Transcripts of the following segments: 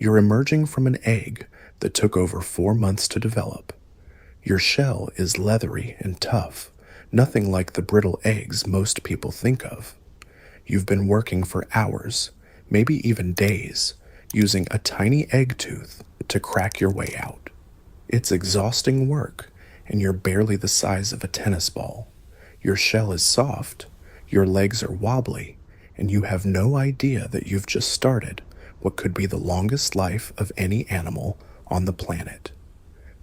You're emerging from an egg that took over 4 months to develop. Your shell is leathery and tough, nothing like the brittle eggs most people think of. You've been working for hours, maybe even days, using a tiny egg tooth to crack your way out. It's exhausting work, and you're barely the size of a tennis ball. Your shell is soft, your legs are wobbly, and you have no idea that you've just started what could be the longest life of any animal on the planet.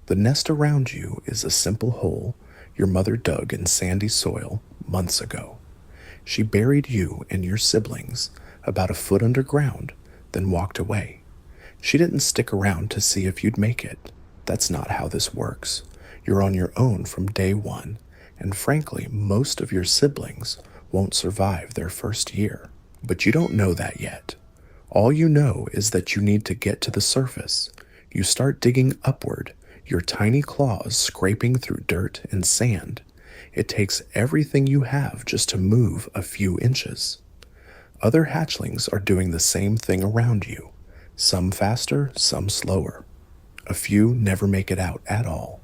The nest around you is a simple hole your mother dug in sandy soil months ago. She buried you and your siblings about a foot underground, then walked away. She didn't stick around to see if you'd make it. That's not how this works. You're on your own from day one, and frankly, most of your siblings won't survive their first year. But you don't know that yet. All you know is that you need to get to the surface. You start digging upward, your tiny claws scraping through dirt and sand. It takes everything you have just to move a few inches. Other hatchlings are doing the same thing around you, some faster, some slower. A few never make it out at all.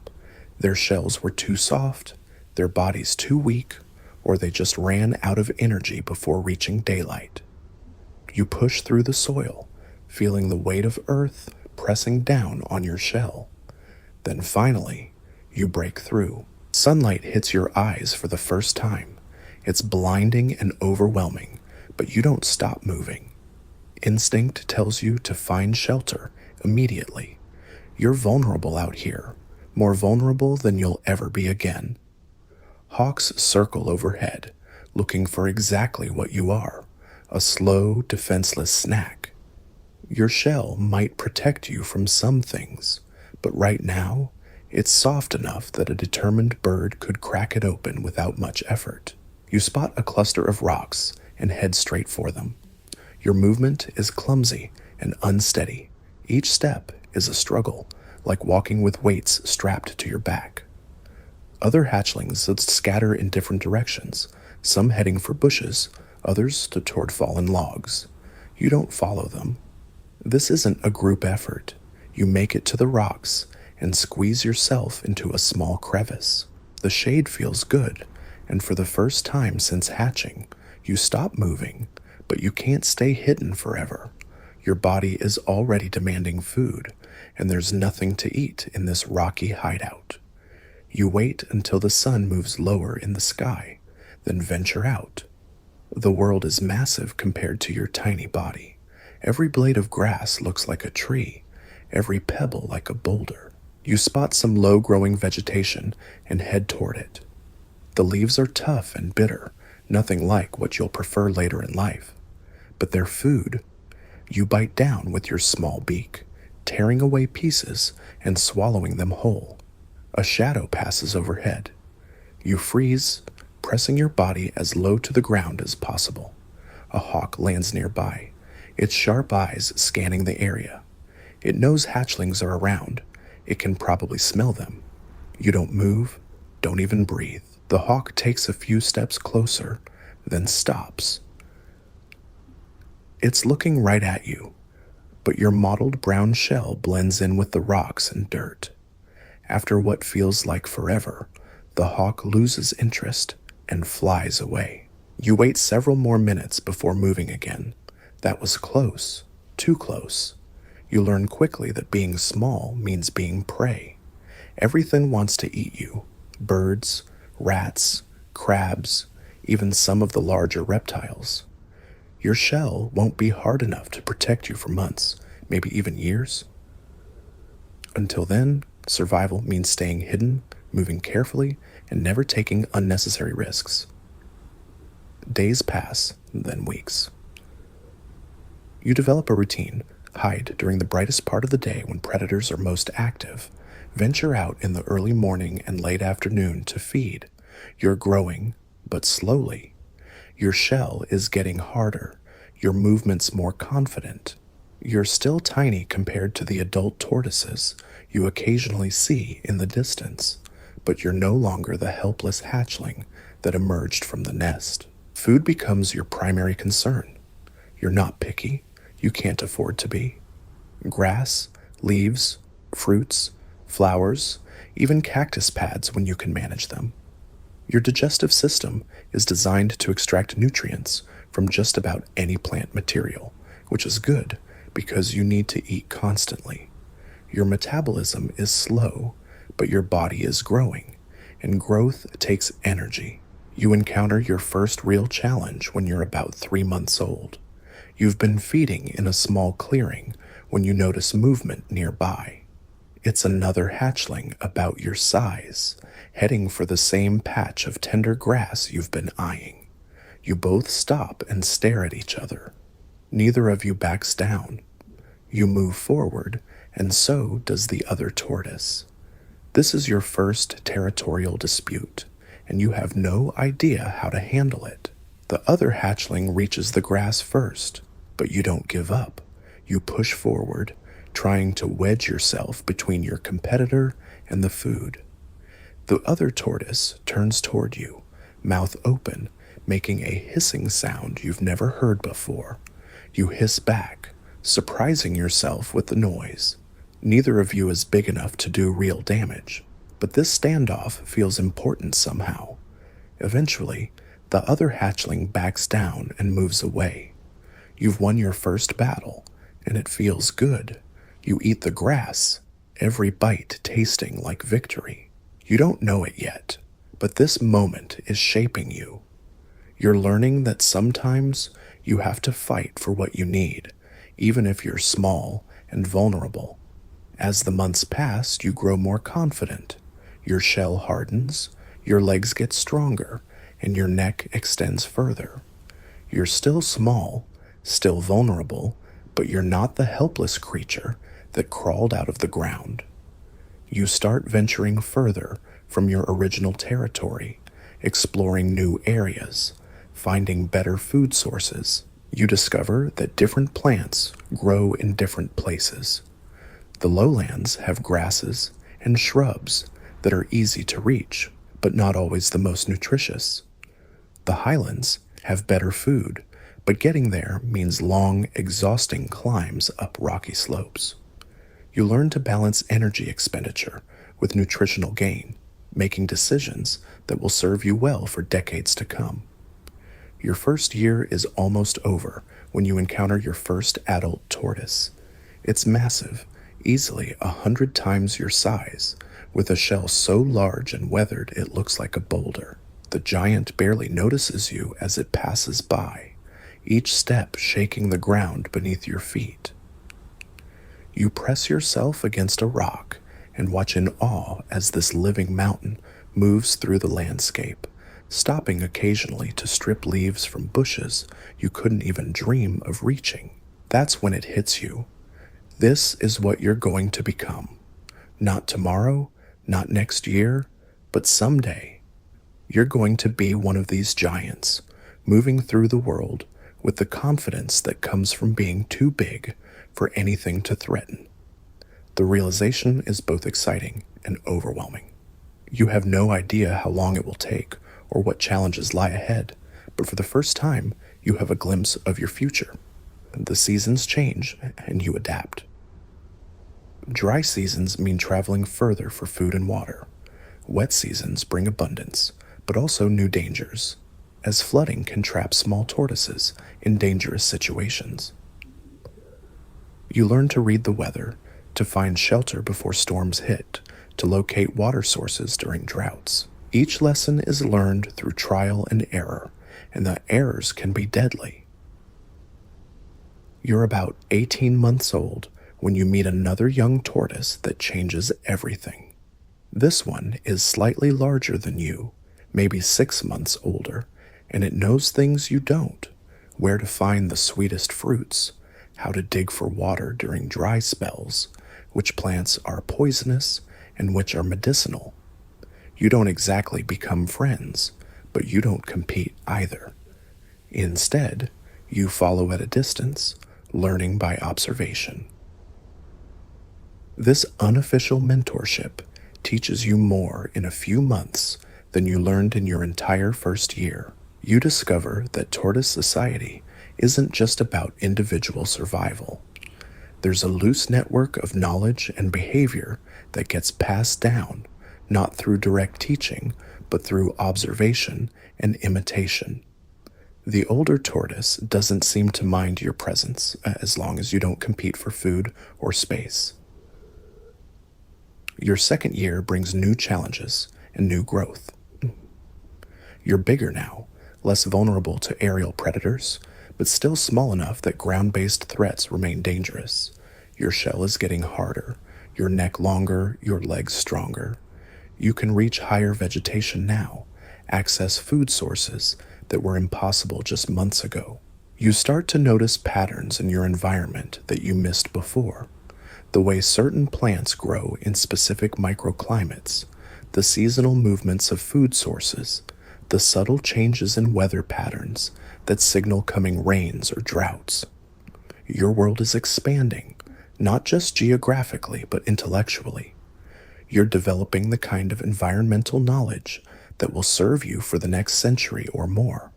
Their shells were too soft, their bodies too weak, or they just ran out of energy before reaching daylight. You push through the soil, feeling the weight of earth pressing down on your shell. Then finally, you break through. Sunlight hits your eyes for the first time. It's blinding and overwhelming, but you don't stop moving. Instinct tells you to find shelter immediately. You're vulnerable out here, more vulnerable than you'll ever be again. Hawks circle overhead, looking for exactly what you are, a slow, defenseless snack. Your shell might protect you from some things, but right now, it's soft enough that a determined bird could crack it open without much effort. You spot a cluster of rocks and head straight for them. Your movement is clumsy and unsteady. Each step is a struggle, like walking with weights strapped to your back. Other hatchlings scatter in different directions, some heading for bushes, others toward fallen logs. You don't follow them. This isn't a group effort. You make it to the rocks and squeeze yourself into a small crevice. The shade feels good, and for the first time since hatching, you stop moving, but you can't stay hidden forever. Your body is already demanding food, and there's nothing to eat in this rocky hideout. You wait until the sun moves lower in the sky, then venture out. The world is massive compared to your tiny body. Every blade of grass looks like a tree, every pebble like a boulder. You spot some low-growing vegetation and head toward it. The leaves are tough and bitter, nothing like what you'll prefer later in life. But they're food. You bite down with your small beak, tearing away pieces and swallowing them whole. A shadow passes overhead. You freeze, pressing your body as low to the ground as possible. A hawk lands nearby, its sharp eyes scanning the area. It knows hatchlings are around. It can probably smell them. You don't move, don't even breathe. The hawk takes a few steps closer, then stops. It's looking right at you, but your mottled brown shell blends in with the rocks and dirt. After what feels like forever, the hawk loses interest and flies away. You wait several more minutes before moving again. That was close, too close. You learn quickly that being small means being prey. Everything wants to eat you. Birds, rats, crabs, even some of the larger reptiles. Your shell won't be hard enough to protect you for months, maybe even years. Until then, survival means staying hidden, moving carefully, and never taking unnecessary risks. Days pass, then weeks. You develop a routine. Hide during the brightest part of the day when predators are most active. Venture out in the early morning and late afternoon to feed. You're growing, but slowly. Your shell is getting harder, your movements more confident. You're still tiny compared to the adult tortoises you occasionally see in the distance, but you're no longer the helpless hatchling that emerged from the nest. Food becomes your primary concern. You're not picky. You can't afford to be. grass, leaves, fruits, flowers, even cactus pads when you can manage them. Your digestive system is designed to extract nutrients from just about any plant material, which is good because you need to eat constantly. Your metabolism is slow, but your body is growing, and growth takes energy. You encounter your first real challenge when you're about 3 months old. You've been feeding in a small clearing when you notice movement nearby. It's another hatchling about your size, heading for the same patch of tender grass you've been eyeing. You both stop and stare at each other. Neither of you backs down. You move forward, and so does the other tortoise. This is your first territorial dispute, and you have no idea how to handle it. The other hatchling reaches the grass first, but you don't give up. You push forward, trying to wedge yourself between your competitor and the food. The other tortoise turns toward you, mouth open, making a hissing sound you've never heard before. You hiss back, surprising yourself with the noise. Neither of you is big enough to do real damage, but this standoff feels important somehow. Eventually, the other hatchling backs down and moves away. You've won your first battle, and it feels good. You eat the grass, every bite tasting like victory. You don't know it yet, but this moment is shaping you. You're learning that sometimes you have to fight for what you need, even if you're small and vulnerable. As the months pass, you grow more confident. Your shell hardens, your legs get stronger, and your neck extends further. You're still small, still vulnerable, but you're not the helpless creature that crawled out of the ground. You start venturing further from your original territory, exploring new areas, finding better food sources. You discover that different plants grow in different places. The lowlands have grasses and shrubs that are easy to reach, but not always the most nutritious. The highlands have better food, but getting there means long, exhausting climbs up rocky slopes. You learn to balance energy expenditure with nutritional gain, making decisions that will serve you well for decades to come. Your first year is almost over when you encounter your first adult tortoise. It's massive, easily 100 times your size, with a shell so large and weathered it looks like a boulder. The giant barely notices you as it passes by, each step shaking the ground beneath your feet. You press yourself against a rock and watch in awe as this living mountain moves through the landscape, stopping occasionally to strip leaves from bushes you couldn't even dream of reaching. That's when it hits you. This is what you're going to become. Not tomorrow, not next year, but someday. You're going to be one of these giants, moving through the world with the confidence that comes from being too big for anything to threaten. The realization is both exciting and overwhelming. You have no idea how long it will take or what challenges lie ahead, but for the first time, you have a glimpse of your future. The seasons change, and you adapt. Dry seasons mean traveling further for food and water. Wet seasons bring abundance, but also new dangers, as flooding can trap small tortoises in dangerous situations. You learn to read the weather, to find shelter before storms hit, to locate water sources during droughts. Each lesson is learned through trial and error, and the errors can be deadly. You're about 18 months old when you meet another young tortoise that changes everything. This one is slightly larger than you, maybe 6 months older, and it knows things you don't: where to find the sweetest fruits, how to dig for water during dry spells, which plants are poisonous and which are medicinal. You don't exactly become friends, but you don't compete either. Instead, you follow at a distance, learning by observation. This unofficial mentorship teaches you more in a few months than you learned in your entire first year. You discover that tortoise society isn't just about individual survival. There's a loose network of knowledge and behavior that gets passed down, not through direct teaching, but through observation and imitation. The older tortoise doesn't seem to mind your presence as long as you don't compete for food or space. Your second year brings new challenges and new growth. You're bigger now, less vulnerable to aerial predators, but still small enough that ground-based threats remain dangerous. Your shell is getting harder, your neck longer, your legs stronger. You can reach higher vegetation now, access food sources that were impossible just months ago. You start to notice patterns in your environment that you missed before. The way certain plants grow in specific microclimates, the seasonal movements of food sources, the subtle changes in weather patterns that signal coming rains or droughts. Your world is expanding, not just geographically, but intellectually. You're developing the kind of environmental knowledge that will serve you for the next century or more.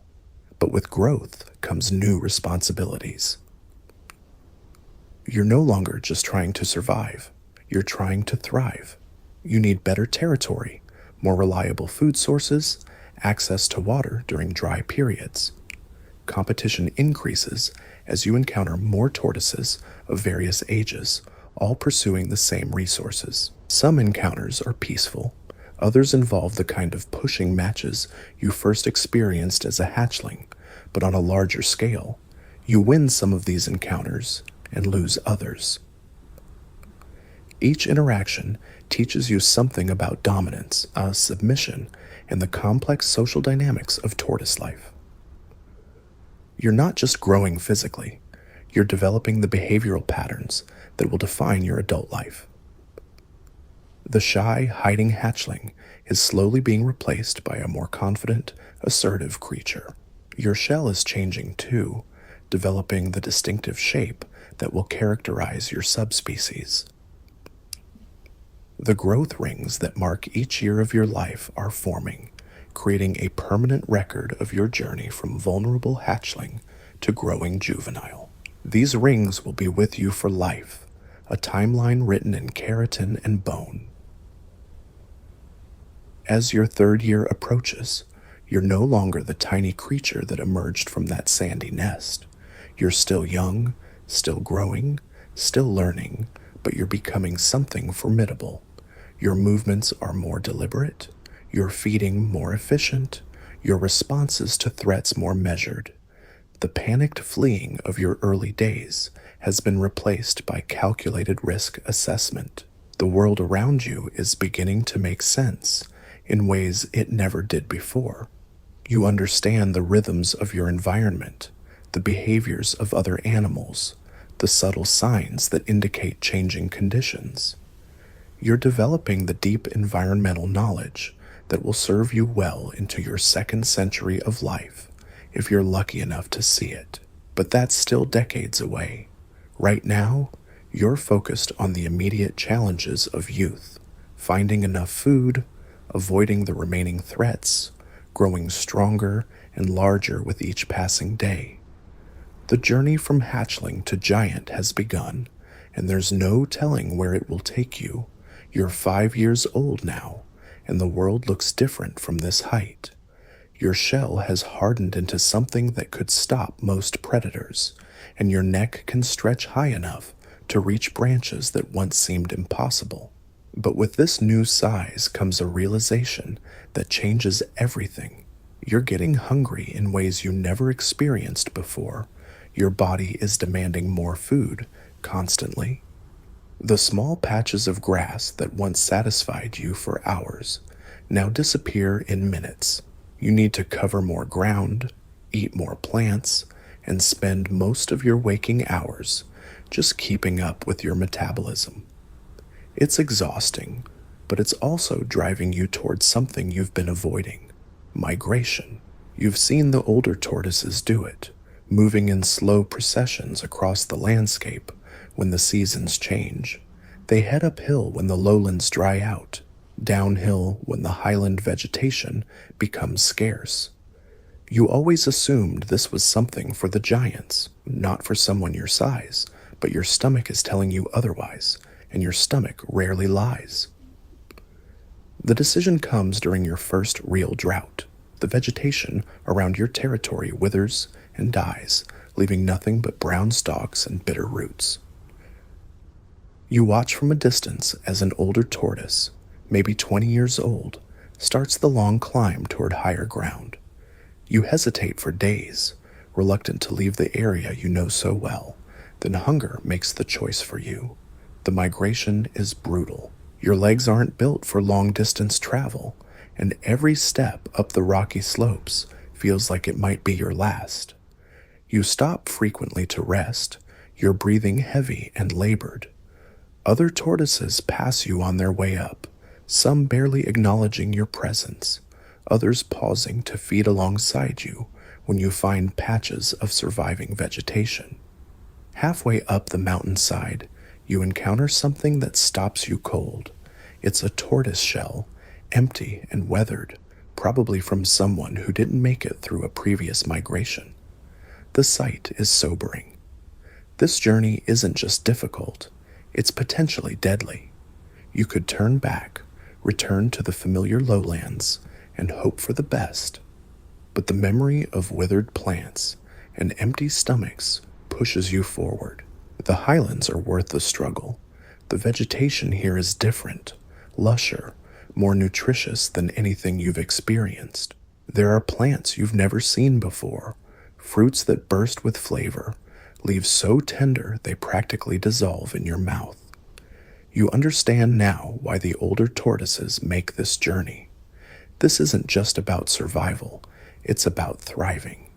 But with growth comes new responsibilities. You're no longer just trying to survive, you're trying to thrive. You need better territory, more reliable food sources, access to water during dry periods. Competition increases as you encounter more tortoises of various ages, all pursuing the same resources. Some encounters are peaceful, others involve the kind of pushing matches you first experienced as a hatchling, but on a larger scale. You win some of these encounters and lose others. Each interaction teaches you something about dominance, submission, and the complex social dynamics of tortoise life. You're not just growing physically, you're developing the behavioral patterns that will define your adult life. The shy, hiding hatchling is slowly being replaced by a more confident, assertive creature. Your shell is changing too, developing the distinctive shape that will characterize your subspecies. The growth rings that mark each year of your life are forming, creating a permanent record of your journey from vulnerable hatchling to growing juvenile. These rings will be with you for life, a timeline written in keratin and bone. As your third year approaches, you're no longer the tiny creature that emerged from that sandy nest. You're still young, still growing, still learning, but you're becoming something formidable. Your movements are more deliberate, your feeding more efficient, your responses to threats more measured. The panicked fleeing of your early days has been replaced by calculated risk assessment. The world around you is beginning to make sense in ways it never did before. You understand the rhythms of your environment, the behaviors of other animals, the subtle signs that indicate changing conditions. You're developing the deep environmental knowledge that will serve you well into your second century of life, if you're lucky enough to see it. But that's still decades away. Right now, you're focused on the immediate challenges of youth, finding enough food, avoiding the remaining threats, growing stronger and larger with each passing day. The journey from hatchling to giant has begun, and there's no telling where it will take you. You're 5 years old now, and the world looks different from this height. Your shell has hardened into something that could stop most predators, and your neck can stretch high enough to reach branches that once seemed impossible. But with this new size comes a realization that changes everything. You're getting hungry in ways you never experienced before. Your body is demanding more food constantly. The small patches of grass that once satisfied you for hours now disappear in minutes. You need to cover more ground, eat more plants, and spend most of your waking hours just keeping up with your metabolism. It's exhausting, but it's also driving you towards something you've been avoiding: migration. You've seen the older tortoises do it, moving in slow processions across the landscape when the seasons change. They head uphill when the lowlands dry out, downhill when the highland vegetation becomes scarce. You always assumed this was something for the giants, not for someone your size, but your stomach is telling you otherwise, and your stomach rarely lies. The decision comes during your first real drought. The vegetation around your territory withers and dies, leaving nothing but brown stalks and bitter roots. You watch from a distance as an older tortoise, maybe 20 years old, starts the long climb toward higher ground. You hesitate for days, reluctant to leave the area you know so well. Then hunger makes the choice for you. The migration is brutal. Your legs aren't built for long-distance travel, and every step up the rocky slopes feels like it might be your last. You stop frequently to rest, your breathing heavy and labored. Other tortoises pass you on their way up, some barely acknowledging your presence, others pausing to feed alongside you when you find patches of surviving vegetation. Halfway up the mountainside, you encounter something that stops you cold. It's a tortoise shell, empty and weathered, probably from someone who didn't make it through a previous migration. The sight is sobering. This journey isn't just difficult, it's potentially deadly. You could turn back, return to the familiar lowlands, and hope for the best. But the memory of withered plants and empty stomachs pushes you forward. The highlands are worth the struggle. The vegetation here is different, lusher, more nutritious than anything you've experienced. There are plants you've never seen before, fruits that burst with flavor, leaves so tender they practically dissolve in your mouth. You understand now why the older tortoises make this journey. This isn't just about survival, it's about thriving.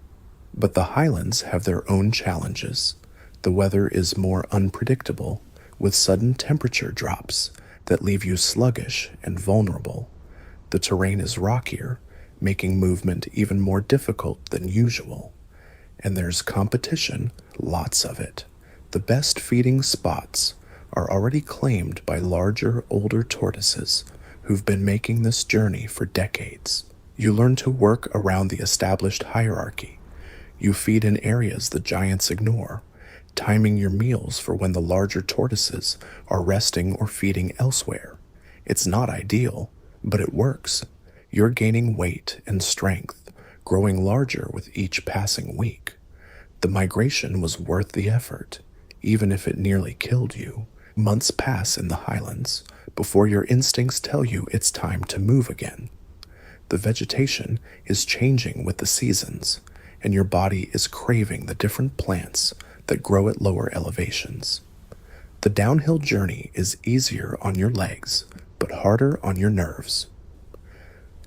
But the highlands have their own challenges. The weather is more unpredictable, with sudden temperature drops that leave you sluggish and vulnerable. The terrain is rockier, making movement even more difficult than usual. And there's competition, lots of it. The best feeding spots are already claimed by larger, older tortoises who've been making this journey for decades. You learn to work around the established hierarchy. You feed in areas the giants ignore, timing your meals for when the larger tortoises are resting or feeding elsewhere. It's not ideal, but it works. You're gaining weight and strength, growing larger with each passing week. The migration was worth the effort, even if it nearly killed you. Months pass in the highlands before your instincts tell you it's time to move again. The vegetation is changing with the seasons, and your body is craving the different plants that grow at lower elevations. The downhill journey is easier on your legs, but harder on your nerves.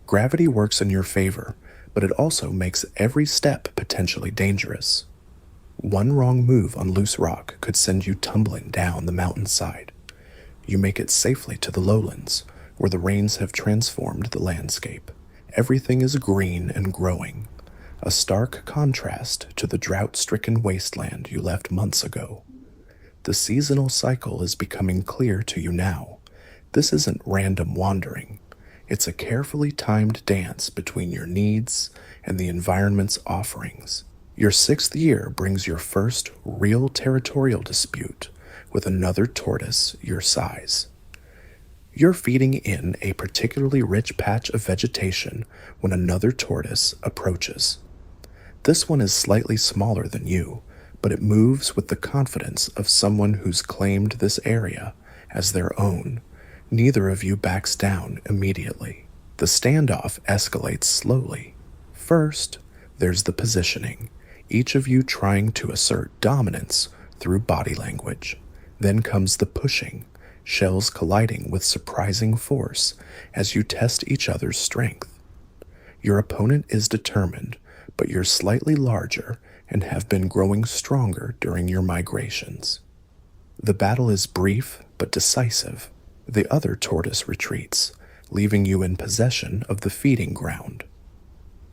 Gravity works in your favor, but it also makes every step potentially dangerous. One wrong move on loose rock could send you tumbling down the mountainside. You make it safely to the lowlands, where the rains have transformed the landscape. Everything is green and growing, a stark contrast to the drought-stricken wasteland you left months ago. The seasonal cycle is becoming clear to you now. This isn't random wandering. It's a carefully timed dance between your needs and the environment's offerings. Your 6th year brings your first real territorial dispute with another tortoise your size. You're feeding in a particularly rich patch of vegetation when another tortoise approaches. This one is slightly smaller than you, but it moves with the confidence of someone who's claimed this area as their own. Neither of you backs down immediately. The standoff escalates slowly. First, there's the positioning, each of you trying to assert dominance through body language. Then comes the pushing, shells colliding with surprising force as you test each other's strength. Your opponent is determined, but you're slightly larger and have been growing stronger during your migrations. The battle is brief but decisive. The other tortoise retreats, leaving you in possession of the feeding ground.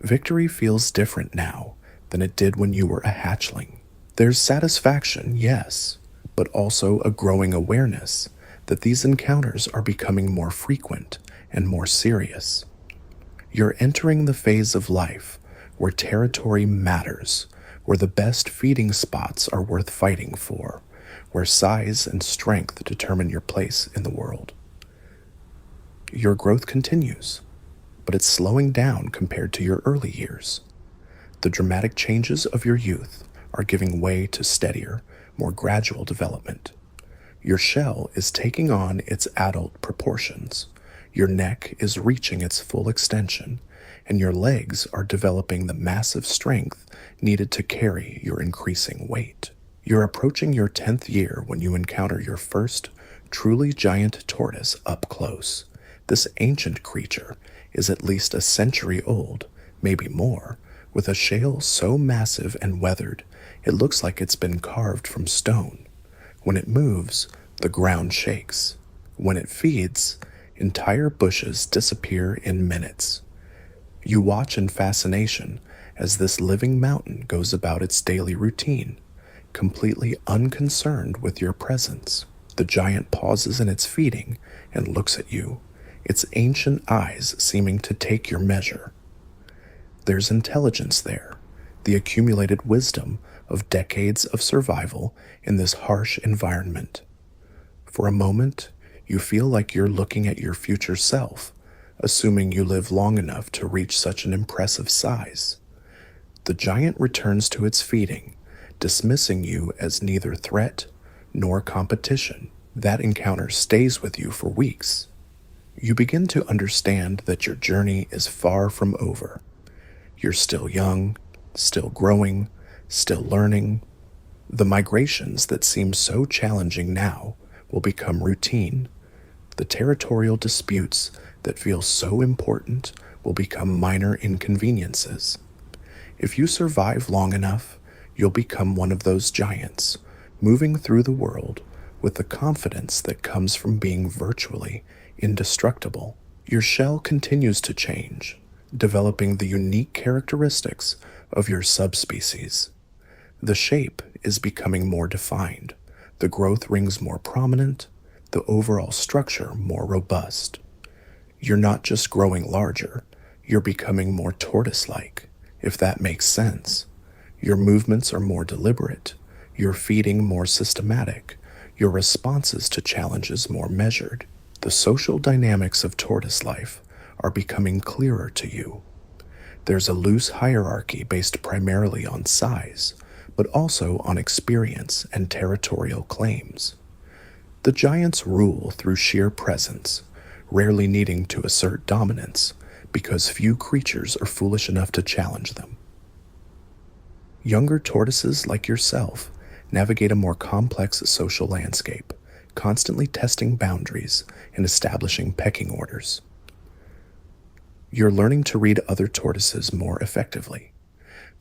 Victory feels different now than it did when you were a hatchling. There's satisfaction, yes, but also a growing awareness that these encounters are becoming more frequent and more serious. You're entering the phase of life where territory matters, where the best feeding spots are worth fighting for, where size and strength determine your place in the world. Your growth continues, but it's slowing down compared to your early years. The dramatic changes of your youth are giving way to steadier, more gradual development. Your shell is taking on its adult proportions. Your neck is reaching its full extension, and your legs are developing the massive strength needed to carry your increasing weight. You're approaching your 10th year when you encounter your first truly giant tortoise up close. This ancient creature is at least a century old, maybe more, with a shell so massive and weathered it looks like it's been carved from stone. When it moves, the ground shakes. When it feeds, entire bushes disappear in minutes. You watch in fascination as this living mountain goes about its daily routine, completely unconcerned with your presence. The giant pauses in its feeding and looks at you, its ancient eyes seeming to take your measure. There's intelligence there, the accumulated wisdom of decades of survival in this harsh environment. For a moment, you feel like you're looking at your future self, assuming you live long enough to reach such an impressive size. The giant returns to its feeding, dismissing you as neither threat nor competition. That encounter stays with you for weeks. You begin to understand that your journey is far from over. You're still young, still growing, still learning. The migrations that seem so challenging now will become routine. The territorial disputes that feel so important will become minor inconveniences. If you survive long enough, you'll become one of those giants, moving through the world with the confidence that comes from being virtually indestructible. Your shell continues to change, developing the unique characteristics of your subspecies. The shape is becoming more defined, the growth rings more prominent, the overall structure more robust. You're not just growing larger, you're becoming more tortoise-like, if that makes sense. Your movements are more deliberate, your feeding more systematic, your responses to challenges more measured. The social dynamics of tortoise life are becoming clearer to you. There's a loose hierarchy based primarily on size, but also on experience and territorial claims. The giants rule through sheer presence, rarely needing to assert dominance because few creatures are foolish enough to challenge them. Younger tortoises like yourself navigate a more complex social landscape, constantly testing boundaries and establishing pecking orders. You're learning to read other tortoises more effectively.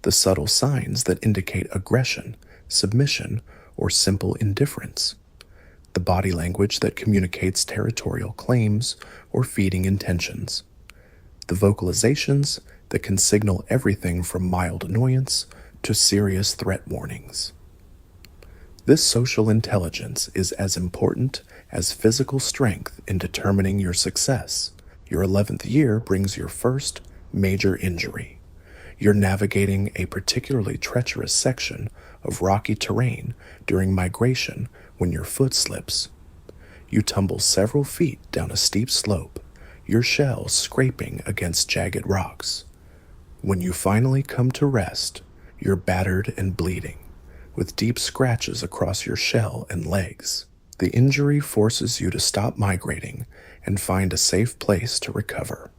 The subtle signs that indicate aggression, submission, or simple indifference. The body language that communicates territorial claims or feeding intentions. The vocalizations that can signal everything from mild annoyance to serious threat warnings. This social intelligence is as important as physical strength in determining your success. Your 11th year brings your first major injury. You're navigating a particularly treacherous section of rocky terrain during migration when your foot slips. You tumble several feet down a steep slope, your shell scraping against jagged rocks. When you finally come to rest, you're battered and bleeding, with deep scratches across your shell and legs. The injury forces you to stop migrating and find a safe place to recover.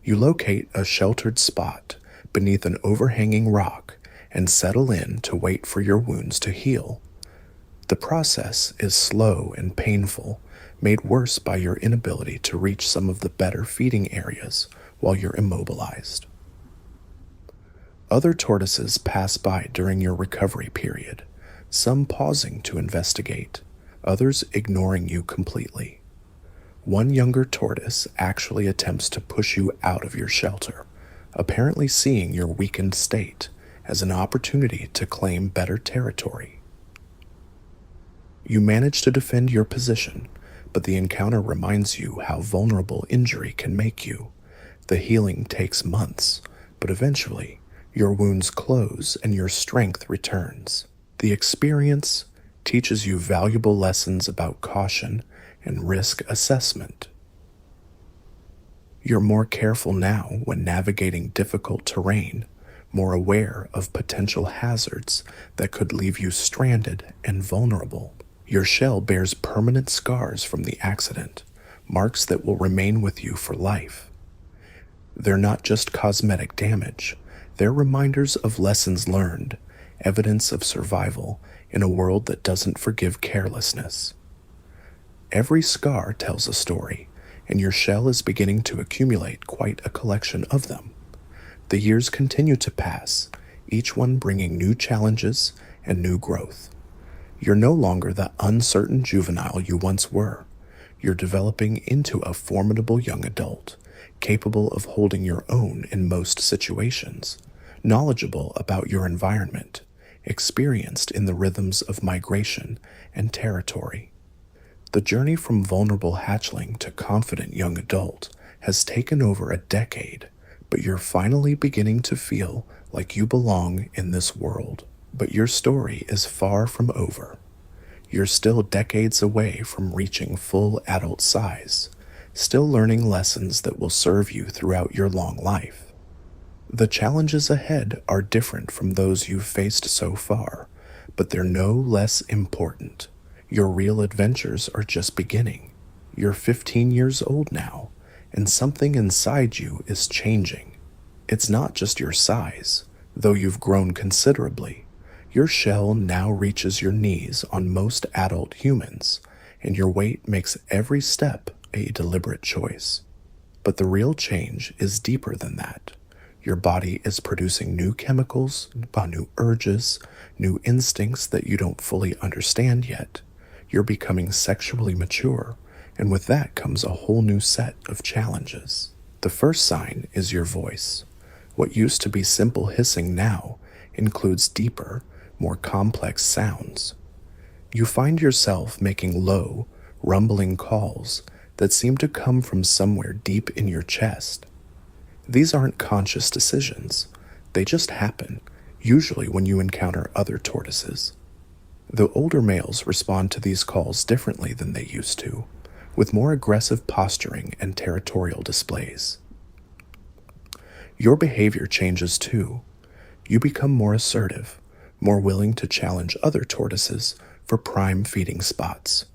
You locate a sheltered spot beneath an overhanging rock and settle in to wait for your wounds to heal. The process is slow and painful, made worse by your inability to reach some of the better feeding areas while you're immobilized. Other tortoises pass by during your recovery period, some pausing to investigate, others ignoring you completely. One younger tortoise actually attempts to push you out of your shelter, apparently seeing your weakened state as an opportunity to claim better territory. You manage to defend your position, but the encounter reminds you how vulnerable injury can make you. The healing takes months, but eventually, your wounds close and your strength returns. The experience, teaches you valuable lessons about caution and risk assessment. You're more careful now when navigating difficult terrain, more aware of potential hazards that could leave you stranded and vulnerable. Your shell bears permanent scars from the accident, marks that will remain with you for life. They're not just cosmetic damage, they're reminders of lessons learned, evidence of survival in a world that doesn't forgive carelessness. Every scar tells a story, and your shell is beginning to accumulate quite a collection of them. The years continue to pass, each one bringing new challenges and new growth. You're no longer the uncertain juvenile you once were. You're developing into a formidable young adult, capable of holding your own in most situations, knowledgeable about your environment, experienced in the rhythms of migration and territory. The journey from vulnerable hatchling to confident young adult has taken over a decade, but you're finally beginning to feel like you belong in this world. But your story is far from over. You're still decades away from reaching full adult size, still learning lessons that will serve you throughout your long life. The challenges ahead are different from those you've faced so far, but they're no less important. Your real adventures are just beginning. You're 15 years old now, and something inside you is changing. It's not just your size, though you've grown considerably. Your shell now reaches your knees on most adult humans, and your weight makes every step a deliberate choice. But the real change is deeper than that. Your body is producing new chemicals, new urges, new instincts that you don't fully understand yet. You're becoming sexually mature, and with that comes a whole new set of challenges. The first sign is your voice. What used to be simple hissing now includes deeper, more complex sounds. You find yourself making low, rumbling calls that seem to come from somewhere deep in your chest. These aren't conscious decisions. They just happen, usually when you encounter other tortoises. The older males respond to these calls differently than they used to, with more aggressive posturing and territorial displays. Your behavior changes too. You become more assertive, more willing to challenge other tortoises for prime feeding spots.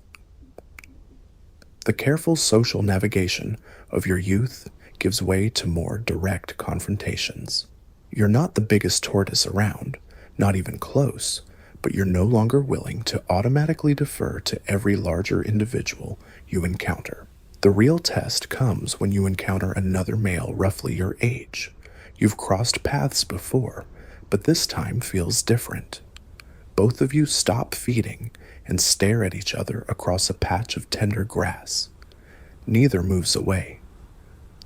The careful social navigation of your youth gives way to more direct confrontations. You're not the biggest tortoise around, not even close, but you're no longer willing to automatically defer to every larger individual you encounter. The real test comes when you encounter another male roughly your age. You've crossed paths before, but this time feels different. Both of you stop feeding and stare at each other across a patch of tender grass. Neither moves away.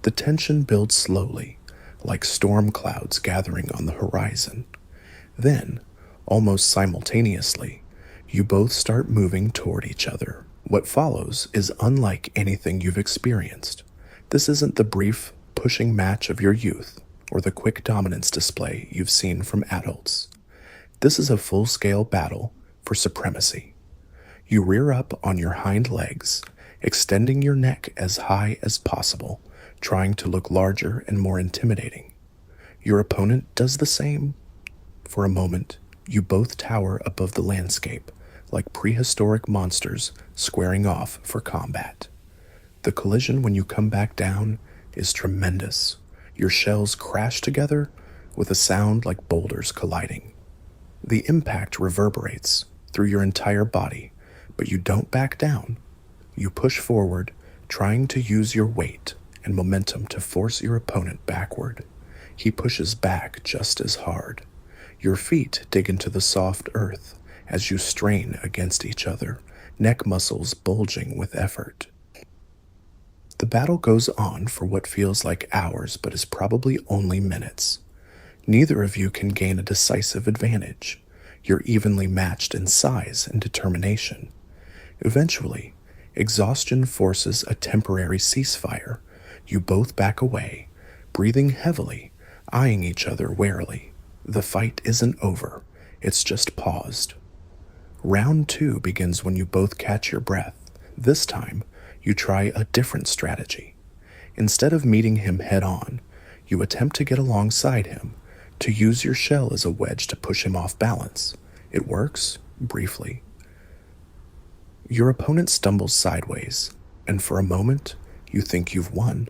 The tension builds slowly, like storm clouds gathering on the horizon. Then, almost simultaneously, you both start moving toward each other. What follows is unlike anything you've experienced. This isn't the brief, pushing match of your youth or the quick dominance display you've seen from adults. This is a full-scale battle for supremacy. You rear up on your hind legs, extending your neck as high as possible, trying to look larger and more intimidating. Your opponent does the same. For a moment, you both tower above the landscape, like prehistoric monsters squaring off for combat. The collision when you come back down is tremendous. Your shells crash together with a sound like boulders colliding. The impact reverberates through your entire body, but you don't back down. You push forward, trying to use your weight and momentum to force your opponent backward. He pushes back just as hard. Your feet dig into the soft earth as you strain against each other, neck muscles bulging with effort. The battle goes on for what feels like hours but is probably only minutes. Neither of you can gain a decisive advantage. You're evenly matched in size and determination. Eventually, exhaustion forces a temporary ceasefire. You both back away, breathing heavily, eyeing each other warily. The fight isn't over, it's just paused. Round 2 begins when you both catch your breath. This time, you try a different strategy. Instead of meeting him head on, you attempt to get alongside him, to use your shell as a wedge to push him off balance. It works, briefly. Your opponent stumbles sideways, and for a moment, you think you've won.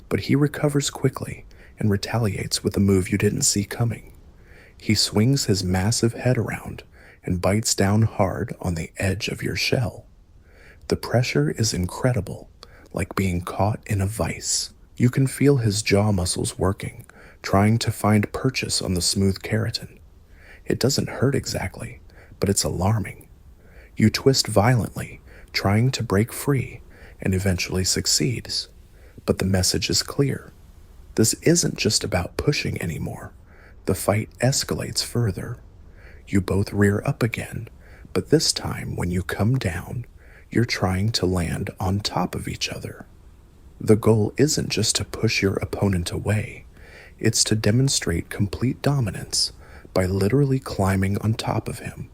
But he recovers quickly and retaliates with a move you didn't see coming. He swings his massive head around and bites down hard on the edge of your shell. The pressure is incredible, like being caught in a vice. You can feel his jaw muscles working, trying to find purchase on the smooth keratin. It doesn't hurt exactly, but it's alarming. You twist violently, trying to break free, and eventually succeeds. But the message is clear. This isn't just about pushing anymore. The fight escalates further. You both rear up again, but this time when you come down, you're trying to land on top of each other. The goal isn't just to push your opponent away, it's to demonstrate complete dominance by literally climbing on top of him.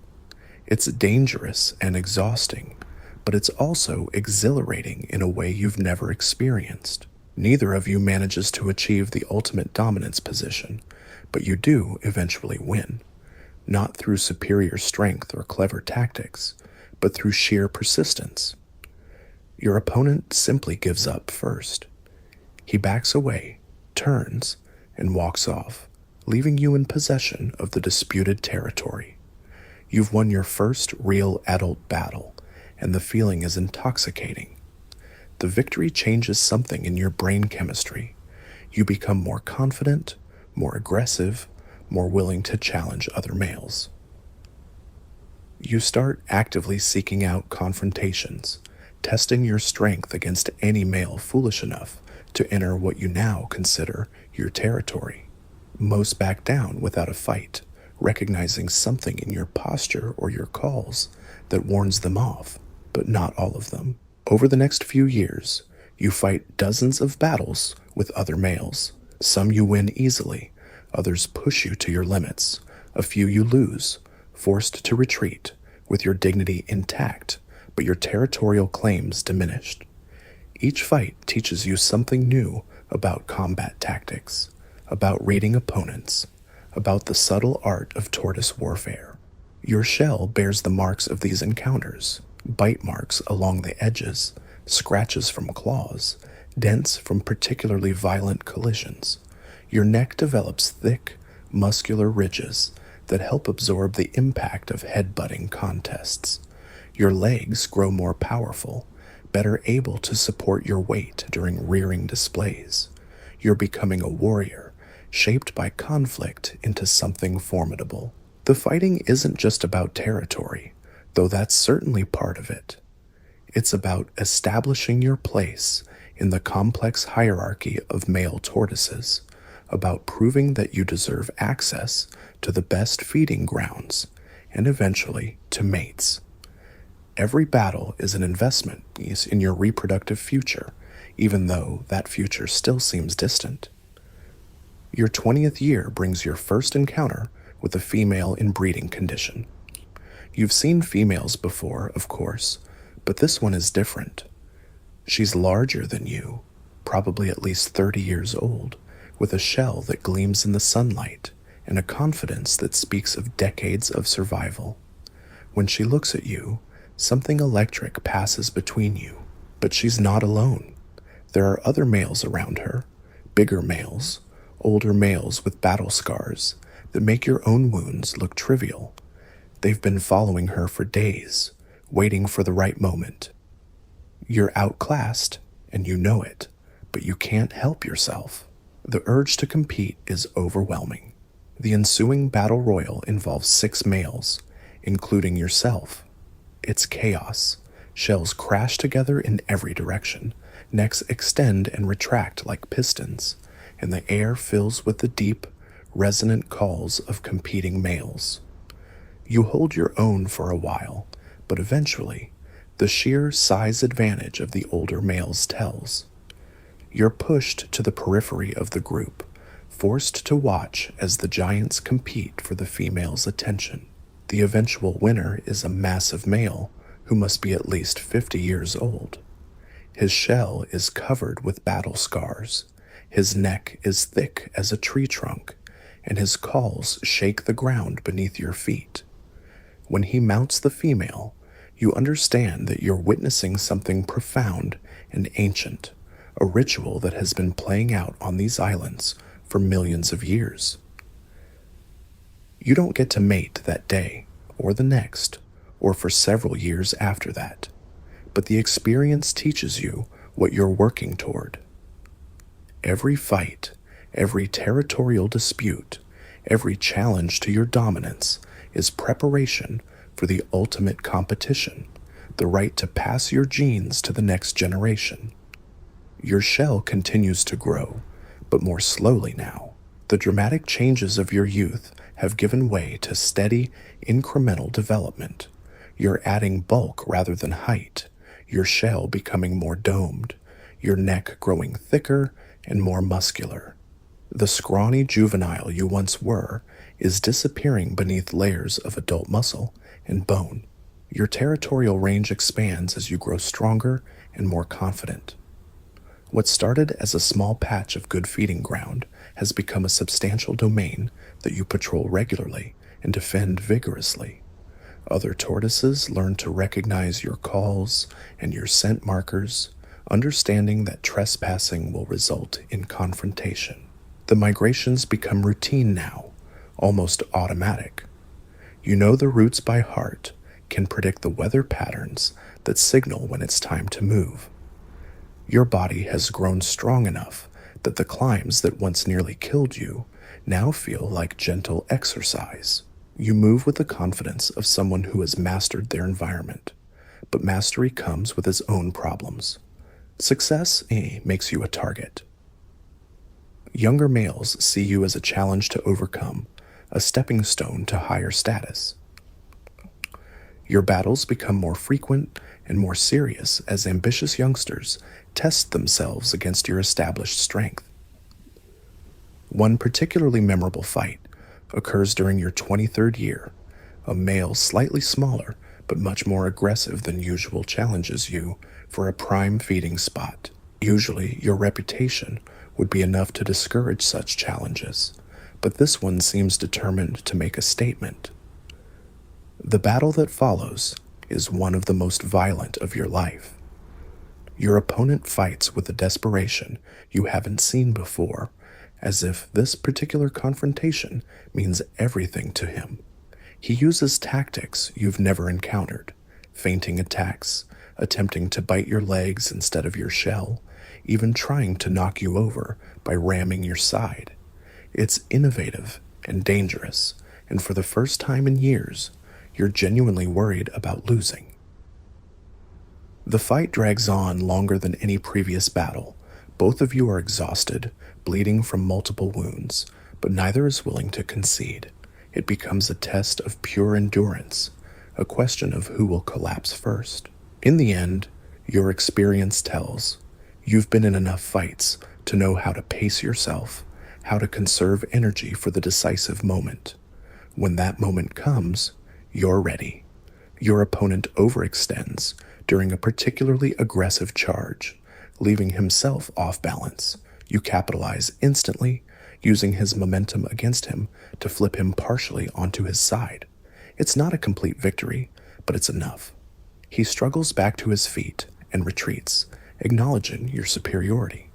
It's dangerous and exhausting, but it's also exhilarating in a way you've never experienced. Neither of you manages to achieve the ultimate dominance position, but you do eventually win, not through superior strength or clever tactics, but through sheer persistence. Your opponent simply gives up first. He backs away, turns, and walks off, leaving you in possession of the disputed territory. You've won your first real adult battle, and the feeling is intoxicating. The victory changes something in your brain chemistry. You become more confident, more aggressive, more willing to challenge other males. You start actively seeking out confrontations, testing your strength against any male foolish enough to enter what you now consider your territory. Most back down without a fight, recognizing something in your posture or your calls that warns them off, but not all of them. Over the next few years, you fight dozens of battles with other males. Some you win easily, others push you to your limits. A few you lose, forced to retreat, with your dignity intact, but your territorial claims diminished. Each fight teaches you something new about combat tactics, about reading opponents, about the subtle art of tortoise warfare. Your shell bears the marks of these encounters, bite marks along the edges, scratches from claws, dents from particularly violent collisions. Your neck develops thick, muscular ridges that help absorb the impact of head-butting contests. Your legs grow more powerful, better able to support your weight during rearing displays. You're becoming a warrior, shaped by conflict into something formidable. The fighting isn't just about territory, though that's certainly part of it. It's about establishing your place in the complex hierarchy of male tortoises, about proving that you deserve access to the best feeding grounds, and eventually to mates. Every battle is an investment in your reproductive future, even though that future still seems distant. Your 20th year brings your first encounter with a female in breeding condition. You've seen females before, of course, but this one is different. She's larger than you, probably at least 30 years old, with a shell that gleams in the sunlight and a confidence that speaks of decades of survival. When she looks at you, something electric passes between you, but she's not alone. There are other males around her, bigger males, older males with battle scars that make your own wounds look trivial. They've been following her for days, waiting for the right moment. You're outclassed, and you know it, but you can't help yourself. The urge to compete is overwhelming. The ensuing battle royal involves 6 males, including yourself. It's chaos. Shells crash together in every direction. Necks extend and retract like pistons, and the air fills with the deep, resonant calls of competing males. You hold your own for a while, but eventually, the sheer size advantage of the older males tells. You're pushed to the periphery of the group, forced to watch as the giants compete for the female's attention. The eventual winner is a massive male who must be at least 50 years old. His shell is covered with battle scars, his neck is thick as a tree trunk, and his calls shake the ground beneath your feet. When he mounts the female, you understand that you're witnessing something profound and ancient, a ritual that has been playing out on these islands for millions of years. You don't get to mate that day, or the next, or for several years after that, but the experience teaches you what you're working toward. Every fight, every territorial dispute, every challenge to your dominance is preparation for the ultimate competition, the right to pass your genes to the next generation. Your shell continues to grow, but more slowly now. The dramatic changes of your youth have given way to steady, incremental development. You're adding bulk rather than height, your shell becoming more domed, your neck growing thicker and more muscular. The scrawny juvenile you once were is disappearing beneath layers of adult muscle and bone. Your territorial range expands as you grow stronger and more confident. What started as a small patch of good feeding ground has become a substantial domain that you patrol regularly and defend vigorously. Other tortoises learn to recognize your calls and your scent markers, understanding that trespassing will result in confrontation. The migrations become routine now, almost automatic. You know the routes by heart, can predict the weather patterns that signal when it's time to move. Your body has grown strong enough that the climbs that once nearly killed you now feel like gentle exercise. You move with the confidence of someone who has mastered their environment, but mastery comes with its own problems. Success makes you a target. Younger males see you as a challenge to overcome, a stepping stone to higher status. Your battles become more frequent and more serious as ambitious youngsters test themselves against your established strength. One particularly memorable fight occurs during your 23rd year. A male slightly smaller but much more aggressive than usual challenges you for a prime feeding spot. Usually, your reputation would be enough to discourage such challenges, but this one seems determined to make a statement. The battle that follows is one of the most violent of your life. Your opponent fights with a desperation you haven't seen before, as if this particular confrontation means everything to him. He uses tactics you've never encountered, feinting attacks, attempting to bite your legs instead of your shell, even trying to knock you over by ramming your side. It's innovative and dangerous, and for the first time in years, you're genuinely worried about losing. The fight drags on longer than any previous battle. Both of you are exhausted, bleeding from multiple wounds, but neither is willing to concede. It becomes a test of pure endurance, a question of who will collapse first. In the end, your experience tells. You've been in enough fights to know how to pace yourself, how to conserve energy for the decisive moment. When that moment comes, you're ready. Your opponent overextends during a particularly aggressive charge, leaving himself off balance. You capitalize instantly, using his momentum against him to flip him partially onto his side. It's not a complete victory, but it's enough. He struggles back to his feet and retreats, acknowledging your superiority.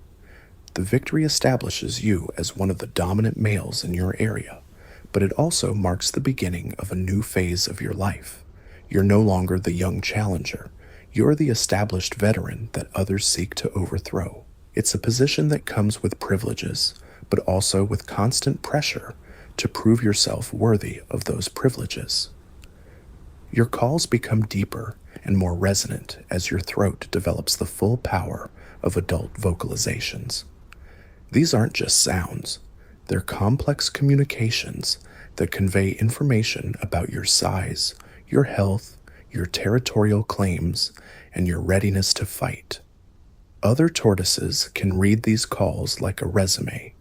The victory establishes you as one of the dominant males in your area, but it also marks the beginning of a new phase of your life. You're no longer the young challenger. You're the established veteran that others seek to overthrow. It's a position that comes with privileges, but also with constant pressure to prove yourself worthy of those privileges. Your calls become deeper and more resonant as your throat develops the full power of adult vocalizations. These aren't just sounds. They're complex communications that convey information about your size, your health, your territorial claims, and your readiness to fight. Other tortoises can read these calls like a resume,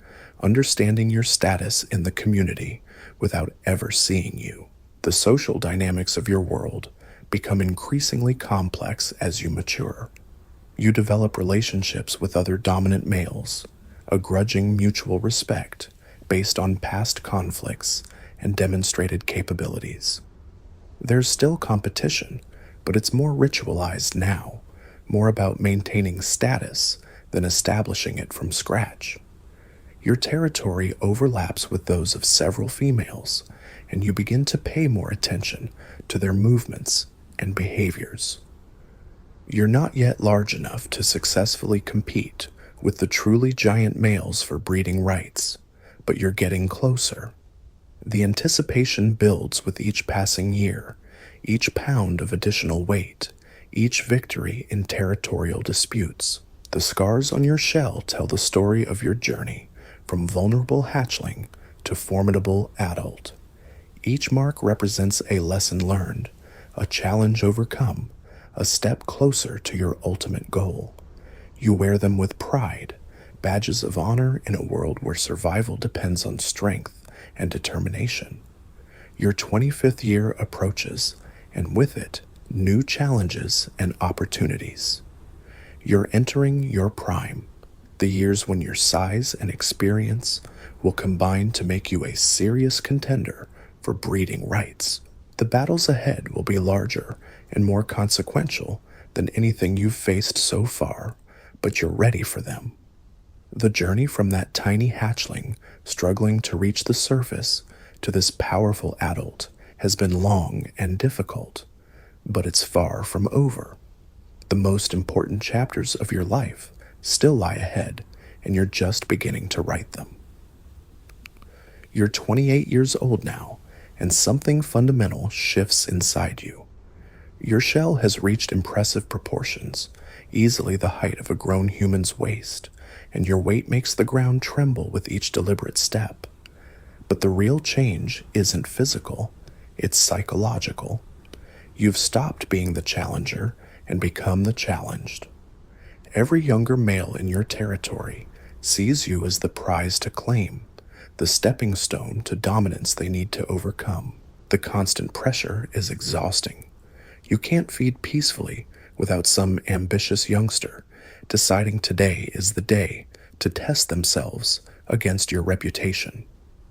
understanding your status in the community without ever seeing you. The social dynamics of your world become increasingly complex as you mature. You develop relationships with other dominant males, a grudging mutual respect based on past conflicts and demonstrated capabilities. There's still competition, but it's more ritualized now, more about maintaining status than establishing it from scratch. Your territory overlaps with those of several females, and you begin to pay more attention to their movements and behaviors. You're not yet large enough to successfully compete with the truly giant males for breeding rights, but you're getting closer. The anticipation builds with each passing year, each pound of additional weight, each victory in territorial disputes. The scars on your shell tell the story of your journey from vulnerable hatchling to formidable adult. Each mark represents a lesson learned, a challenge overcome, a step closer to your ultimate goal. You wear them with pride, badges of honor in a world where survival depends on strength and determination. Your 25th year approaches, and with it, new challenges and opportunities. You're entering your prime, the years when your size and experience will combine to make you a serious contender for breeding rights. The battles ahead will be larger and more consequential than anything you've faced so far, but you're ready for them. The journey from that tiny hatchling struggling to reach the surface to this powerful adult has been long and difficult, but it's far from over. The most important chapters of your life still lie ahead, and you're just beginning to write them. You're 28 years old now, and something fundamental shifts inside you. Your shell has reached impressive proportions, easily the height of a grown human's waist, and your weight makes the ground tremble with each deliberate step. But the real change isn't physical, it's psychological. You've stopped being the challenger and become the challenged. Every younger male in your territory sees you as the prize to claim, the stepping stone to dominance they need to overcome. The constant pressure is exhausting. You can't feed peacefully without some ambitious youngster deciding today is the day to test themselves against your reputation.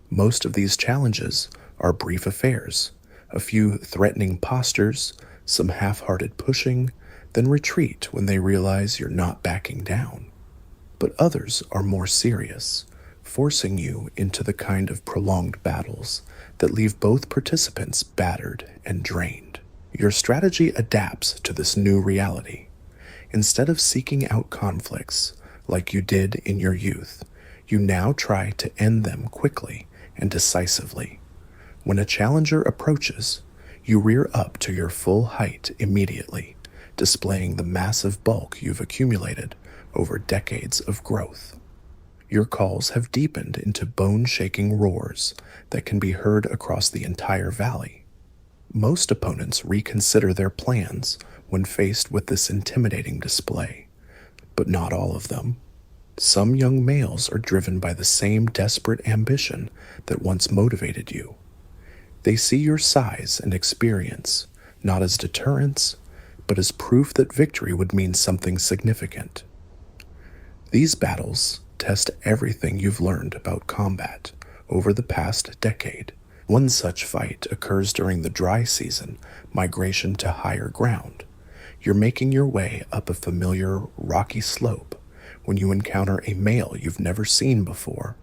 Most of these challenges are brief affairs, a few threatening postures, some half-hearted pushing, then retreat when they realize you're not backing down. But others are more serious, forcing you into the kind of prolonged battles that leave both participants battered and drained. Your strategy adapts to this new reality. Instead of seeking out conflicts like you did in your youth, you now try to end them quickly and decisively. When a challenger approaches, you rear up to your full height immediately, displaying the massive bulk you've accumulated over decades of growth. Your calls have deepened into bone-shaking roars that can be heard across the entire valley. Most opponents reconsider their plans when faced with this intimidating display, but not all of them. Some young males are driven by the same desperate ambition that once motivated you. They see your size and experience not as deterrence, but as proof that victory would mean something significant. These battles test everything you've learned about combat over the past decade. One such fight occurs during the dry season migration to higher ground. You're making your way up a familiar rocky slope when you encounter a male you've never seen before.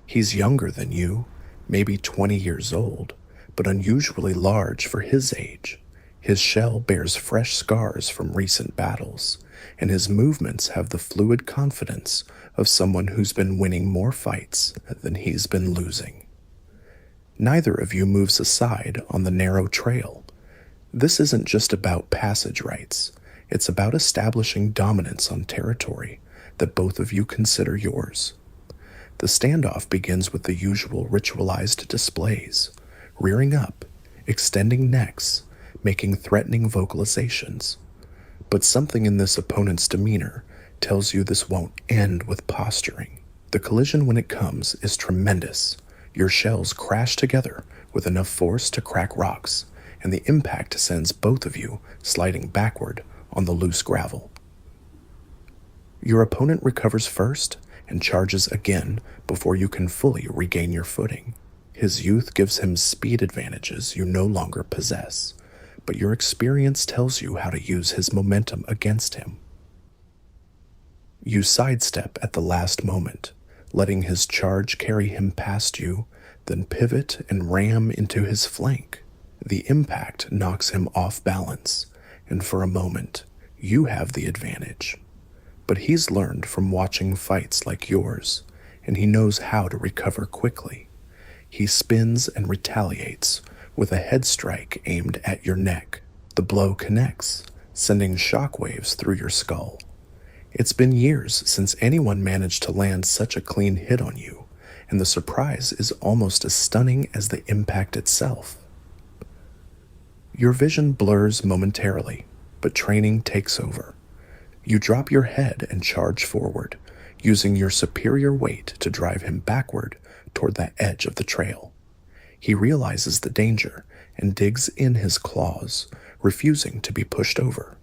He's younger than you, maybe 20 years old, but unusually large for his age. His shell bears fresh scars from recent battles, and his movements have the fluid confidence of someone who's been winning more fights than he's been losing. Neither of you moves aside on the narrow trail. This isn't just about passage rights. It's about establishing dominance on territory that both of you consider yours. The standoff begins with the usual ritualized displays, rearing up, extending necks, making threatening vocalizations. But something in this opponent's demeanor tells you this won't end with posturing. The collision when it comes is tremendous. Your shells crash together with enough force to crack rocks, and the impact sends both of you sliding backward on the loose gravel. Your opponent recovers first and charges again before you can fully regain your footing. His youth gives him speed advantages you no longer possess, but your experience tells you how to use his momentum against him. You sidestep at the last moment, letting his charge carry him past you, then pivot and ram into his flank. The impact knocks him off balance, and for a moment, you have the advantage. But he's learned from watching fights like yours, and he knows how to recover quickly. He spins and retaliates with a head strike aimed at your neck. The blow connects, sending shockwaves through your skull. It's been years since anyone managed to land such a clean hit on you, and the surprise is almost as stunning as the impact itself. Your vision blurs momentarily, but training takes over. You drop your head and charge forward, using your superior weight to drive him backward toward the edge of the trail. He realizes the danger and digs in his claws, refusing to be pushed over.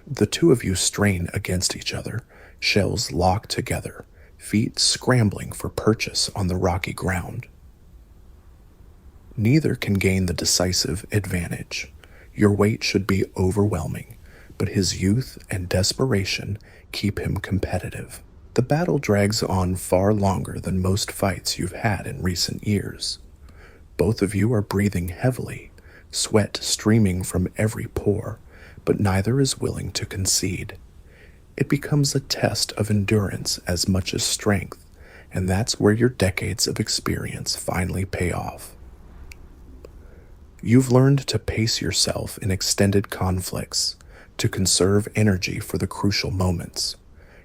The two of you strain against each other, shells locked together, feet scrambling for purchase on the rocky ground. Neither can gain the decisive advantage. Your weight should be overwhelming, but his youth and desperation keep him competitive. The battle drags on far longer than most fights you've had in recent years. Both of you are breathing heavily, sweat streaming from every pore, but neither is willing to concede. It becomes a test of endurance as much as strength, and that's where your decades of experience finally pay off. You've learned to pace yourself in extended conflicts, to conserve energy for the crucial moments.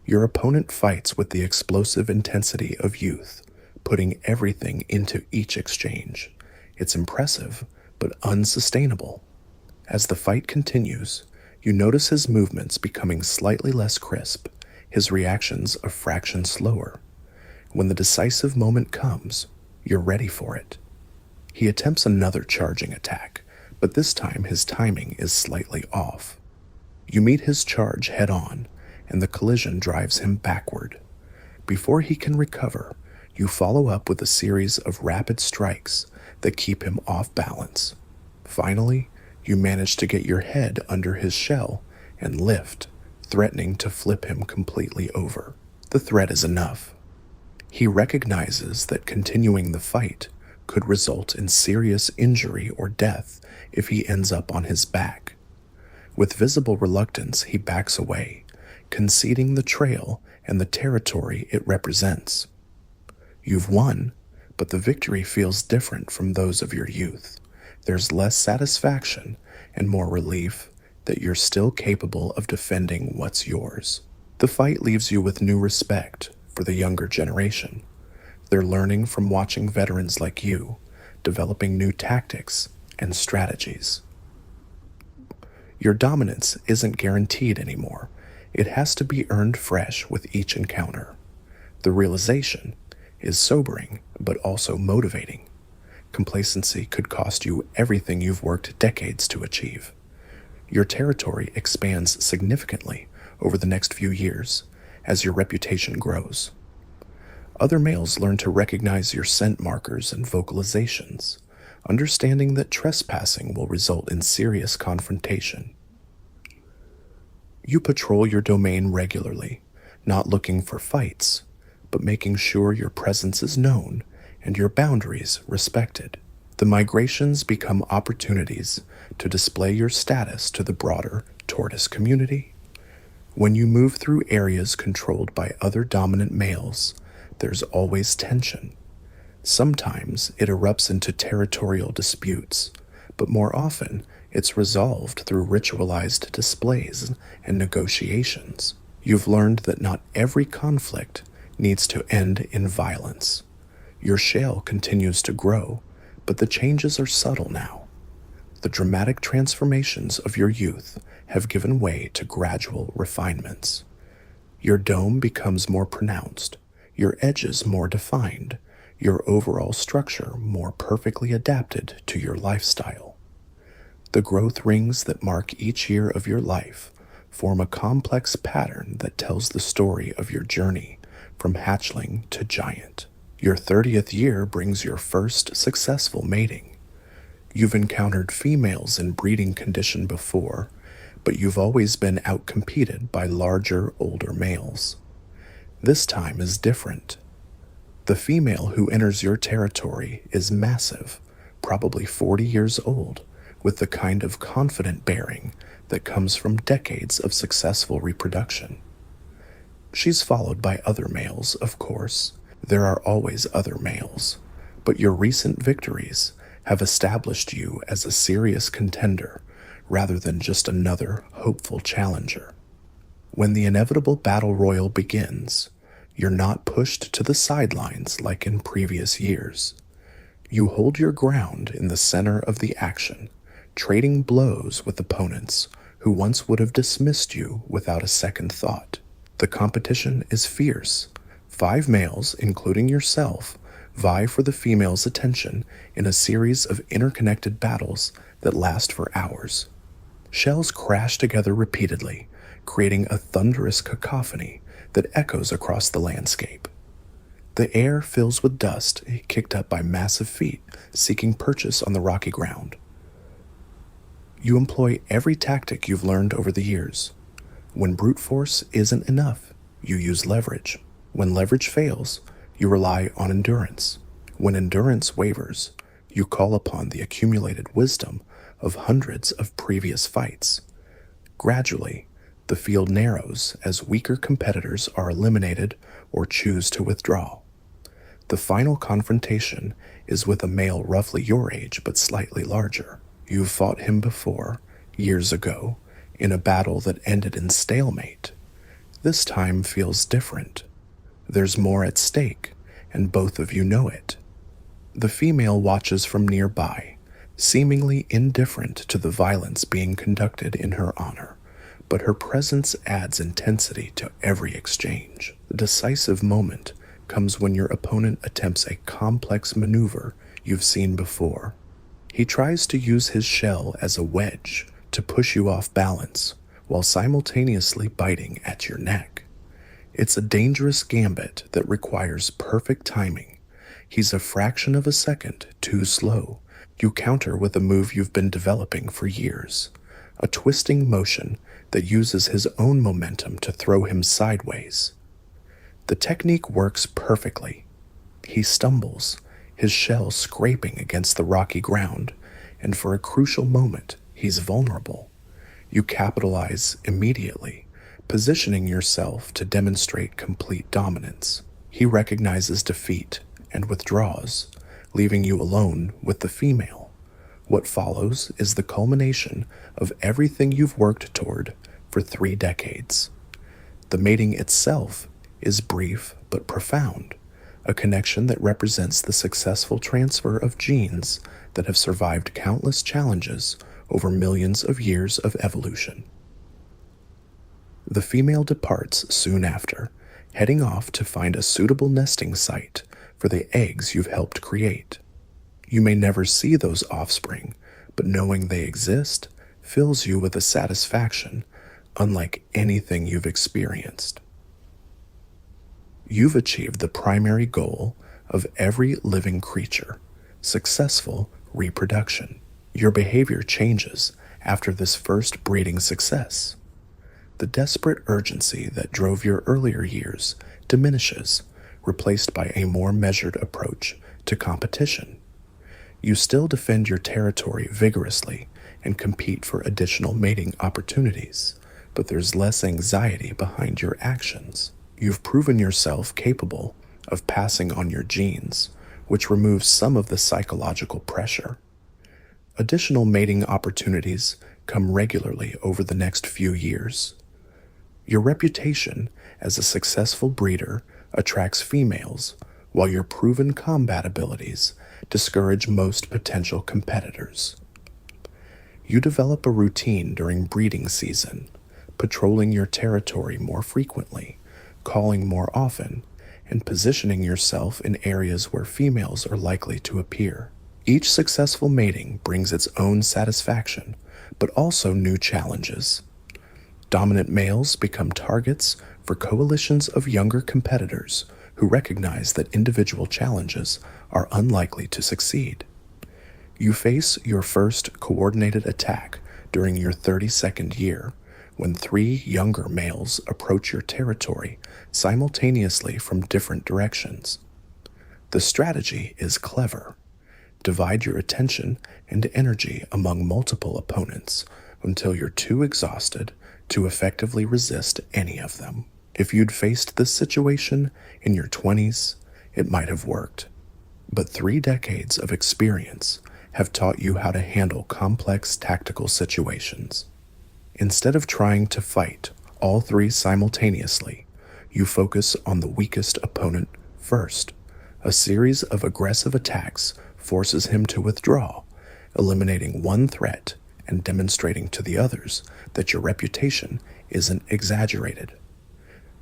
Your opponent fights with the explosive intensity of youth, putting everything into each exchange. It's impressive, but unsustainable. As the fight continues, you notice his movements becoming slightly less crisp, his reactions a fraction slower. When the decisive moment comes, you're ready for it. He attempts another charging attack, but this time his timing is slightly off. You meet his charge head-on, and the collision drives him backward. Before he can recover, you follow up with a series of rapid strikes that keep him off balance. Finally, you manage to get your head under his shell and lift, threatening to flip him completely over. The threat is enough. He recognizes that continuing the fight could result in serious injury or death if he ends up on his back. With visible reluctance, he backs away, conceding the trail and the territory it represents. You've won, but the victory feels different from those of your youth. There's less satisfaction and more relief that you're still capable of defending what's yours. The fight leaves you with new respect for the younger generation. They're learning from watching veterans like you, developing new tactics and strategies. Your dominance isn't guaranteed anymore. It has to be earned fresh with each encounter. The realization is sobering, but also motivating. Complacency could cost you everything you've worked decades to achieve. Your territory expands significantly over the next few years as your reputation grows. Other males learn to recognize your scent markers and vocalizations, understanding that trespassing will result in serious confrontation. You patrol your domain regularly, not looking for fights, but making sure your presence is known and your boundaries respected. The migrations become opportunities to display your status to the broader tortoise community. When you move through areas controlled by other dominant males, there's always tension. Sometimes it erupts into territorial disputes, but more often it's resolved through ritualized displays and negotiations. You've learned that not every conflict needs to end in violence. Your shale continues to grow, but the changes are subtle now. The dramatic transformations of your youth have given way to gradual refinements. Your dome becomes more pronounced, your edges more defined, your overall structure more perfectly adapted to your lifestyle. The growth rings that mark each year of your life form a complex pattern that tells the story of your journey from hatchling to giant. Your 30th year brings your first successful mating. You've encountered females in breeding condition before, but you've always been outcompeted by larger, older males. This time is different. The female who enters your territory is massive, probably 40 years old, with the kind of confident bearing that comes from decades of successful reproduction. She's followed by other males, of course. There are always other males, but your recent victories have established you as a serious contender rather than just another hopeful challenger. When the inevitable battle royal begins, you're not pushed to the sidelines like in previous years. You hold your ground in the center of the action, trading blows with opponents who once would have dismissed you without a second thought. The competition is fierce. 5 males, including yourself, vie for the female's attention in a series of interconnected battles that last for hours. Shells crash together repeatedly, creating a thunderous cacophony that echoes across the landscape. The air fills with dust kicked up by massive feet seeking purchase on the rocky ground. You employ every tactic you've learned over the years. When brute force isn't enough, you use leverage. When leverage fails, you rely on endurance. When endurance wavers, you call upon the accumulated wisdom of hundreds of previous fights. Gradually, the field narrows as weaker competitors are eliminated or choose to withdraw. The final confrontation is with a male roughly your age but slightly larger. You've fought him before, years ago, in a battle that ended in stalemate. This time feels different. There's more at stake, and both of you know it. The female watches from nearby, seemingly indifferent to the violence being conducted in her honor, but her presence adds intensity to every exchange. The decisive moment comes when your opponent attempts a complex maneuver you've seen before. He tries to use his shell as a wedge to push you off balance while simultaneously biting at your neck. It's a dangerous gambit that requires perfect timing. He's a fraction of a second too slow. You counter with a move you've been developing for years, a twisting motion that uses his own momentum to throw him sideways. The technique works perfectly. He stumbles, his shell scraping against the rocky ground, and for a crucial moment, he's vulnerable. You capitalize immediately, positioning yourself to demonstrate complete dominance. He recognizes defeat and withdraws, leaving you alone with the female. What follows is the culmination of everything you've worked toward for 3 decades. The mating itself is brief but profound, a connection that represents the successful transfer of genes that have survived countless challenges over millions of years of evolution. The female departs soon after, heading off to find a suitable nesting site for the eggs you've helped create. You may never see those offspring, but knowing they exist fills you with a satisfaction unlike anything you've experienced. You've achieved the primary goal of every living creature, successful reproduction. Your behavior changes after this first breeding success. The desperate urgency that drove your earlier years diminishes, replaced by a more measured approach to competition. You still defend your territory vigorously and compete for additional mating opportunities, but there's less anxiety behind your actions. You've proven yourself capable of passing on your genes, which removes some of the psychological pressure. Additional mating opportunities come regularly over the next few years. Your reputation as a successful breeder attracts females, while your proven combat abilities discourage most potential competitors. You develop a routine during breeding season, patrolling your territory more frequently, calling more often, and positioning yourself in areas where females are likely to appear. Each successful mating brings its own satisfaction, but also new challenges. Dominant males become targets for coalitions of younger competitors who recognize that individual challenges are unlikely to succeed. You face your first coordinated attack during your 32nd year when 3 younger males approach your territory simultaneously from different directions. The strategy is clever. Divide your attention and energy among multiple opponents until you're too exhausted to effectively resist any of them. If you'd faced this situation in your 20s, it might have worked. But 3 decades of experience have taught you how to handle complex tactical situations. Instead of trying to fight all 3 simultaneously, you focus on the weakest opponent first. A series of aggressive attacks forces him to withdraw, eliminating one threat and demonstrating to the others that your reputation isn't exaggerated.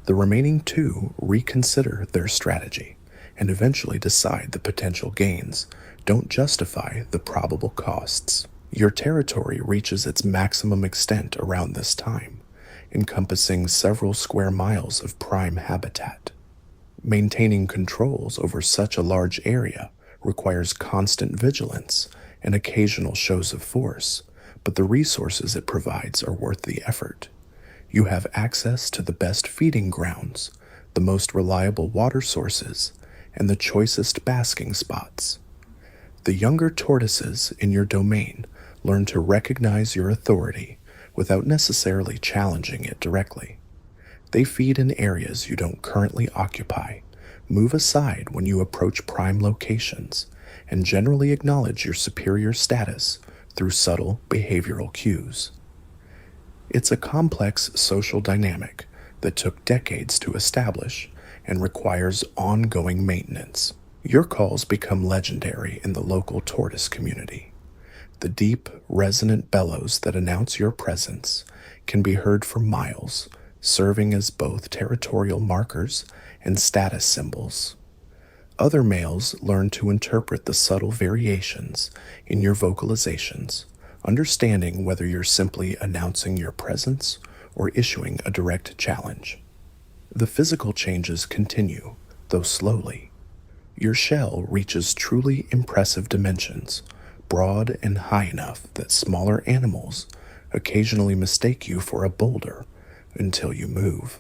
The remaining 2 reconsider their strategy and eventually decide the potential gains don't justify the probable costs. Your territory reaches its maximum extent around this time, encompassing several square miles of prime habitat. Maintaining controls over such a large area requires constant vigilance and occasional shows of force, but the resources it provides are worth the effort. You have access to the best feeding grounds, the most reliable water sources, and the choicest basking spots. The younger tortoises in your domain learn to recognize your authority without necessarily challenging it directly. They feed in areas you don't currently occupy, move aside when you approach prime locations, and generally acknowledge your superior status through subtle behavioral cues. It's a complex social dynamic that took decades to establish and requires ongoing maintenance. Your calls become legendary in the local tortoise community. The deep, resonant bellows that announce your presence can be heard for miles, serving as both territorial markers and status symbols. Other males learn to interpret the subtle variations in your vocalizations, understanding whether you're simply announcing your presence or issuing a direct challenge. The physical changes continue, though slowly. Your shell reaches truly impressive dimensions, broad and high enough that smaller animals occasionally mistake you for a boulder until you move.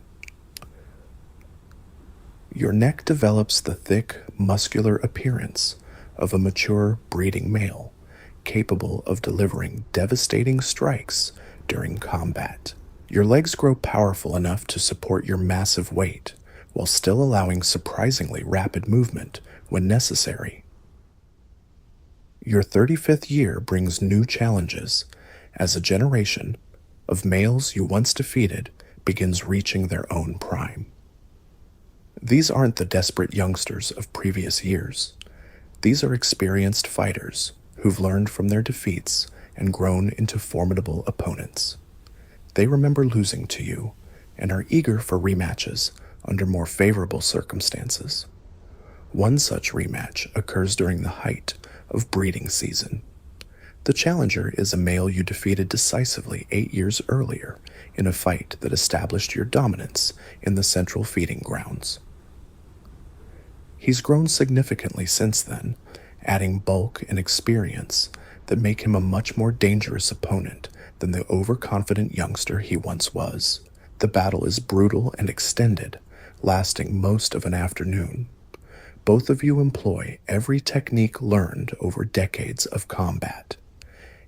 Your neck develops the thick, muscular appearance of a mature breeding male, capable of delivering devastating strikes during combat. Your legs grow powerful enough to support your massive weight, while still allowing surprisingly rapid movement when necessary. Your 35th year brings new challenges as a generation of males you once defeated begins reaching their own prime. These aren't the desperate youngsters of previous years. These are experienced fighters who've learned from their defeats and grown into formidable opponents. They remember losing to you and are eager for rematches under more favorable circumstances. One such rematch occurs during the height of breeding season. The challenger is a male you defeated decisively 8 years earlier in a fight that established your dominance in the central feeding grounds. He's grown significantly since then, adding bulk and experience that make him a much more dangerous opponent than the overconfident youngster he once was. The battle is brutal and extended, lasting most of an afternoon. Both of you employ every technique learned over decades of combat.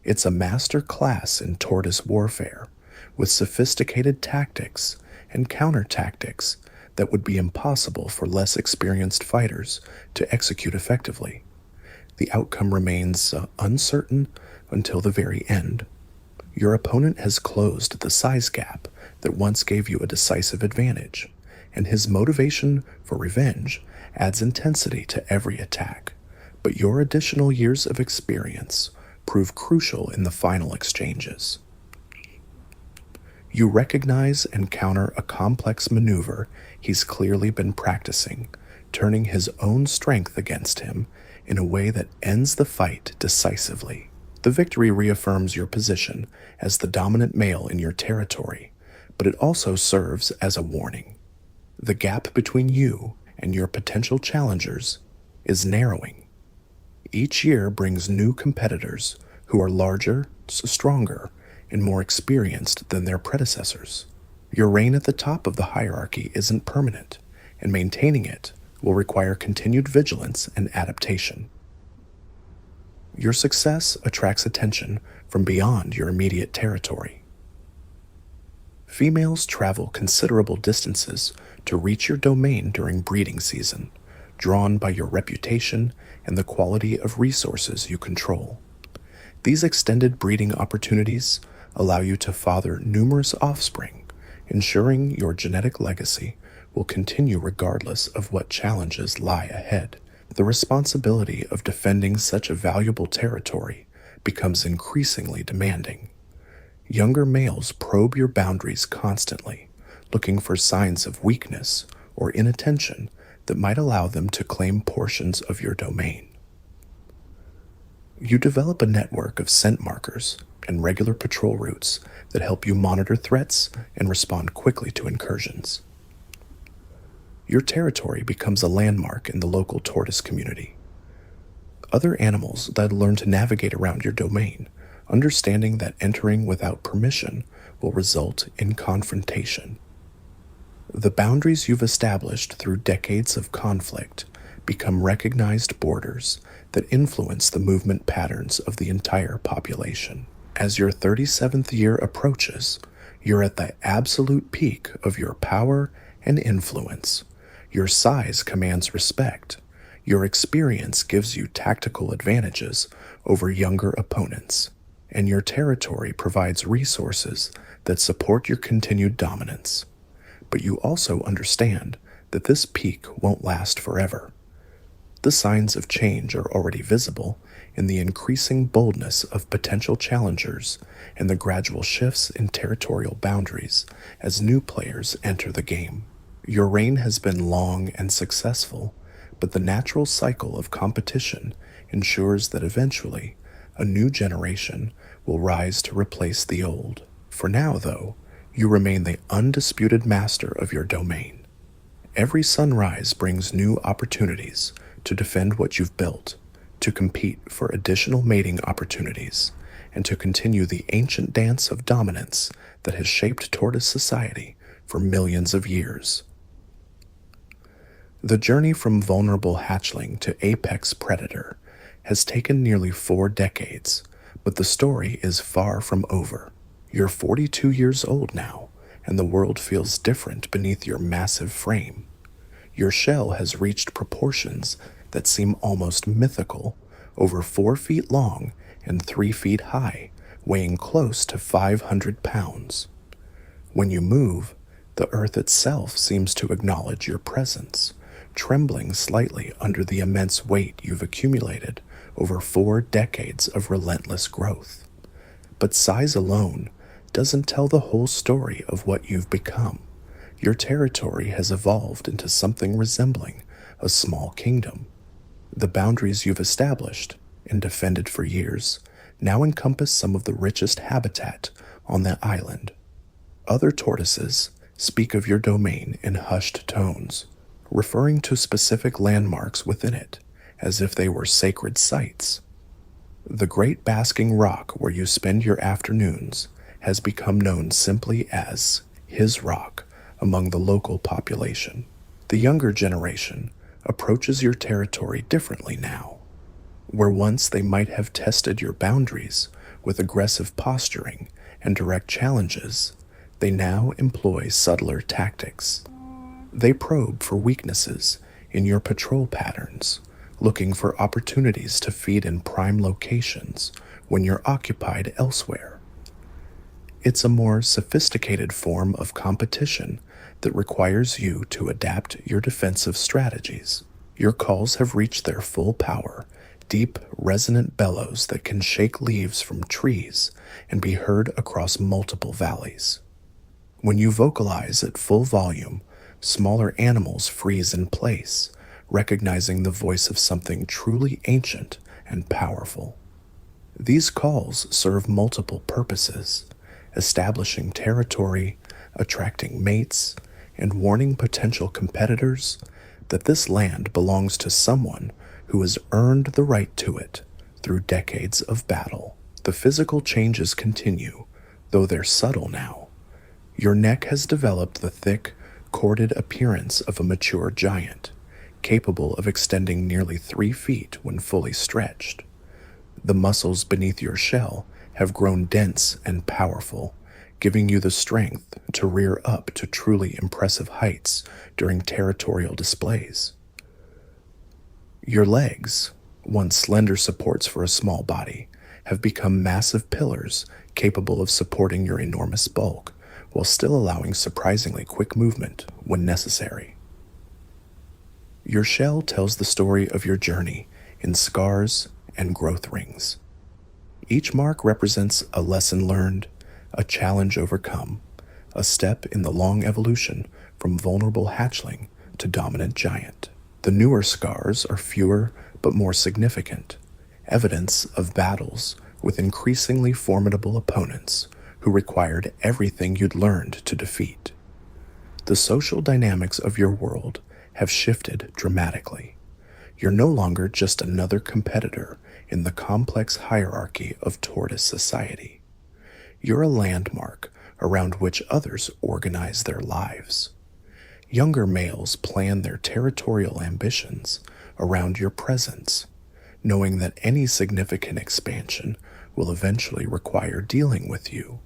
It's a master class in tortoise warfare, with sophisticated tactics and counter-tactics that would be impossible for less experienced fighters to execute effectively. The outcome remains uncertain until the very end. Your opponent has closed the size gap that once gave you a decisive advantage, and his motivation for revenge adds intensity to every attack. But your additional years of experience prove crucial in the final exchanges. You recognize and counter a complex maneuver he's clearly been practicing, turning his own strength against him in a way that ends the fight decisively. The victory reaffirms your position as the dominant male in your territory, but it also serves as a warning. The gap between you and your potential challengers is narrowing. Each year brings new competitors who are larger, stronger, and more experienced than their predecessors. Your reign at the top of the hierarchy isn't permanent, and maintaining it will require continued vigilance and adaptation. Your success attracts attention from beyond your immediate territory. Females travel considerable distances to reach your domain during breeding season, drawn by your reputation and the quality of resources you control. These extended breeding opportunities allow you to father numerous offspring, ensuring your genetic legacy will continue regardless of what challenges lie ahead. The responsibility of defending such a valuable territory becomes increasingly demanding. Younger males probe your boundaries constantly, looking for signs of weakness or inattention that might allow them to claim portions of your domain. You develop a network of scent markers and regular patrol routes that help you monitor threats and respond quickly to incursions. Your territory becomes a landmark in the local tortoise community. Other animals that learn to navigate around your domain, understanding that entering without permission will result in confrontation. The boundaries you've established through decades of conflict become recognized borders that influence the movement patterns of the entire population. As your 37th year approaches, you're at the absolute peak of your power and influence. Your size commands respect. Your experience gives you tactical advantages over younger opponents, and your territory provides resources that support your continued dominance. But you also understand that this peak won't last forever. The signs of change are already visible in the increasing boldness of potential challengers and the gradual shifts in territorial boundaries as new players enter the game. Your reign has been long and successful, but the natural cycle of competition ensures that eventually a new generation will rise to replace the old. For now, though, you remain the undisputed master of your domain. Every sunrise brings new opportunities to defend what you've built, to compete for additional mating opportunities, and to continue the ancient dance of dominance that has shaped tortoise society for millions of years. The journey from vulnerable hatchling to apex predator has taken nearly 4 decades, but the story is far from over. You're 42 years old now, and the world feels different beneath your massive frame. Your shell has reached proportions that seem almost mythical, over 4 feet long and 3 feet high, weighing close to 500 pounds. When you move, the earth itself seems to acknowledge your presence, trembling slightly under the immense weight you've accumulated over 4 decades of relentless growth. But size alone doesn't tell the whole story of what you've become. Your territory has evolved into something resembling a small kingdom. The boundaries you've established and defended for years now encompass some of the richest habitat on the island. Other tortoises speak of your domain in hushed tones, referring to specific landmarks within it as if they were sacred sites. The great basking rock where you spend your afternoons has become known simply as his rock among the local population. The younger generation approaches your territory differently now. Where once they might have tested your boundaries with aggressive posturing and direct challenges, they now employ subtler tactics. They probe for weaknesses in your patrol patterns, looking for opportunities to feed in prime locations when you're occupied elsewhere. It's a more sophisticated form of competition that requires you to adapt your defensive strategies. Your calls have reached their full power, deep, resonant bellows that can shake leaves from trees and be heard across multiple valleys. When you vocalize at full volume, smaller animals freeze in place, recognizing the voice of something truly ancient and powerful. These calls serve multiple purposes, establishing territory, attracting mates, and warning potential competitors that this land belongs to someone who has earned the right to it through decades of battle. The physical changes continue, though they're subtle now. Your neck has developed the thick, corded appearance of a mature giant, capable of extending nearly 3 feet when fully stretched. The muscles beneath your shell have grown dense and powerful, giving you the strength to rear up to truly impressive heights during territorial displays. Your legs, once slender supports for a small body, have become massive pillars capable of supporting your enormous bulk while still allowing surprisingly quick movement when necessary. Your shell tells the story of your journey in scars and growth rings. Each mark represents a lesson learned, a challenge overcome, a step in the long evolution from vulnerable hatchling to dominant giant. The newer scars are fewer but more significant, evidence of battles with increasingly formidable opponents who required everything you'd learned to defeat. The social dynamics of your world have shifted dramatically. You're no longer just another competitor in the complex hierarchy of Tortoise society. You're a landmark around which others organize their lives. Younger males plan their territorial ambitions around your presence, knowing that any significant expansion will eventually require dealing with you.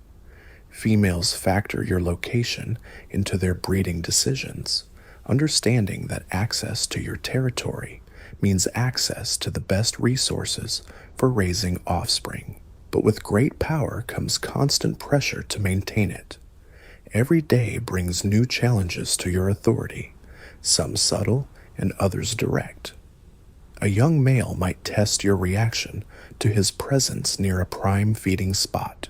Females factor your location into their breeding decisions, understanding that access to your territory means access to the best resources for raising offspring. But with great power comes constant pressure to maintain it. Every day brings new challenges to your authority, some subtle and others direct. A young male might test your reaction to his presence near a prime feeding spot.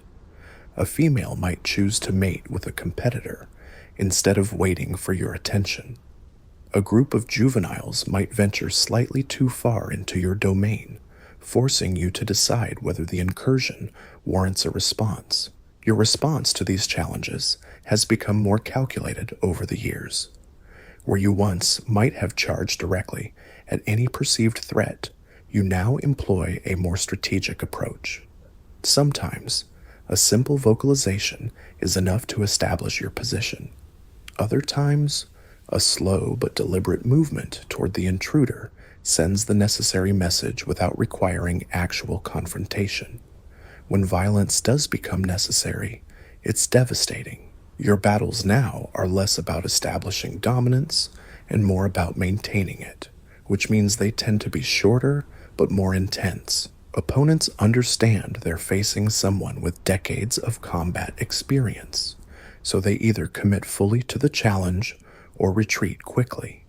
A female might choose to mate with a competitor instead of waiting for your attention. A group of juveniles might venture slightly too far into your domain, forcing you to decide whether the incursion warrants a response. Your response to these challenges has become more calculated over the years. Where you once might have charged directly at any perceived threat, you now employ a more strategic approach. Sometimes, a simple vocalization is enough to establish your position. Other times, a slow but deliberate movement toward the intruder sends the necessary message without requiring actual confrontation. When violence does become necessary, it's devastating. Your battles now are less about establishing dominance and more about maintaining it, which means they tend to be shorter but more intense. Opponents understand they're facing someone with decades of combat experience, so they either commit fully to the challenge or retreat quickly.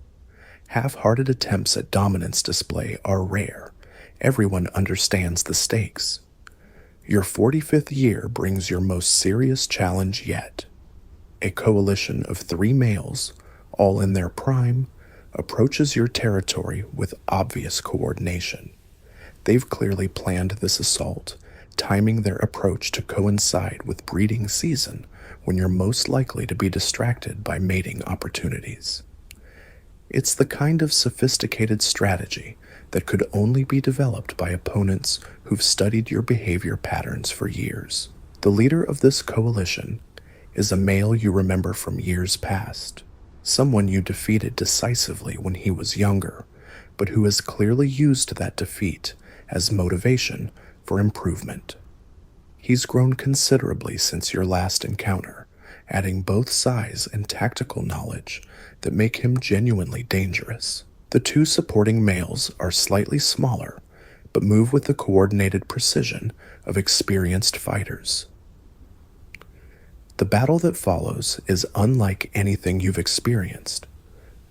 Half-hearted attempts at dominance display are rare. Everyone understands the stakes. Your 45th year brings your most serious challenge yet. A coalition of 3 males, all in their prime, approaches your territory with obvious coordination. They've clearly planned this assault, timing their approach to coincide with breeding season when you're most likely to be distracted by mating opportunities. It's the kind of sophisticated strategy that could only be developed by opponents who've studied your behavior patterns for years. The leader of this coalition is a male you remember from years past, someone you defeated decisively when he was younger, but who has clearly used that defeat as motivation for improvement. He's grown considerably since your last encounter, adding both size and tactical knowledge that make him genuinely dangerous. The 2 supporting males are slightly smaller, but move with the coordinated precision of experienced fighters. The battle that follows is unlike anything you've experienced.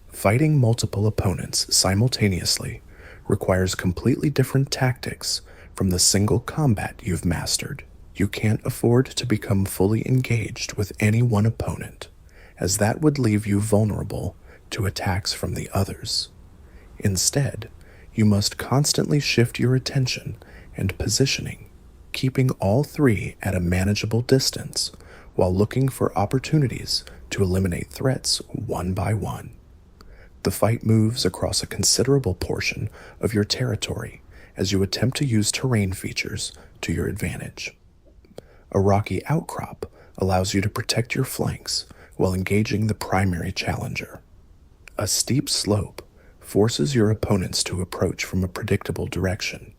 Fighting multiple opponents simultaneously requires completely different tactics from the single combat you've mastered. You can't afford to become fully engaged with any one opponent, as that would leave you vulnerable to attacks from the others. Instead, you must constantly shift your attention and positioning, keeping all three at a manageable distance while looking for opportunities to eliminate threats one by one. The fight moves across a considerable portion of your territory as you attempt to use terrain features to your advantage. A rocky outcrop allows you to protect your flanks while engaging the primary challenger. A steep slope forces your opponents to approach from a predictable direction.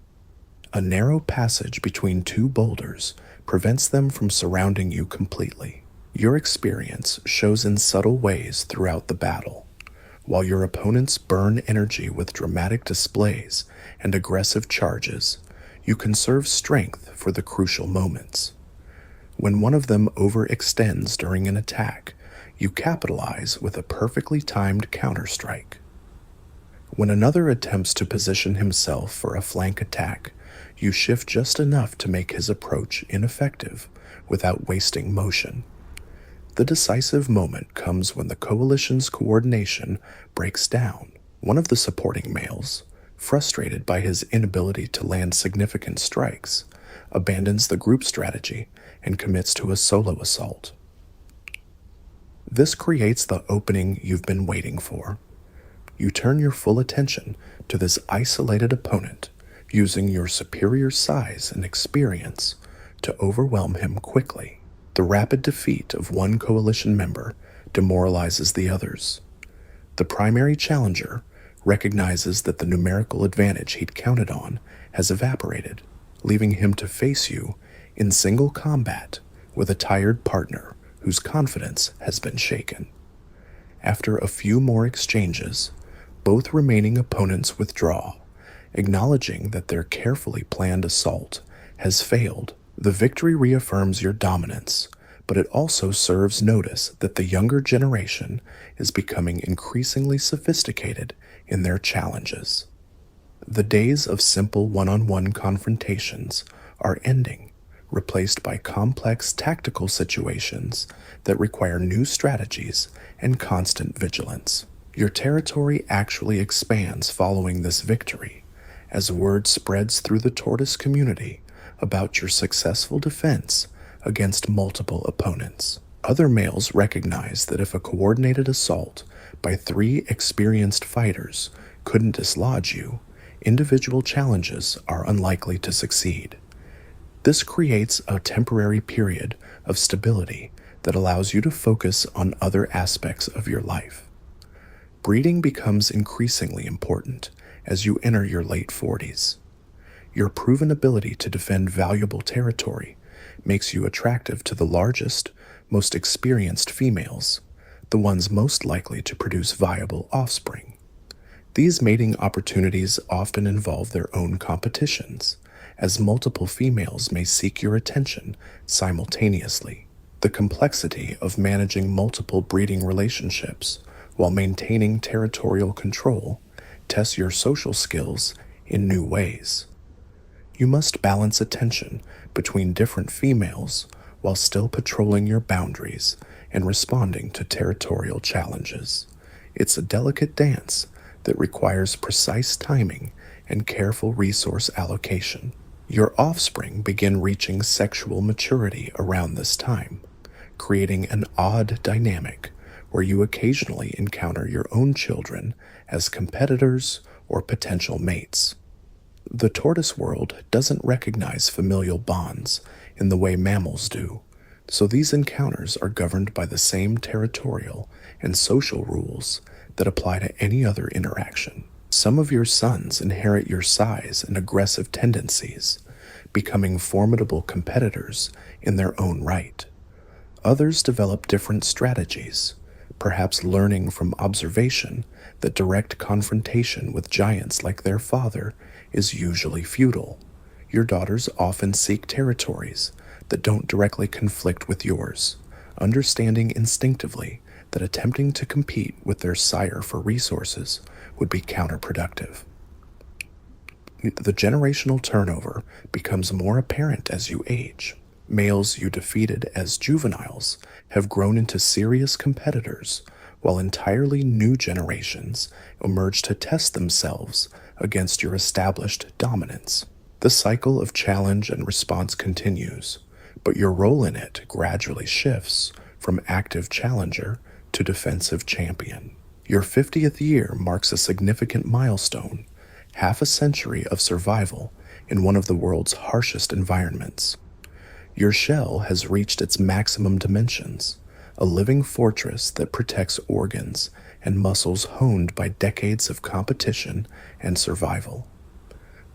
A narrow passage between two boulders prevents them from surrounding you completely. Your experience shows in subtle ways throughout the battle. While your opponents burn energy with dramatic displays and aggressive charges, you conserve strength for the crucial moments. When one of them overextends during an attack, you capitalize with a perfectly timed counterstrike. When another attempts to position himself for a flank attack, you shift just enough to make his approach ineffective without wasting motion. The decisive moment comes when the coalition's coordination breaks down. One of the supporting males, frustrated by his inability to land significant strikes, abandons the group strategy and commits to a solo assault. This creates the opening you've been waiting for. You turn your full attention to this isolated opponent, using your superior size and experience to overwhelm him quickly. The rapid defeat of one coalition member demoralizes the others. The primary challenger recognizes that the numerical advantage he'd counted on has evaporated, leaving him to face you in single combat with a tired partner whose confidence has been shaken. After a few more exchanges, both remaining opponents withdraw, acknowledging that their carefully planned assault has failed. The victory reaffirms your dominance, but it also serves notice that the younger generation is becoming increasingly sophisticated in their challenges. The days of simple one-on-one confrontations are ending, replaced by complex tactical situations that require new strategies and constant vigilance. Your territory actually expands following this victory, as word spreads through the Tortoise community about your successful defense against multiple opponents. Other males recognize that if a coordinated assault by 3 experienced fighters couldn't dislodge you, individual challenges are unlikely to succeed. This creates a temporary period of stability that allows you to focus on other aspects of your life. Breeding becomes increasingly important as you enter your late 40s. Your proven ability to defend valuable territory makes you attractive to the largest, most experienced females, the ones most likely to produce viable offspring. These mating opportunities often involve their own competitions, as multiple females may seek your attention simultaneously. The complexity of managing multiple breeding relationships while maintaining territorial control tests your social skills in new ways. You must balance attention between different females while still patrolling your boundaries and responding to territorial challenges. It's a delicate dance that requires precise timing and careful resource allocation. Your offspring begin reaching sexual maturity around this time, creating an odd dynamic where you occasionally encounter your own children as competitors or potential mates. The tortoise world doesn't recognize familial bonds in the way mammals do, so these encounters are governed by the same territorial and social rules that apply to any other interaction. Some of your sons inherit your size and aggressive tendencies, becoming formidable competitors in their own right. Others develop different strategies, perhaps learning from observation that direct confrontation with giants like their father is usually futile. Your daughters often seek territories that don't directly conflict with yours, understanding instinctively that attempting to compete with their sire for resources would be counterproductive. The generational turnover becomes more apparent as you age. Males you defeated as juveniles have grown into serious competitors, while entirely new generations emerge to test themselves against your established dominance. The cycle of challenge and response continues, but your role in it gradually shifts from active challenger to defensive champion. Your 50th year marks a significant milestone, half a century of survival in one of the world's harshest environments. Your shell has reached its maximum dimensions, a living fortress that protects organs and muscles honed by decades of competition and survival.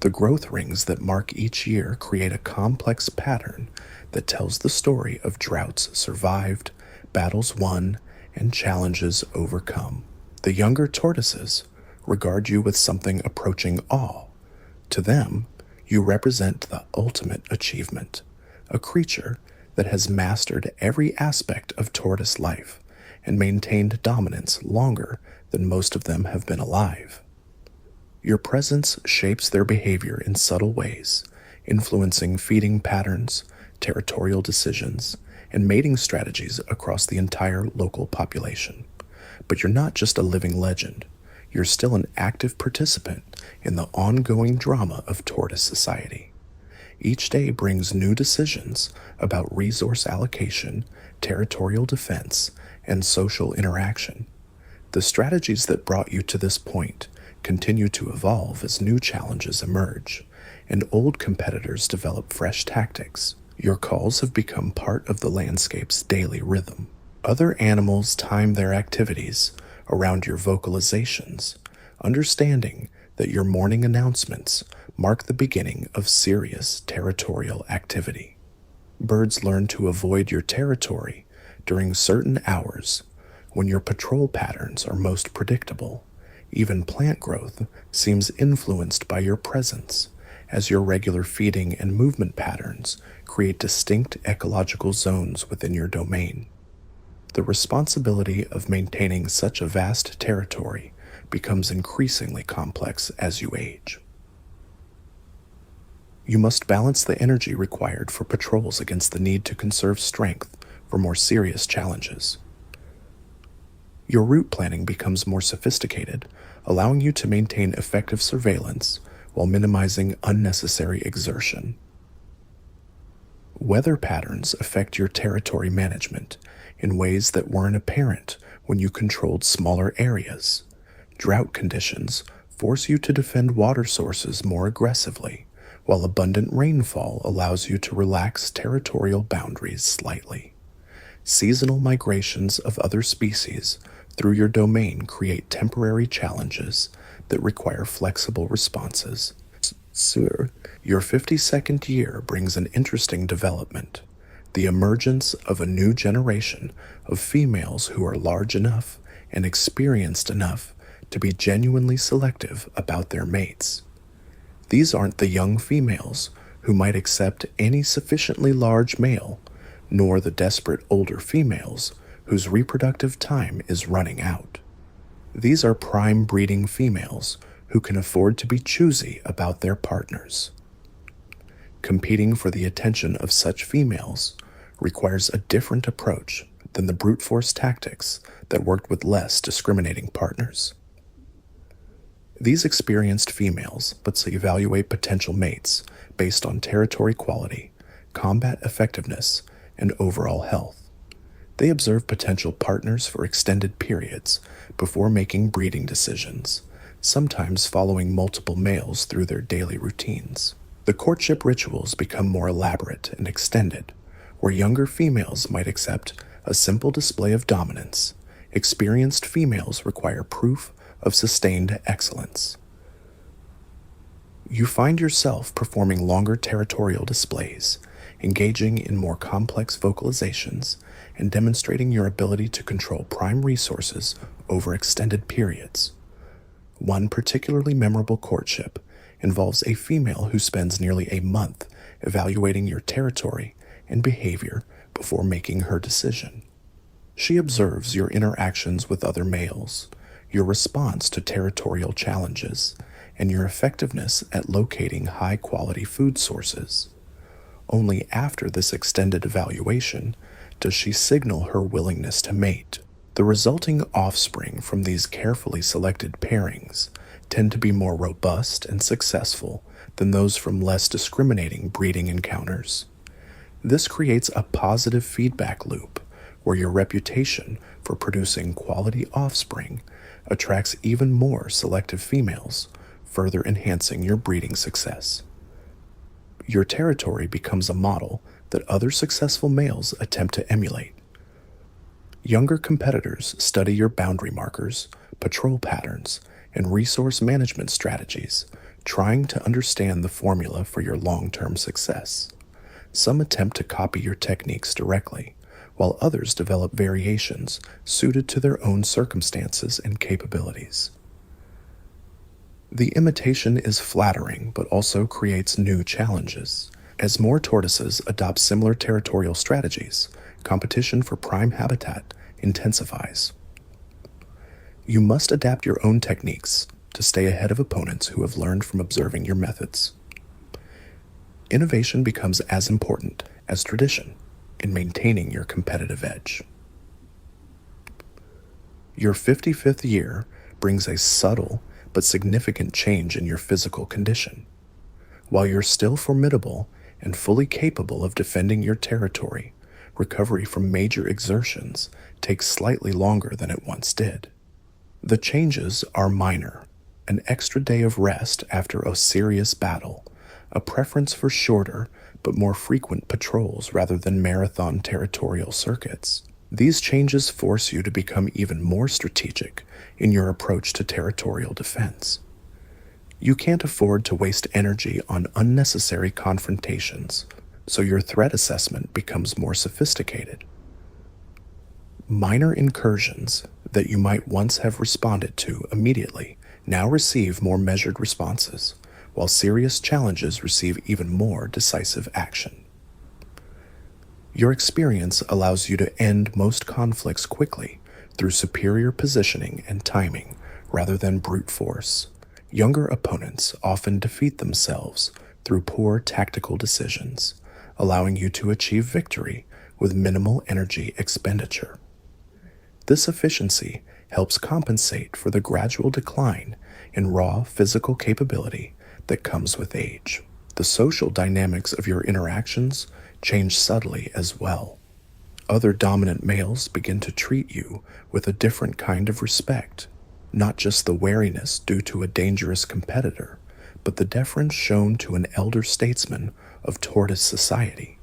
The growth rings that mark each year create a complex pattern that tells the story of droughts survived, battles won, and challenges overcome. The younger tortoises regard you with something approaching awe. To them, you represent the ultimate achievement, a creature that has mastered every aspect of tortoise life and maintained dominance longer than most of them have been alive. Your presence shapes their behavior in subtle ways, influencing feeding patterns, territorial decisions, and mating strategies across the entire local population. But you're not just a living legend. You're still an active participant in the ongoing drama of tortoise society. Each day brings new decisions about resource allocation, territorial defense, and social interaction. The strategies that brought you to this point continue to evolve as new challenges emerge, and old competitors develop fresh tactics. Your calls have become part of the landscape's daily rhythm. Other animals time their activities around your vocalizations, understanding that your morning announcements mark the beginning of serious territorial activity. Birds learn to avoid your territory during certain hours when your patrol patterns are most predictable. Even plant growth seems influenced by your presence, as your regular feeding and movement patterns create distinct ecological zones within your domain. The responsibility of maintaining such a vast territory becomes increasingly complex as you age. You must balance the energy required for patrols against the need to conserve strength for more serious challenges. Your route planning becomes more sophisticated, allowing you to maintain effective surveillance while minimizing unnecessary exertion. Weather patterns affect your territory management in ways that weren't apparent when you controlled smaller areas. Drought conditions force you to defend water sources more aggressively, while abundant rainfall allows you to relax territorial boundaries slightly. Seasonal migrations of other species through your domain create temporary challenges that require flexible responses. Sir, your 52nd year brings an interesting development: the emergence of a new generation of females who are large enough and experienced enough to be genuinely selective about their mates. These aren't the young females who might accept any sufficiently large male, nor the desperate older females whose reproductive time is running out. These are prime breeding females who can afford to be choosy about their partners. Competing for the attention of such females requires a different approach than the brute force tactics that worked with less discriminating partners. These experienced females but evaluate potential mates based on territory quality, combat effectiveness, and overall health. They observe potential partners for extended periods before making breeding decisions, sometimes following multiple males through their daily routines. The courtship rituals become more elaborate and extended, where younger females might accept a simple display of dominance. Experienced females require proof of sustained excellence. You find yourself performing longer territorial displays, engaging in more complex vocalizations, and demonstrating your ability to control prime resources over extended periods. One particularly memorable courtship involves a female who spends nearly a month evaluating your territory and behavior before making her decision. She observes your interactions with other males, your response to territorial challenges, and your effectiveness at locating high-quality food sources. Only after this extended evaluation does she signal her willingness to mate. The resulting offspring from these carefully selected pairings tend to be more robust and successful than those from less discriminating breeding encounters. This creates a positive feedback loop where your reputation for producing quality offspring attracts even more selective females, further enhancing your breeding success. Your territory becomes a model that other successful males attempt to emulate. Younger competitors study your boundary markers, patrol patterns, and resource management strategies, trying to understand the formula for your long-term success. Some attempt to copy your techniques directly, while others develop variations suited to their own circumstances and capabilities. The imitation is flattering, but also creates new challenges. As more tortoises adopt similar territorial strategies, competition for prime habitat intensifies. You must adapt your own techniques to stay ahead of opponents who have learned from observing your methods. Innovation becomes as important as tradition in maintaining your competitive edge. Your 55th year brings a subtle but significant change in your physical condition. While you're still formidable and fully capable of defending your territory, recovery from major exertions takes slightly longer than it once did. The changes are minor: an extra day of rest after a serious battle, a preference for shorter but more frequent patrols rather than marathon territorial circuits. These changes force you to become even more strategic in your approach to territorial defense. You can't afford to waste energy on unnecessary confrontations, so your threat assessment becomes more sophisticated. Minor incursions that you might once have responded to immediately now receive more measured responses, while serious challenges receive even more decisive action. Your experience allows you to end most conflicts quickly through superior positioning and timing rather than brute force. Younger opponents often defeat themselves through poor tactical decisions, allowing you to achieve victory with minimal energy expenditure. This efficiency helps compensate for the gradual decline in raw physical capability that comes with age. The social dynamics of your interactions change subtly as well. Other dominant males begin to treat you with a different kind of respect, not just the wariness due to a dangerous competitor, but the deference shown to an elder statesman of tortoise society.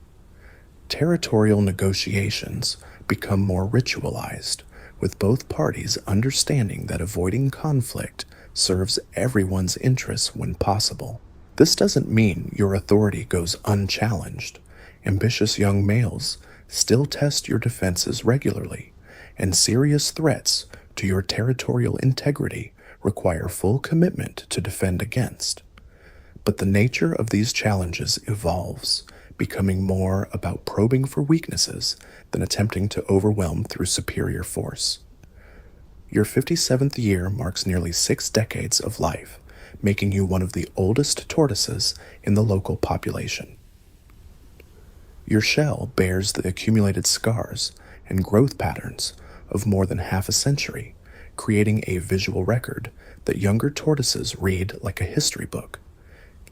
Territorial negotiations become more ritualized, with both parties understanding that avoiding conflict serves everyone's interests when possible. This doesn't mean your authority goes unchallenged. Ambitious young males still test your defenses regularly, and serious threats to your territorial integrity require full commitment to defend against. But the nature of these challenges evolves, becoming more about probing for weaknesses than attempting to overwhelm through superior force. Your 57th year marks nearly 6 decades of life, making you one of the oldest tortoises in the local population. Your shell bears the accumulated scars and growth patterns of more than half a century, creating a visual record that younger tortoises read like a history book.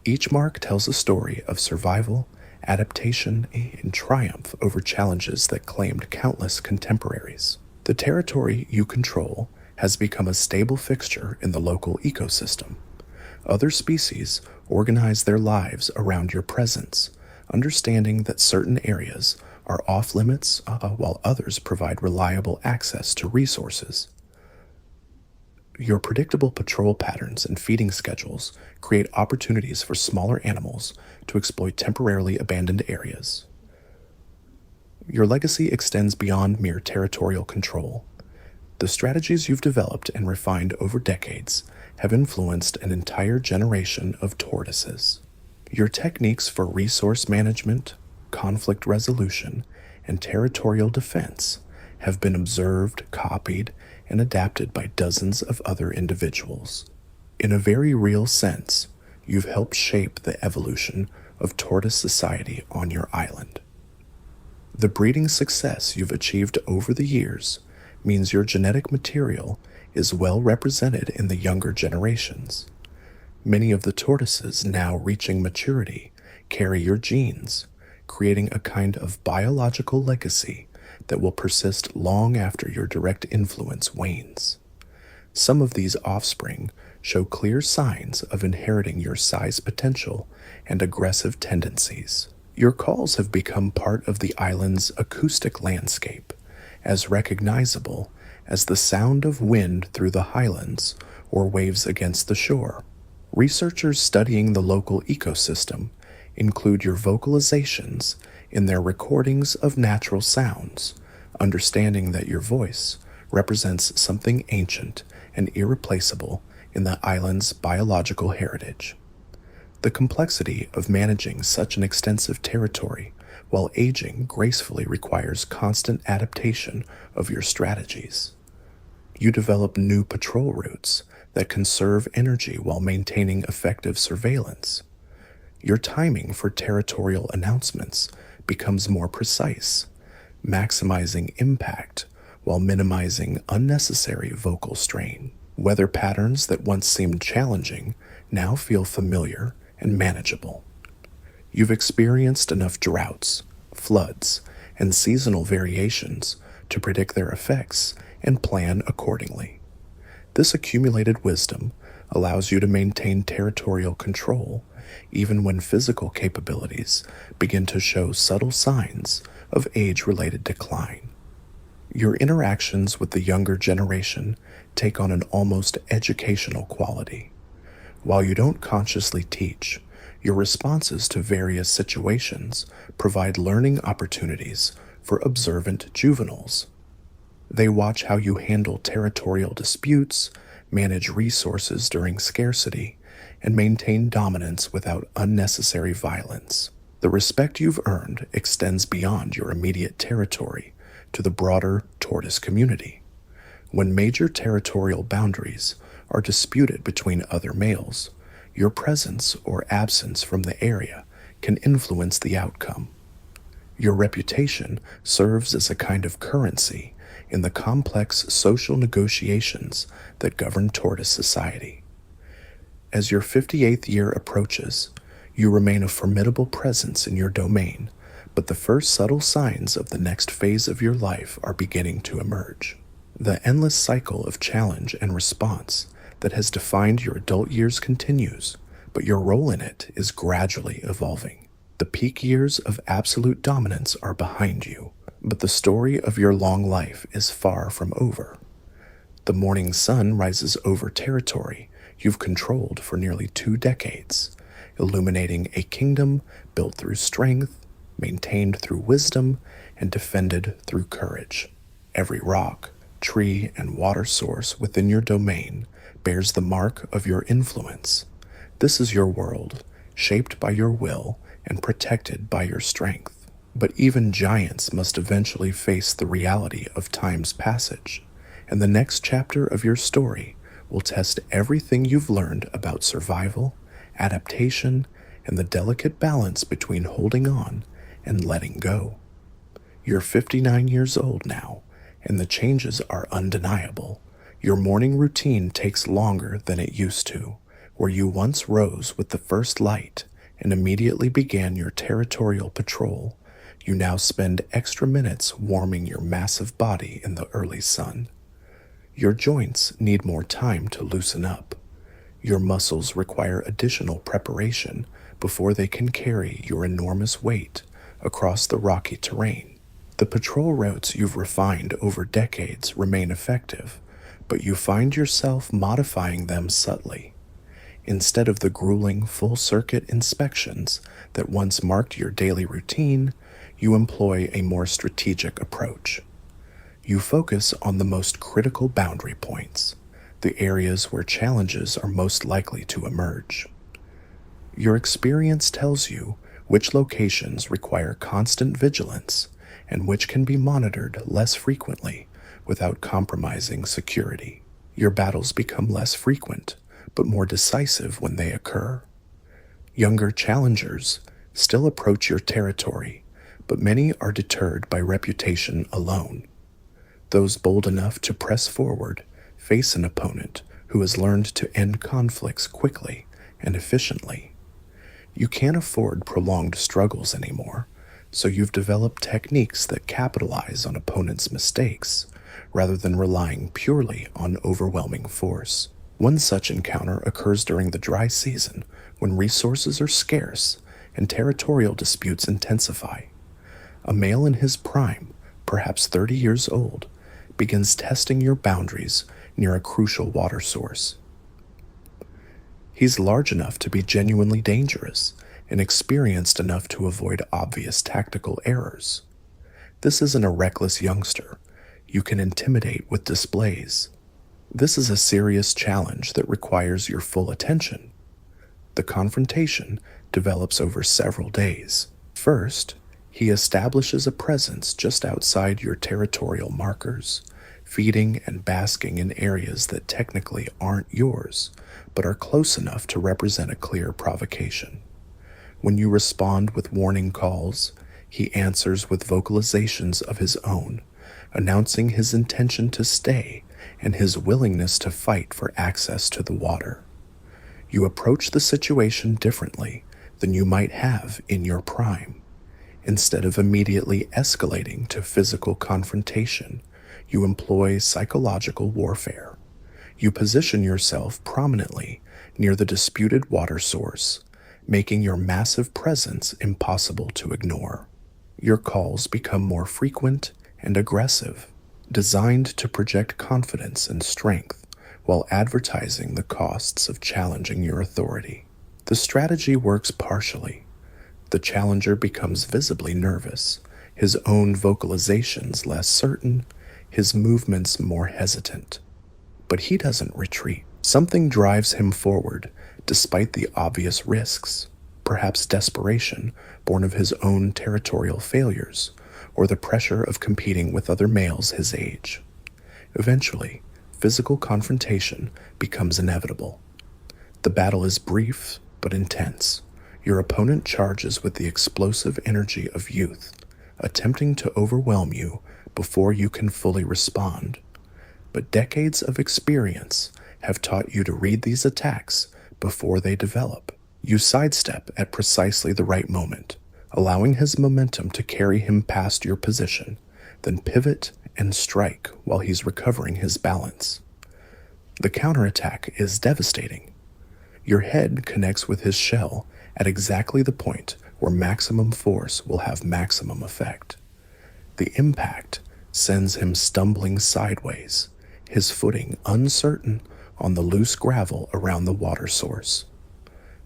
Each mark tells a story of survival, adaptation, and triumph over challenges that claimed countless contemporaries. The territory you control has become a stable fixture in the local ecosystem. Other species organize their lives around your presence, understanding that certain areas are off limits while others provide reliable access to resources. Your predictable patrol patterns and feeding schedules create opportunities for smaller animals to exploit temporarily abandoned areas. Your legacy extends beyond mere territorial control. The strategies you've developed and refined over decades have influenced an entire generation of tortoises. Your techniques for resource management, conflict resolution, and territorial defense have been observed, copied, and adapted by dozens of other individuals. In a very real sense, you've helped shape the evolution of tortoise society on your island. The breeding success you've achieved over the years means your genetic material is well represented in the younger generations. Many of the tortoises now reaching maturity carry your genes, creating a kind of biological legacy that will persist long after your direct influence wanes. Some of these offspring show clear signs of inheriting your size potential and aggressive tendencies. Your calls have become part of the island's acoustic landscape, as recognizable as the sound of wind through the highlands or waves against the shore. Researchers studying the local ecosystem include your vocalizations in their recordings of natural sounds, understanding that your voice represents something ancient and irreplaceable in the island's biological heritage. The complexity of managing such an extensive territory while aging gracefully requires constant adaptation of your strategies. You develop new patrol routes that conserve energy while maintaining effective surveillance. Your timing for territorial announcements becomes more precise, maximizing impact while minimizing unnecessary vocal strain. Weather patterns that once seemed challenging now feel familiar and manageable. You've experienced enough droughts, floods, and seasonal variations to predict their effects and plan accordingly. This accumulated wisdom allows you to maintain territorial control even when physical capabilities begin to show subtle signs of age-related decline. Your interactions with the younger generation take on an almost educational quality. While you don't consciously teach, your responses to various situations provide learning opportunities for observant juveniles. They watch how you handle territorial disputes, manage resources during scarcity, and maintain dominance without unnecessary violence. The respect you've earned extends beyond your immediate territory to the broader tortoise community. When major territorial boundaries are disputed between other males, your presence or absence from the area can influence the outcome. Your reputation serves as a kind of currency in the complex social negotiations that govern tortoise society. As your 58th year approaches, you remain a formidable presence in your domain, but the first subtle signs of the next phase of your life are beginning to emerge. The endless cycle of challenge and response that has defined your adult years continues, but your role in it is gradually evolving. The peak years of absolute dominance are behind you, but the story of your long life is far from over. The morning sun rises over territory you've controlled for nearly 2 decades, illuminating a kingdom built through strength, maintained through wisdom, and defended through courage. Every rock, tree, and water source within your domain bears the mark of your influence. This is your world, shaped by your will and protected by your strength. But even giants must eventually face the reality of time's passage, and the next chapter of your story will test everything you've learned about survival, adaptation, and the delicate balance between holding on and letting go. You're 59 years old now, and the changes are undeniable. Your morning routine takes longer than it used to. Where you once rose with the first light and immediately began your territorial patrol, you now spend extra minutes warming your massive body in the early sun. Your joints need more time to loosen up. Your muscles require additional preparation before they can carry your enormous weight across the rocky terrain. The patrol routes you've refined over decades remain effective, but you find yourself modifying them subtly. Instead of the grueling full-circuit inspections that once marked your daily routine, you employ a more strategic approach. You focus on the most critical boundary points, the areas where challenges are most likely to emerge. Your experience tells you which locations require constant vigilance and which can be monitored less frequently without compromising security. Your battles become less frequent, but more decisive when they occur. Younger challengers still approach your territory, but many are deterred by reputation alone. Those bold enough to press forward face an opponent who has learned to end conflicts quickly and efficiently. You can't afford prolonged struggles anymore, so you've developed techniques that capitalize on opponents' mistakes rather than relying purely on overwhelming force. One such encounter occurs during the dry season when resources are scarce and territorial disputes intensify. A male in his prime, perhaps 30 years old, begins testing your boundaries near a crucial water source. He's large enough to be genuinely dangerous and experienced enough to avoid obvious tactical errors. This isn't a reckless youngster you can intimidate with displays. This is a serious challenge that requires your full attention. The confrontation develops over several days. First, he establishes a presence just outside your territorial markers, feeding and basking in areas that technically aren't yours, but are close enough to represent a clear provocation. When you respond with warning calls, he answers with vocalizations of his own, announcing his intention to stay and his willingness to fight for access to the water. You approach the situation differently than you might have in your prime. Instead of immediately escalating to physical confrontation, you employ psychological warfare. You position yourself prominently near the disputed water source, making your massive presence impossible to ignore. Your calls become more frequent and aggressive, designed to project confidence and strength while advertising the costs of challenging your authority. The strategy works partially. The challenger becomes visibly nervous, his own vocalizations less certain, his movements more hesitant. But he doesn't retreat. Something drives him forward, despite the obvious risks, perhaps desperation born of his own territorial failures, or the pressure of competing with other males his age. Eventually, physical confrontation becomes inevitable. The battle is brief but intense. Your opponent charges with the explosive energy of youth, attempting to overwhelm you before you can fully respond. But decades of experience have taught you to read these attacks before they develop. You sidestep at precisely the right moment, allowing his momentum to carry him past your position, then pivot and strike while he's recovering his balance. The counterattack is devastating. Your head connects with his shell at exactly the point where maximum force will have maximum effect. The impact sends him stumbling sideways, his footing uncertain on the loose gravel around the water source.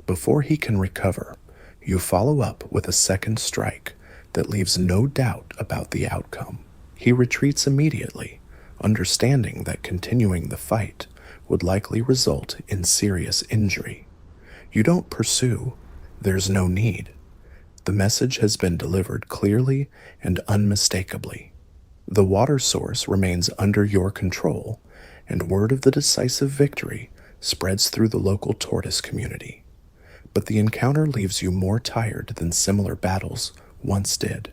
Before he can recover, you follow up with a second strike that leaves no doubt about the outcome. He retreats immediately, understanding that continuing the fight would likely result in serious injury. You don't pursue. There's no need. The message has been delivered clearly and unmistakably. The water source remains under your control, and word of the decisive victory spreads through the local tortoise community. But the encounter leaves you more tired than similar battles once did.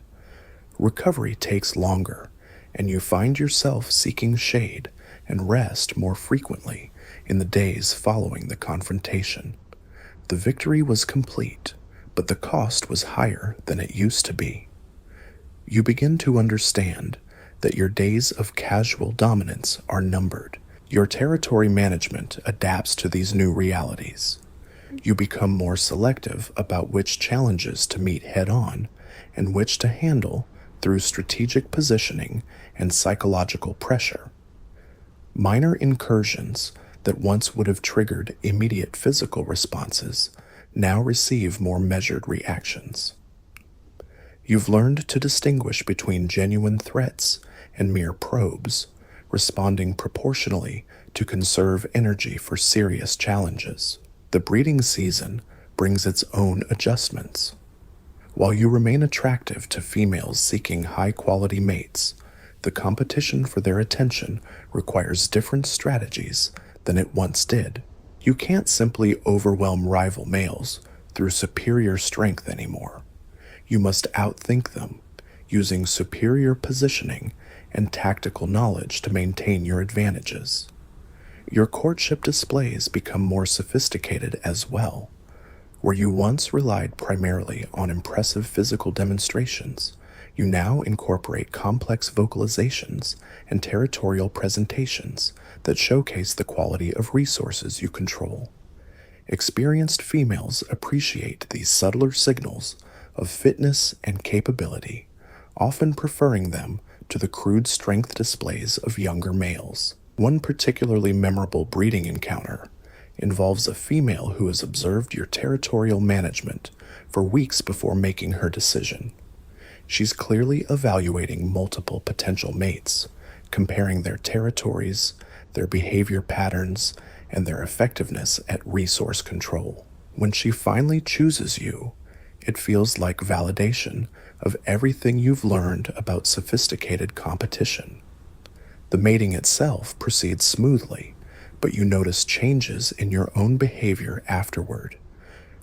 Recovery takes longer, and you find yourself seeking shade and rest more frequently in the days following the confrontation. The victory was complete, but the cost was higher than it used to be. You begin to understand that your days of casual dominance are numbered. Your territory management adapts to these new realities. You become more selective about which challenges to meet head-on and which to handle through strategic positioning and psychological pressure. Minor incursions that once would have triggered immediate physical responses now receive more measured reactions. You've learned to distinguish between genuine threats and mere probes, responding proportionally to conserve energy for serious challenges. The breeding season brings its own adjustments. While you remain attractive to females seeking high-quality mates, the competition for their attention requires different strategies than it once did. You can't simply overwhelm rival males through superior strength anymore. You must outthink them, using superior positioning and tactical knowledge to maintain your advantages. Your courtship displays become more sophisticated as well. Where you once relied primarily on impressive physical demonstrations, you now incorporate complex vocalizations and territorial presentations that showcase the quality of resources you control. Experienced females appreciate these subtler signals of fitness and capability, often preferring them to the crude strength displays of younger males. One particularly memorable breeding encounter involves a female who has observed your territorial management for weeks before making her decision. She's clearly evaluating multiple potential mates, comparing their territories, their behavior patterns, and their effectiveness at resource control. When she finally chooses you, it feels like validation of everything you've learned about sophisticated competition. The mating itself proceeds smoothly, but you notice changes in your own behavior afterward.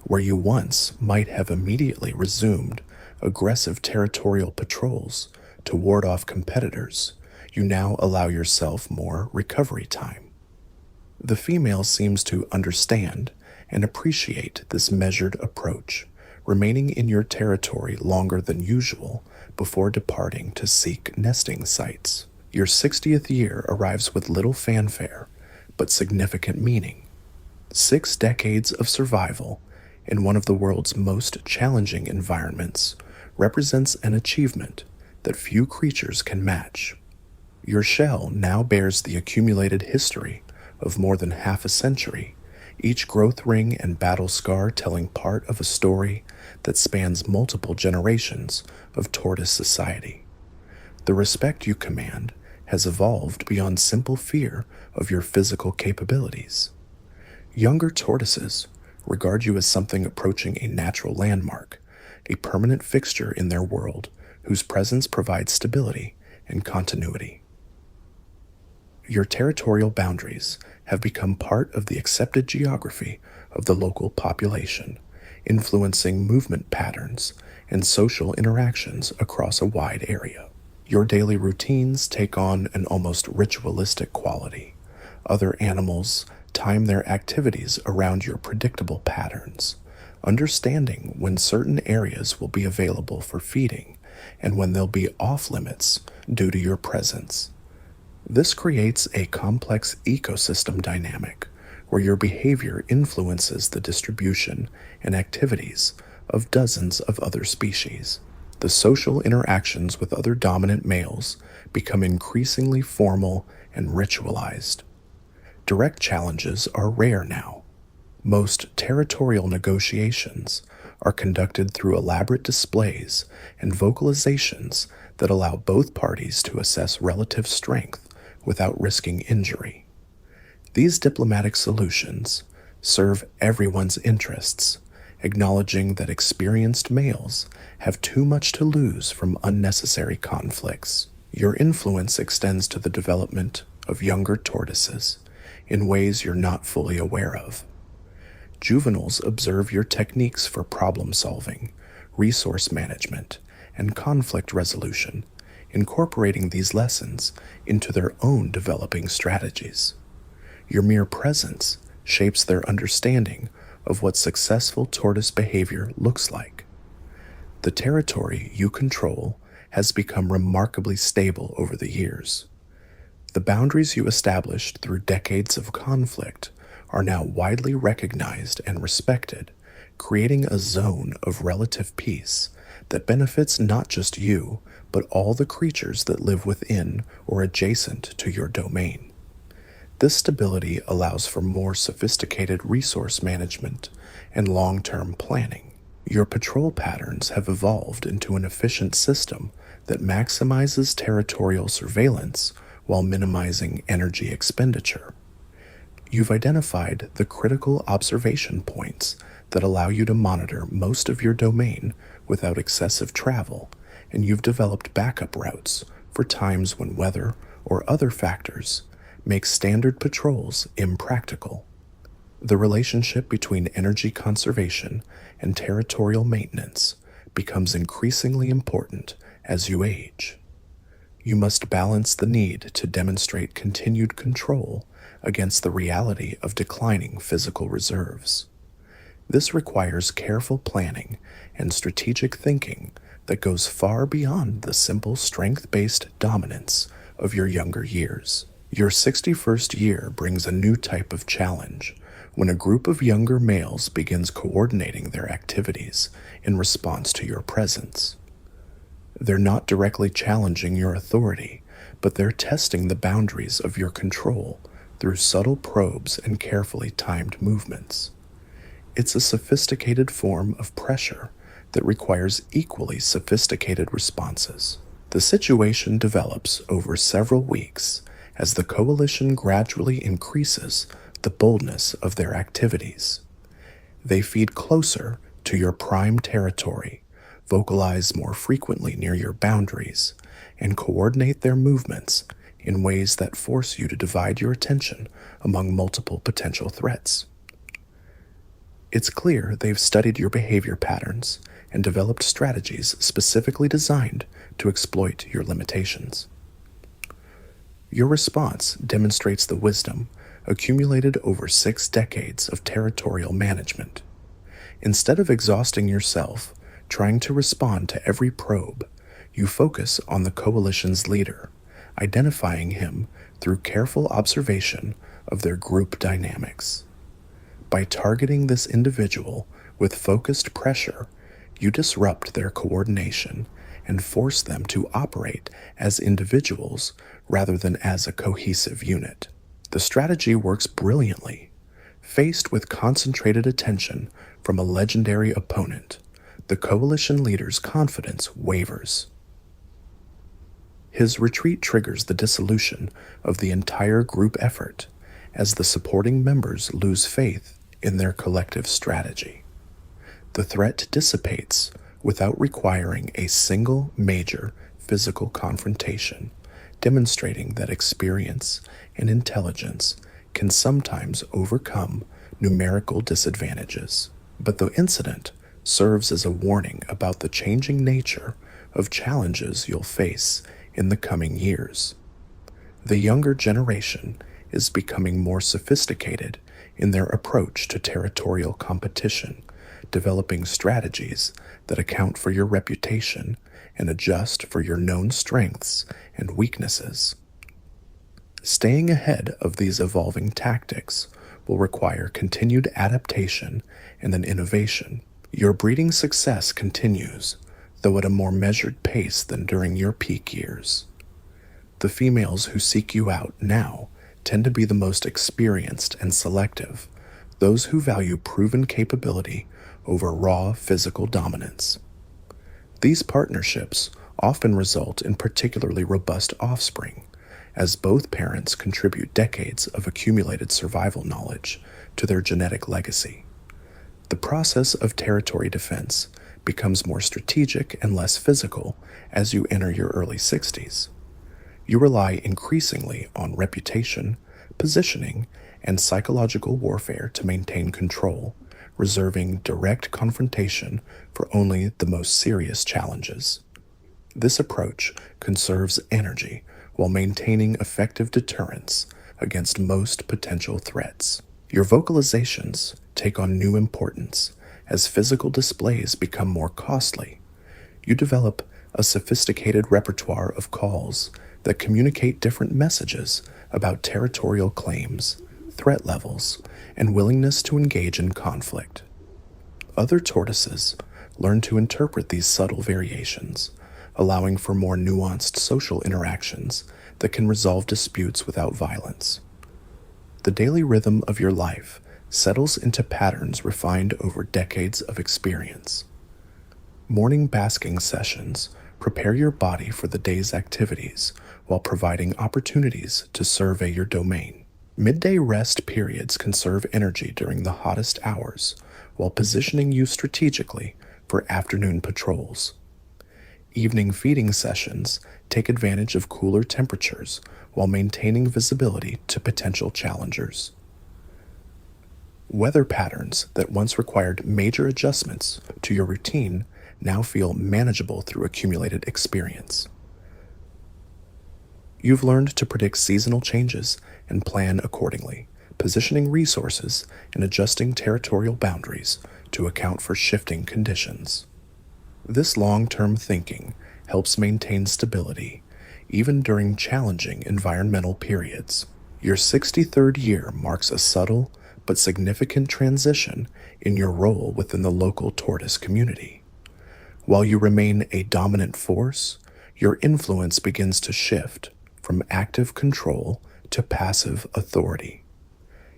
Where you once might have immediately resumed aggressive territorial patrols to ward off competitors, you now allow yourself more recovery time. The female seems to understand and appreciate this measured approach, remaining in your territory longer than usual before departing to seek nesting sites. Your 60th year arrives with little fanfare, but significant meaning. 6 decades of survival in one of the world's most challenging environments represents an achievement that few creatures can match. Your shell now bears the accumulated history of more than half a century, each growth ring and battle scar telling part of a story that spans multiple generations of tortoise society. The respect you command has evolved beyond simple fear of your physical capabilities. Younger tortoises regard you as something approaching a natural landmark, a permanent fixture in their world whose presence provides stability and continuity. Your territorial boundaries have become part of the accepted geography of the local population, influencing movement patterns and social interactions across a wide area. Your daily routines take on an almost ritualistic quality. Other animals time their activities around your predictable patterns, understanding when certain areas will be available for feeding and when they'll be off limits due to your presence. This creates a complex ecosystem dynamic where your behavior influences the distribution and activities of dozens of other species. The social interactions with other dominant males become increasingly formal and ritualized. Direct challenges are rare now. Most territorial negotiations are conducted through elaborate displays and vocalizations that allow both parties to assess relative strength without risking injury. These diplomatic solutions serve everyone's interests, acknowledging that experienced males have too much to lose from unnecessary conflicts. Your influence extends to the development of younger tortoises in ways you're not fully aware of. Juveniles observe your techniques for problem solving, resource management, and conflict resolution, incorporating these lessons into their own developing strategies. Your mere presence shapes their understanding of what successful tortoise behavior looks like. The territory you control has become remarkably stable over the years. The boundaries you established through decades of conflict are now widely recognized and respected, creating a zone of relative peace that benefits not just you, but all the creatures that live within or adjacent to your domain. This stability allows for more sophisticated resource management and long-term planning. Your patrol patterns have evolved into an efficient system that maximizes territorial surveillance while minimizing energy expenditure. You've identified the critical observation points that allow you to monitor most of your domain without excessive travel, and you've developed backup routes for times when weather or other factors make standard patrols impractical. The relationship between energy conservation and territorial maintenance becomes increasingly important as you age. You must balance the need to demonstrate continued control against the reality of declining physical reserves. This requires careful planning and strategic thinking that goes far beyond the simple strength-based dominance of your younger years. Your 61st year brings a new type of challenge when a group of younger males begins coordinating their activities in response to your presence. They're not directly challenging your authority, but they're testing the boundaries of your control through subtle probes and carefully timed movements. It's a sophisticated form of pressure that requires equally sophisticated responses. The situation develops over several weeks as the coalition gradually increases the boldness of their activities. They feed closer to your prime territory, vocalize more frequently near your boundaries, and coordinate their movements in ways that force you to divide your attention among multiple potential threats. It's clear they've studied your behavior patterns and developed strategies specifically designed to exploit your limitations. Your response demonstrates the wisdom accumulated over 6 decades of territorial management. Instead of exhausting yourself trying to respond to every probe, you focus on the coalition's leader, identifying him through careful observation of their group dynamics. By targeting this individual with focused pressure, you disrupt their coordination and force them to operate as individuals rather than as a cohesive unit. The strategy works brilliantly. Faced with concentrated attention from a legendary opponent, the coalition leader's confidence wavers. His retreat triggers the dissolution of the entire group effort as the supporting members lose faith in their collective strategy. The threat dissipates without requiring a single major physical confrontation, demonstrating that experience and intelligence can sometimes overcome numerical disadvantages. But the incident serves as a warning about the changing nature of challenges you'll face in the coming years. The younger generation is becoming more sophisticated in their approach to territorial competition, developing strategies that account for your reputation and adjust for your known strengths and weaknesses. Staying ahead of these evolving tactics will require continued adaptation and an innovation. Your breeding success continues, though at a more measured pace than during your peak years. The females who seek you out now tend to be the most experienced and selective, those who value proven capability over raw physical dominance. These partnerships often result in particularly robust offspring, as both parents contribute decades of accumulated survival knowledge to their genetic legacy. The process of territory defense becomes more strategic and less physical as you enter your early 60s. You rely increasingly on reputation, positioning, and psychological warfare to maintain control, reserving direct confrontation for only the most serious challenges. This approach conserves energy while maintaining effective deterrence against most potential threats. Your vocalizations take on new importance as physical displays become more costly. You develop a sophisticated repertoire of calls that communicate different messages about territorial claims, threat levels, and willingness to engage in conflict. Other tortoises learn to interpret these subtle variations, allowing for more nuanced social interactions that can resolve disputes without violence. The daily rhythm of your life settles into patterns refined over decades of experience. Morning basking sessions prepare your body for the day's activities while providing opportunities to survey your domain. Midday rest periods conserve energy during the hottest hours while positioning you strategically for afternoon patrols. Evening feeding sessions take advantage of cooler temperatures while maintaining visibility to potential challengers. Weather patterns that once required major adjustments to your routine now feel manageable through accumulated experience. You've learned to predict seasonal changes and plan accordingly, positioning resources and adjusting territorial boundaries to account for shifting conditions. This long-term thinking helps maintain stability even during challenging environmental periods. Your 63rd year marks a subtle but significant transition in your role within the local tortoise community. While you remain a dominant force, your influence begins to shift from active control to passive authority.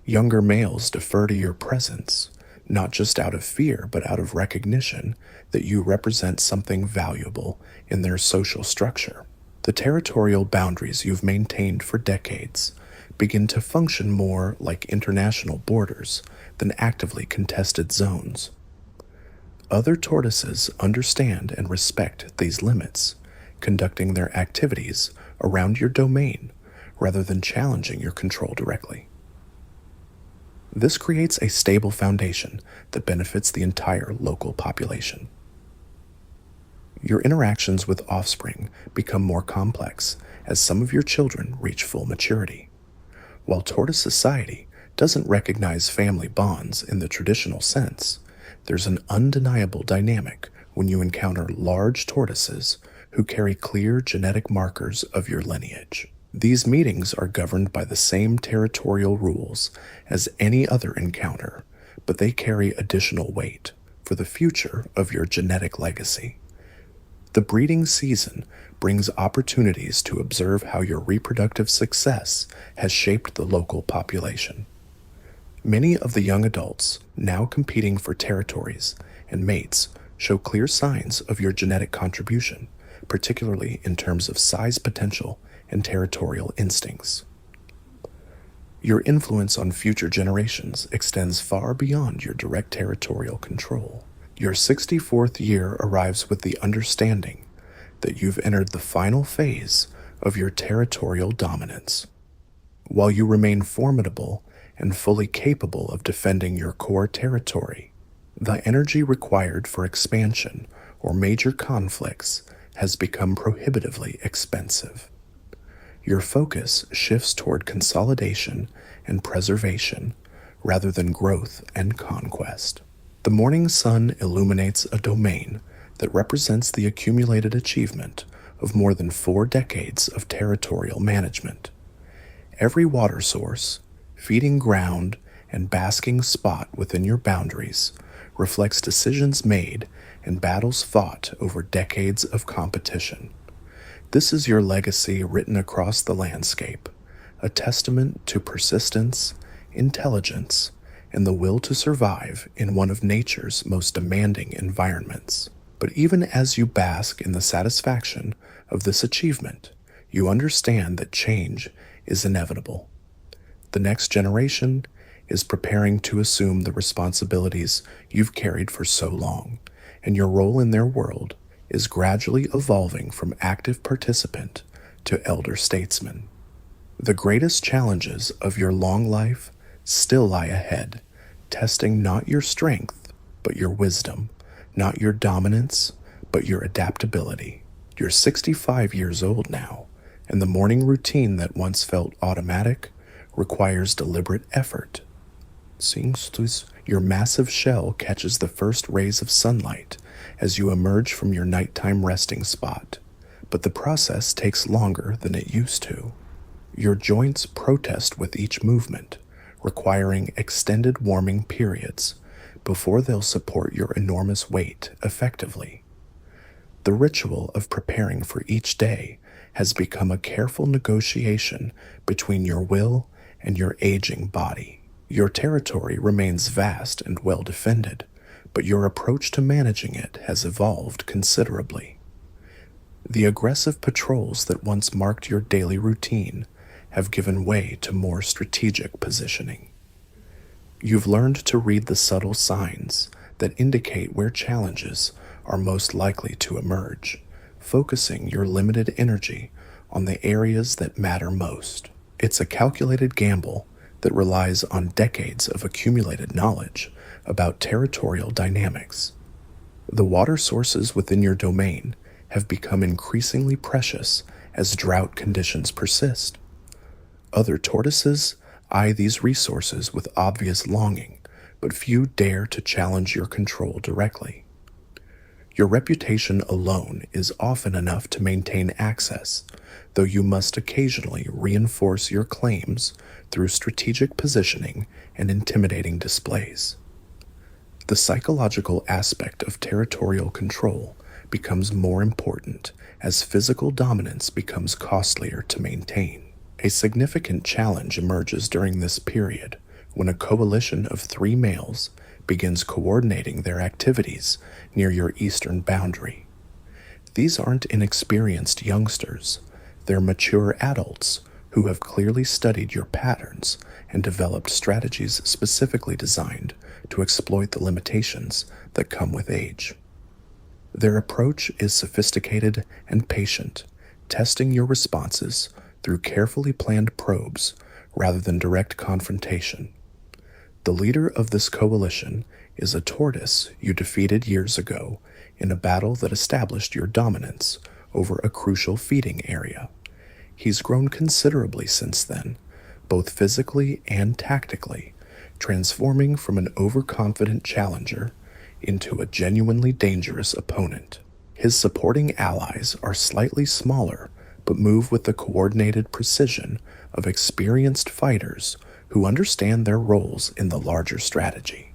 Younger males defer to your presence, not just out of fear, but out of recognition that you represent something valuable in their social structure. The territorial boundaries you've maintained for decades begin to function more like international borders than actively contested zones. Other tortoises understand and respect these limits, conducting their activities around your domain rather than challenging your control directly. This creates a stable foundation that benefits the entire local population. Your interactions with offspring become more complex as some of your children reach full maturity. While tortoise society doesn't recognize family bonds in the traditional sense, there's an undeniable dynamic when you encounter large tortoises who carry clear genetic markers of your lineage. These meetings are governed by the same territorial rules as any other encounter, but they carry additional weight for the future of your genetic legacy. The breeding season brings opportunities to observe how your reproductive success has shaped the local population. Many of the young adults now competing for territories and mates show clear signs of your genetic contribution, particularly in terms of size potential and territorial instincts. Your influence on future generations extends far beyond your direct territorial control. Your 64th year arrives with the understanding that you've entered the final phase of your territorial dominance. While you remain formidable and fully capable of defending your core territory, the energy required for expansion or major conflicts has become prohibitively expensive. Your focus shifts toward consolidation and preservation rather than growth and conquest. The morning sun illuminates a domain that represents the accumulated achievement of more than 4 decades of territorial management. Every water source, feeding ground, and basking spot within your boundaries reflects decisions made and battles fought over decades of competition. This is your legacy written across the landscape, a testament to persistence, intelligence, and the will to survive in one of nature's most demanding environments. But even as you bask in the satisfaction of this achievement, you understand that change is inevitable. The next generation is preparing to assume the responsibilities you've carried for so long, and your role in their world is gradually evolving from active participant to elder statesman. The greatest challenges of your long life still lie ahead, testing not your strength, but your wisdom, not your dominance, but your adaptability. You're 65 years old now, and the morning routine that once felt automatic requires deliberate effort. Your massive shell catches the first rays of sunlight as you emerge from your nighttime resting spot, but the process takes longer than it used to. Your joints protest with each movement, requiring extended warming periods before they'll support your enormous weight effectively. The ritual of preparing for each day has become a careful negotiation between your will and your aging body. Your territory remains vast and well defended, but your approach to managing it has evolved considerably. The aggressive patrols that once marked your daily routine have given way to more strategic positioning. You've learned to read the subtle signs that indicate where challenges are most likely to emerge, focusing your limited energy on the areas that matter most. It's a calculated gamble that relies on decades of accumulated knowledge about territorial dynamics. The water sources within your domain have become increasingly precious as drought conditions persist. Other tortoises eye these resources with obvious longing, but few dare to challenge your control directly. Your reputation alone is often enough to maintain access, though you must occasionally reinforce your claims through strategic positioning and intimidating displays. The psychological aspect of territorial control becomes more important as physical dominance becomes costlier to maintain. A significant challenge emerges during this period when a coalition of 3 males begins coordinating their activities near your eastern boundary. These aren't inexperienced youngsters, they're mature adults who have clearly studied your patterns and developed strategies specifically designed to exploit the limitations that come with age. Their approach is sophisticated and patient, testing your responses through carefully planned probes rather than direct confrontation. The leader of this coalition is a tortoise you defeated years ago in a battle that established your dominance over a crucial feeding area. He's grown considerably since then, both physically and tactically, transforming from an overconfident challenger into a genuinely dangerous opponent. His supporting allies are slightly smaller, but move with the coordinated precision of experienced fighters who understand their roles in the larger strategy.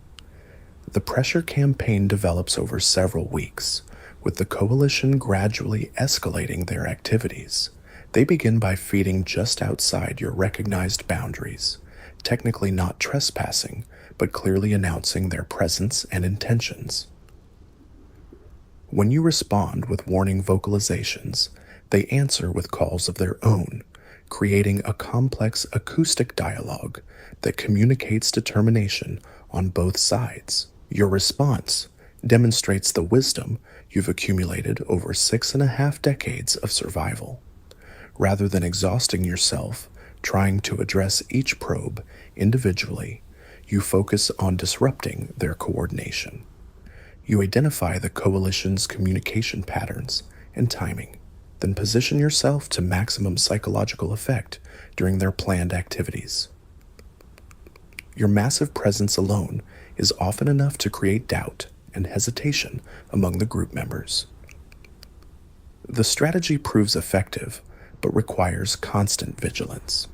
The pressure campaign develops over several weeks, with the coalition gradually escalating their activities. They begin by feeding just outside your recognized boundaries, technically not trespassing, but clearly announcing their presence and intentions. When you respond with warning vocalizations, they answer with calls of their own, creating a complex acoustic dialogue that communicates determination on both sides. Your response demonstrates the wisdom you've accumulated over 6.5 decades of survival. Rather than exhausting yourself trying to address each probe individually, you focus on disrupting their coordination. You identify the coalition's communication patterns and timing, then position yourself to maximum psychological effect during their planned activities. Your massive presence alone is often enough to create doubt and hesitation among the group members. The strategy proves effective, but requires constant vigilance.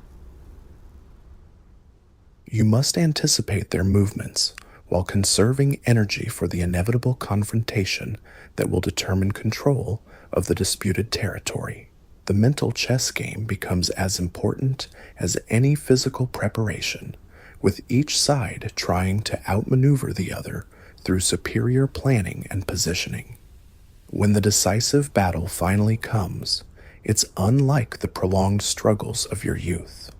You must anticipate their movements while conserving energy for the inevitable confrontation that will determine control of the disputed territory. The mental chess game becomes as important as any physical preparation, with each side trying to outmaneuver the other through superior planning and positioning. When the decisive battle finally comes, it's unlike the prolonged struggles of your youth.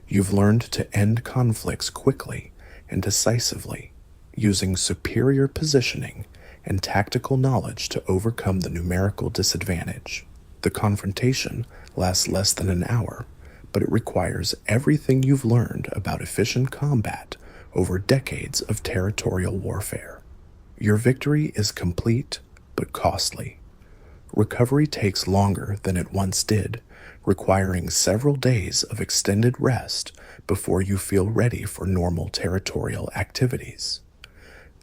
You've learned to end conflicts quickly and decisively, using superior positioning and tactical knowledge to overcome the numerical disadvantage. The confrontation lasts less than an hour, but it requires everything you've learned about efficient combat over decades of territorial warfare. Your victory is complete but costly. Recovery takes longer than it once did, requiring several days of extended rest before you feel ready for normal territorial activities.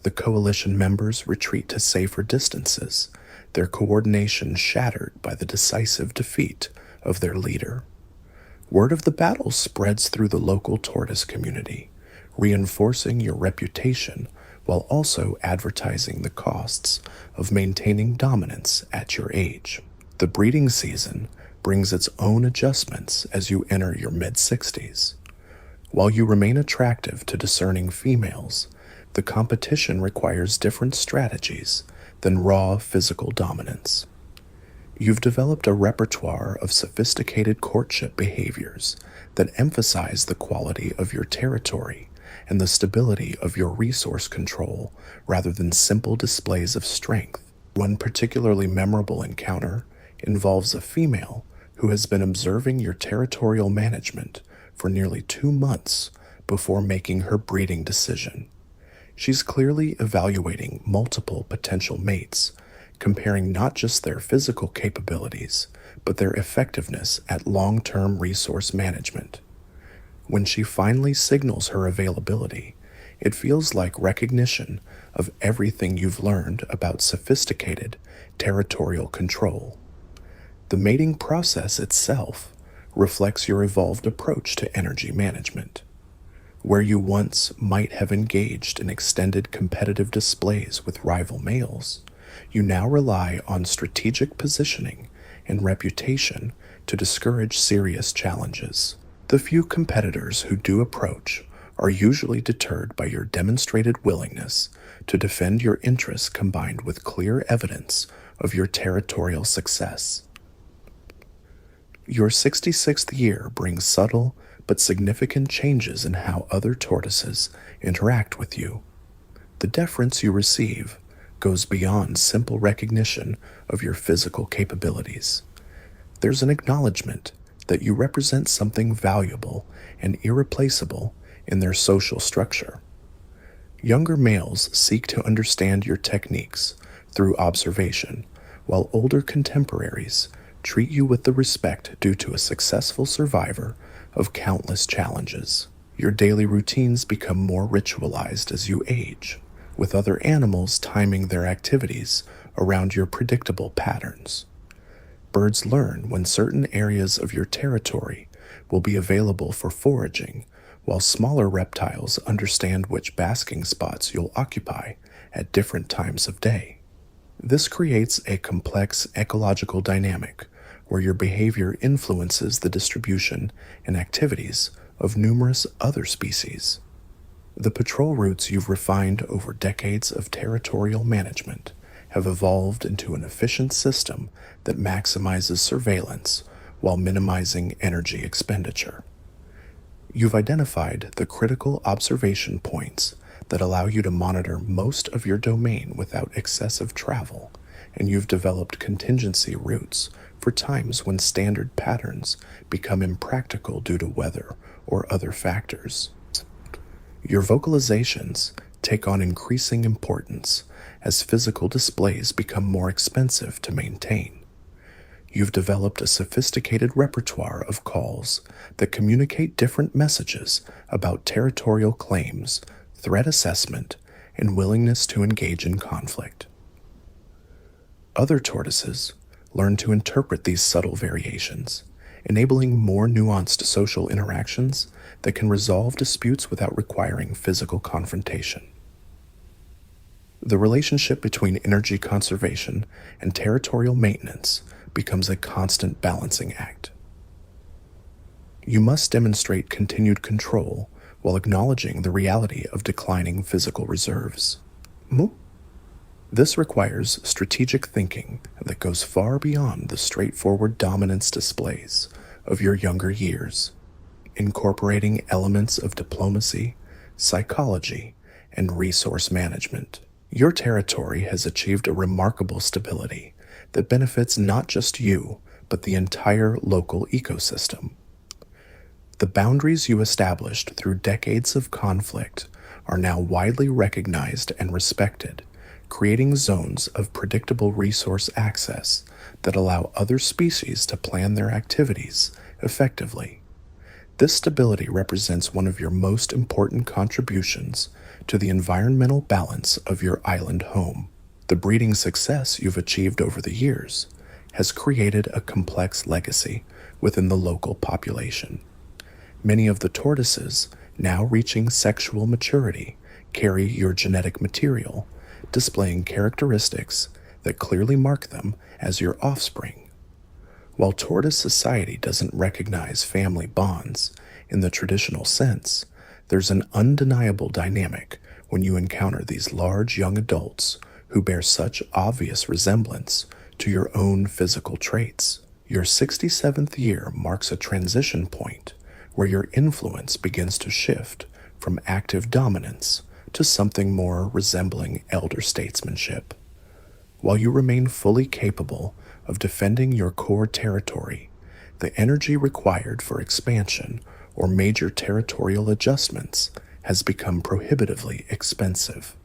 The coalition members retreat to safer distances, their coordination shattered by the decisive defeat of their leader. Word of the battle spreads through the local tortoise community, reinforcing your reputation while also advertising the costs of maintaining dominance at your age. The breeding season brings its own adjustments as you enter your mid-60s. While you remain attractive to discerning females, the competition requires different strategies than raw physical dominance. You've developed a repertoire of sophisticated courtship behaviors that emphasize the quality of your territory and the stability of your resource control rather than simple displays of strength. One particularly memorable encounter involves a female who has been observing your territorial management for nearly 2 months before making her breeding decision. She's clearly evaluating multiple potential mates, comparing not just their physical capabilities, but their effectiveness at long-term resource management. When she finally signals her availability, it feels like recognition of everything you've learned about sophisticated territorial control. The mating process itself reflects your evolved approach to energy management. Where you once might have engaged in extended competitive displays with rival males, you now rely on strategic positioning and reputation to discourage serious challenges. The few competitors who do approach are usually deterred by your demonstrated willingness to defend your interests combined with clear evidence of your territorial success. Your 66th year brings subtle but significant changes in how other tortoises interact with you. The deference you receive goes beyond simple recognition of your physical capabilities. There's an acknowledgement that you represent something valuable and irreplaceable in their social structure. Younger males seek to understand your techniques through observation, while older contemporaries treat you with the respect due to a successful survivor of countless challenges. Your daily routines become more ritualized as you age, with other animals timing their activities around your predictable patterns. Birds learn when certain areas of your territory will be available for foraging, while smaller reptiles understand which basking spots you'll occupy at different times of day. This creates a complex ecological dynamic where your behavior influences the distribution and activities of numerous other species. The patrol routes you've refined over decades of territorial management have evolved into an efficient system that maximizes surveillance while minimizing energy expenditure. You've identified the critical observation points that allow you to monitor most of your domain without excessive travel, and you've developed contingency routes for times when standard patterns become impractical due to weather or other factors. Your vocalizations take on increasing importance as physical displays become more expensive to maintain. You've developed a sophisticated repertoire of calls that communicate different messages about territorial claims, threat assessment, and willingness to engage in conflict. Other tortoises learn to interpret these subtle variations, enabling more nuanced social interactions that can resolve disputes without requiring physical confrontation. The relationship between energy conservation and territorial maintenance becomes a constant balancing act. You must demonstrate continued control while acknowledging the reality of declining physical reserves. This requires strategic thinking that goes far beyond the straightforward dominance displays of your younger years, incorporating elements of diplomacy, psychology, and resource management. Your territory has achieved a remarkable stability that benefits not just you, but the entire local ecosystem. The boundaries you established through decades of conflict are now widely recognized and respected, creating zones of predictable resource access that allow other species to plan their activities effectively. This stability represents one of your most important contributions to the environmental balance of your island home. The breeding success you've achieved over the years has created a complex legacy within the local population. Many of the tortoises now reaching sexual maturity carry your genetic material, displaying characteristics that clearly mark them as your offspring. While tortoise society doesn't recognize family bonds in the traditional sense, there's an undeniable dynamic when you encounter these large young adults who bear such obvious resemblance to your own physical traits. Your 67th year marks a transition point where your influence begins to shift from active dominance to something more resembling elder statesmanship. While you remain fully capable of defending your core territory, the energy required for expansion or major territorial adjustments has become prohibitively expensive.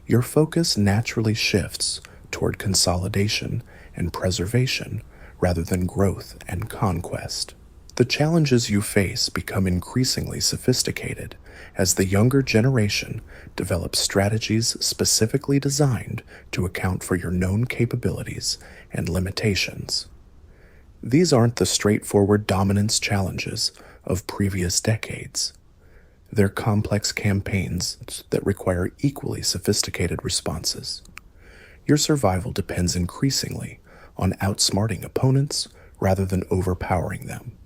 Your focus naturally shifts toward consolidation and preservation rather than growth and conquest. The challenges you face become increasingly sophisticated as the younger generation develops strategies specifically designed to account for your known capabilities and limitations. These aren't the straightforward dominance challenges of previous decades. They're complex campaigns that require equally sophisticated responses. Your survival depends increasingly on outsmarting opponents rather than overpowering them.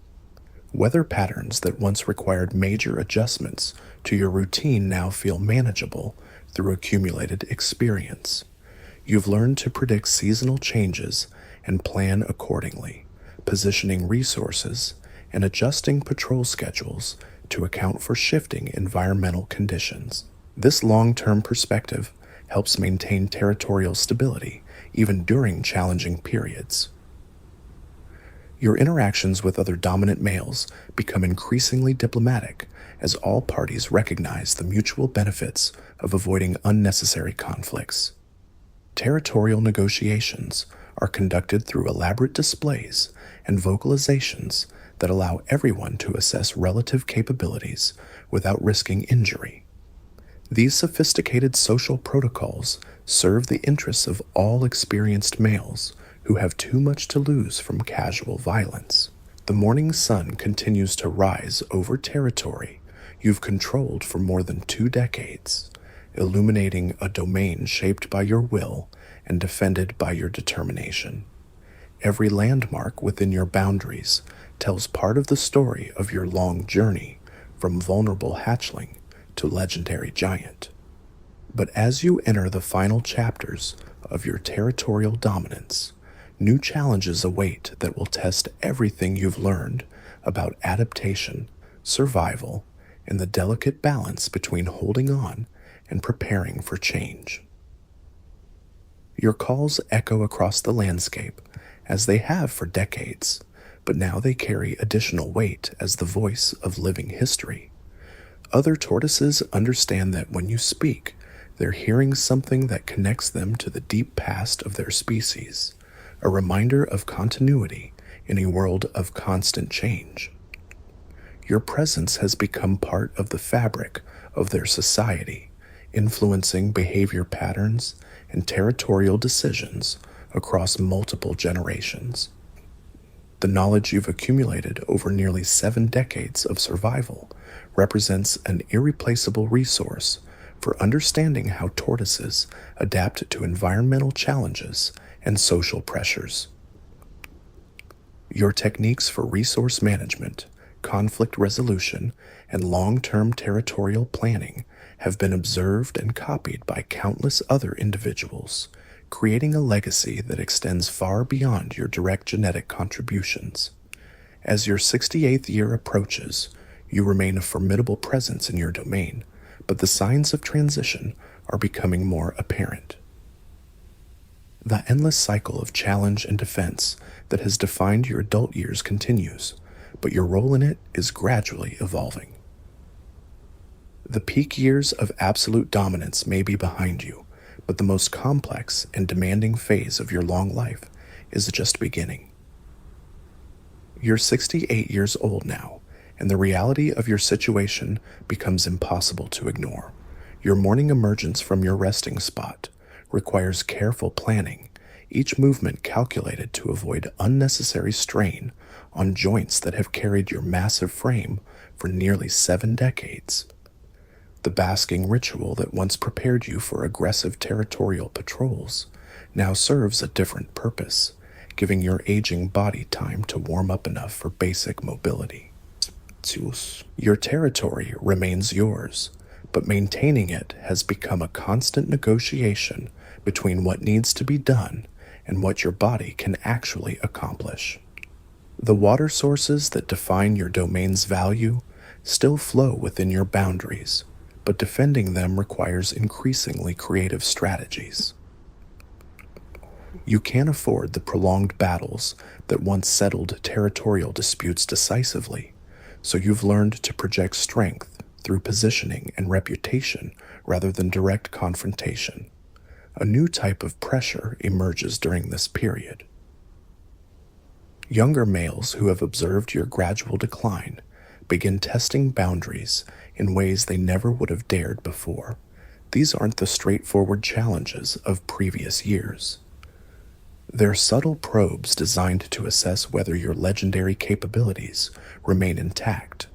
Weather patterns that once required major adjustments to your routine now feel manageable through accumulated experience. You've learned to predict seasonal changes and plan accordingly, positioning resources and adjusting patrol schedules to account for shifting environmental conditions. This long-term perspective helps maintain territorial stability even during challenging periods. Your interactions with other dominant males become increasingly diplomatic as all parties recognize the mutual benefits of avoiding unnecessary conflicts. Territorial negotiations are conducted through elaborate displays and vocalizations that allow everyone to assess relative capabilities without risking injury. These sophisticated social protocols serve the interests of all experienced males who have too much to lose from casual violence. The morning sun continues to rise over territory you've controlled for more than 2 decades, illuminating a domain shaped by your will and defended by your determination. Every landmark within your boundaries tells part of the story of your long journey from vulnerable hatchling to legendary giant. But as you enter the final chapters of your territorial dominance, new challenges await that will test everything you've learned about adaptation, survival, and the delicate balance between holding on and preparing for change. Your calls echo across the landscape, as they have for decades, but now they carry additional weight as the voice of living history. Other tortoises understand that when you speak, they're hearing something that connects them to the deep past of their species, a reminder of continuity in a world of constant change. Your presence has become part of the fabric of their society, influencing behavior patterns and territorial decisions across multiple generations. The knowledge you've accumulated over nearly 7 decades of survival represents an irreplaceable resource for understanding how tortoises adapt to environmental challenges and social pressures. Your techniques for resource management, conflict resolution, and long-term territorial planning have been observed and copied by countless other individuals, creating a legacy that extends far beyond your direct genetic contributions. As your 68th year approaches, you remain a formidable presence in your domain, but the signs of transition are becoming more apparent. The endless cycle of challenge and defense that has defined your adult years continues, but your role in it is gradually evolving. The peak years of absolute dominance may be behind you, but the most complex and demanding phase of your long life is just beginning. You're 68 years old now, and the reality of your situation becomes impossible to ignore. Your morning emergence from your resting spot requires careful planning, each movement calculated to avoid unnecessary strain on joints that have carried your massive frame for nearly 7 decades. The basking ritual that once prepared you for aggressive territorial patrols now serves a different purpose, giving your aging body time to warm up enough for basic mobility. Your territory remains yours, but maintaining it has become a constant negotiation between what needs to be done and what your body can actually accomplish. The water sources that define your domain's value still flow within your boundaries, but defending them requires increasingly creative strategies. You can't afford the prolonged battles that once settled territorial disputes decisively, so you've learned to project strength through positioning and reputation rather than direct confrontation. A new type of pressure emerges during this period. Younger males who have observed your gradual decline begin testing boundaries in ways they never would have dared before. These aren't the straightforward challenges of previous years. They're subtle probes designed to assess whether your legendary capabilities remain intact.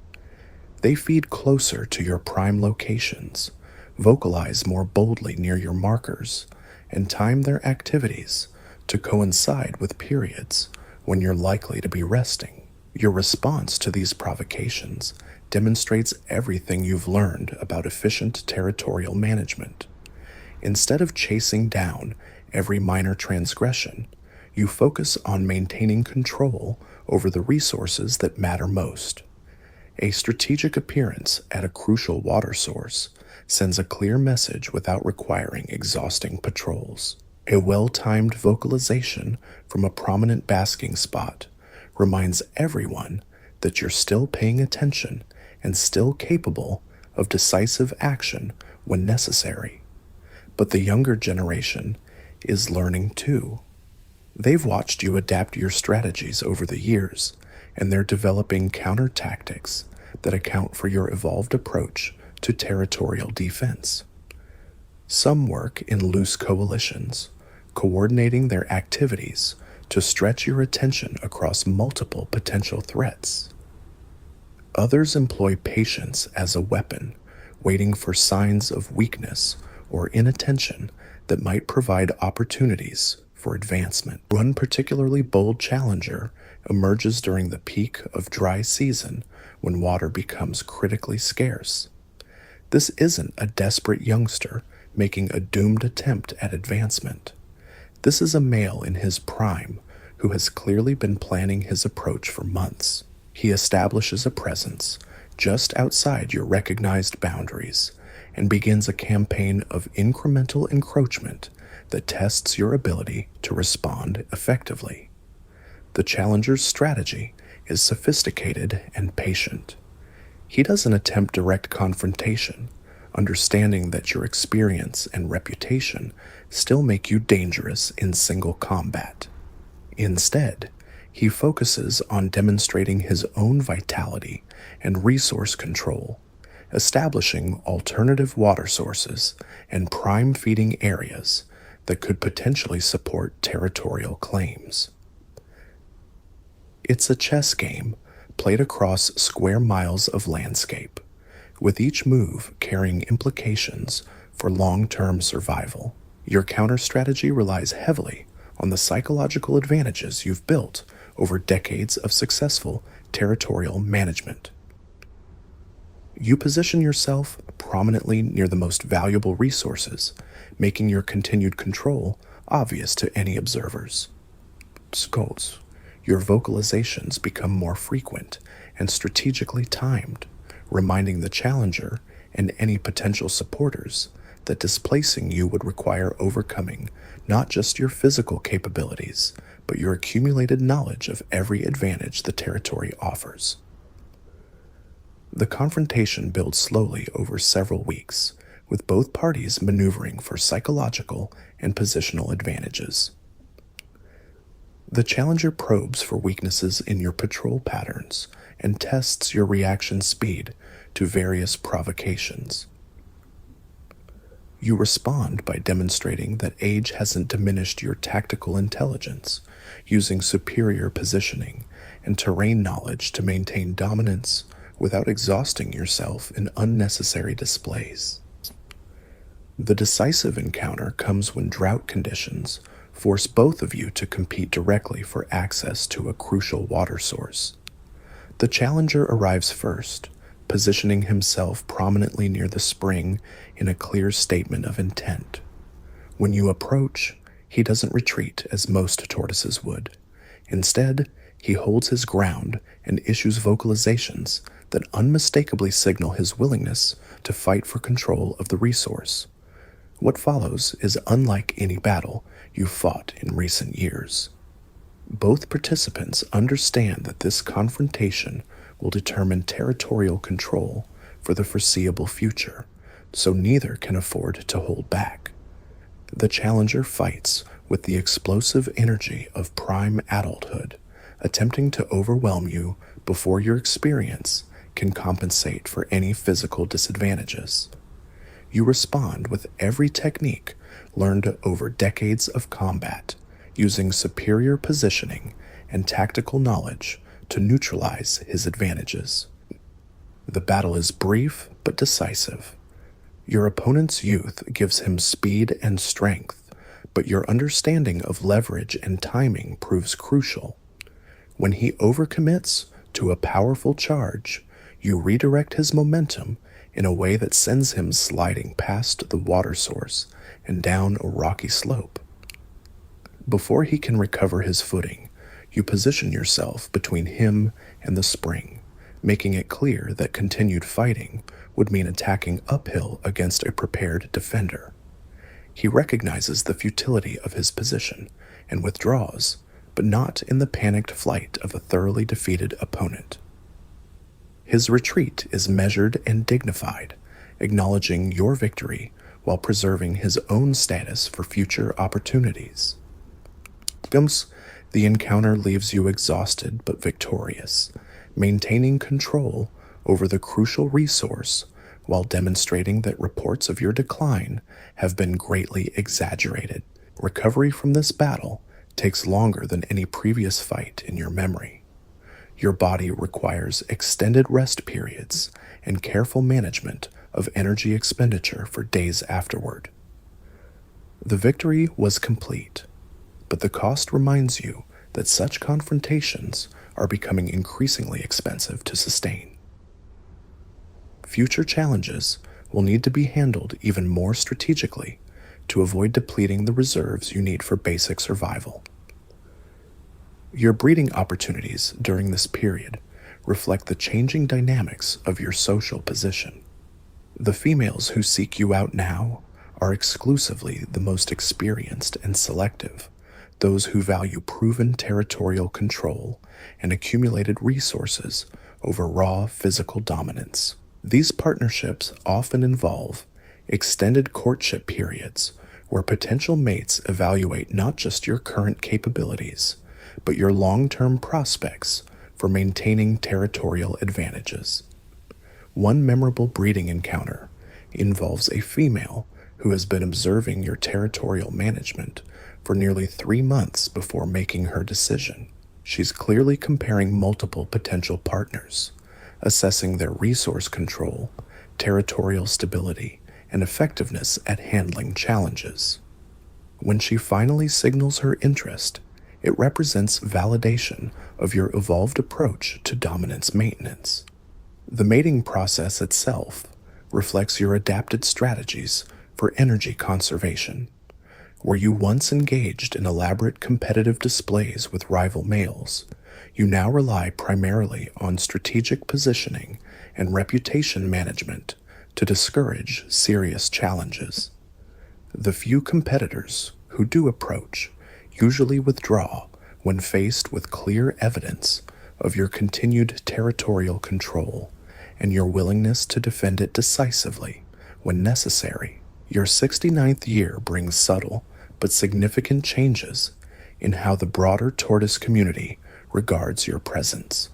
They feed closer to your prime locations, vocalize more boldly near your markers, and time their activities to coincide with periods when you're likely to be resting. Your response to these provocations demonstrates everything you've learned about efficient territorial management. Instead of chasing down every minor transgression, you focus on maintaining control over the resources that matter most. A strategic appearance at a crucial water source sends a clear message without requiring exhausting patrols. A well-timed vocalization from a prominent basking spot reminds everyone that you're still paying attention and still capable of decisive action when necessary. But the younger generation is learning too. They've watched you adapt your strategies over the years, and they're developing counter tactics that account for your evolved approach to territorial defense. Some work in loose coalitions, coordinating their activities to stretch your attention across multiple potential threats. Others employ patience as a weapon, waiting for signs of weakness or inattention that might provide opportunities for advancement. One particularly bold challenger emerges during the peak of dry season when water becomes critically scarce. This isn't a desperate youngster making a doomed attempt at advancement. This is a male in his prime who has clearly been planning his approach for months. He establishes a presence just outside your recognized boundaries and begins a campaign of incremental encroachment that tests your ability to respond effectively. The challenger's strategy is sophisticated and patient. He doesn't attempt direct confrontation, understanding that your experience and reputation still make you dangerous in single combat. Instead, he focuses on demonstrating his own vitality and resource control, establishing alternative water sources and prime feeding areas that could potentially support territorial claims. It's a chess game played across square miles of landscape, with each move carrying implications for long-term survival. Your counter strategy relies heavily on the psychological advantages you've built over decades of successful territorial management. You position yourself prominently near the most valuable resources, making your continued control obvious to any observers. Skulls. Your vocalizations become more frequent and strategically timed, reminding the challenger and any potential supporters that displacing you would require overcoming not just your physical capabilities, but your accumulated knowledge of every advantage the territory offers. The confrontation builds slowly over several weeks, with both parties maneuvering for psychological and positional advantages. The challenger probes for weaknesses in your patrol patterns and tests your reaction speed to various provocations. You respond by demonstrating that age hasn't diminished your tactical intelligence, using superior positioning and terrain knowledge to maintain dominance without exhausting yourself in unnecessary displays. The decisive encounter comes when drought conditions force both of you to compete directly for access to a crucial water source. The challenger arrives first, positioning himself prominently near the spring in a clear statement of intent. When you approach, he doesn't retreat as most tortoises would. Instead, he holds his ground and issues vocalizations that unmistakably signal his willingness to fight for control of the resource. What follows is unlike any battle you've fought in recent years. Both participants understand that this confrontation will determine territorial control for the foreseeable future, so neither can afford to hold back. The challenger fights with the explosive energy of prime adulthood, attempting to overwhelm you before your experience can compensate for any physical disadvantages. You respond with every technique learned over decades of combat, using superior positioning and tactical knowledge to neutralize his advantages. The battle is brief but decisive. Your opponent's youth gives him speed and strength, but your understanding of leverage and timing proves crucial. When he overcommits to a powerful charge, you redirect his momentum in a way that sends him sliding past the water source and down a rocky slope. Before he can recover his footing, you position yourself between him and the spring, making it clear that continued fighting would mean attacking uphill against a prepared defender. He recognizes the futility of his position and withdraws, but not in the panicked flight of a thoroughly defeated opponent. His retreat is measured and dignified, acknowledging your victory while preserving his own status for future opportunities. The encounter leaves you exhausted but victorious, maintaining control over the crucial resource while demonstrating that reports of your decline have been greatly exaggerated. Recovery from this battle takes longer than any previous fight in your memory. Your body requires extended rest periods and careful management of energy expenditure for days afterward. The victory was complete, but the cost reminds you that such confrontations are becoming increasingly expensive to sustain. Future challenges will need to be handled even more strategically to avoid depleting the reserves you need for basic survival. Your breeding opportunities during this period reflect the changing dynamics of your social position. The females who seek you out now are exclusively the most experienced and selective, those who value proven territorial control and accumulated resources over raw physical dominance. These partnerships often involve extended courtship periods where potential mates evaluate not just your current capabilities, but your long-term prospects for maintaining territorial advantages. One memorable breeding encounter involves a female who has been observing your territorial management for nearly 3 months before making her decision. She's clearly comparing multiple potential partners, assessing their resource control, territorial stability, and effectiveness at handling challenges. When she finally signals her interest, it represents validation of your evolved approach to dominance maintenance. The mating process itself reflects your adapted strategies for energy conservation. Where you once engaged in elaborate competitive displays with rival males, you now rely primarily on strategic positioning and reputation management to discourage serious challenges. The few competitors who do approach usually withdraw when faced with clear evidence of your continued territorial control and your willingness to defend it decisively when necessary. Your 69th year brings subtle but significant changes in how the broader tortoise community regards your presence.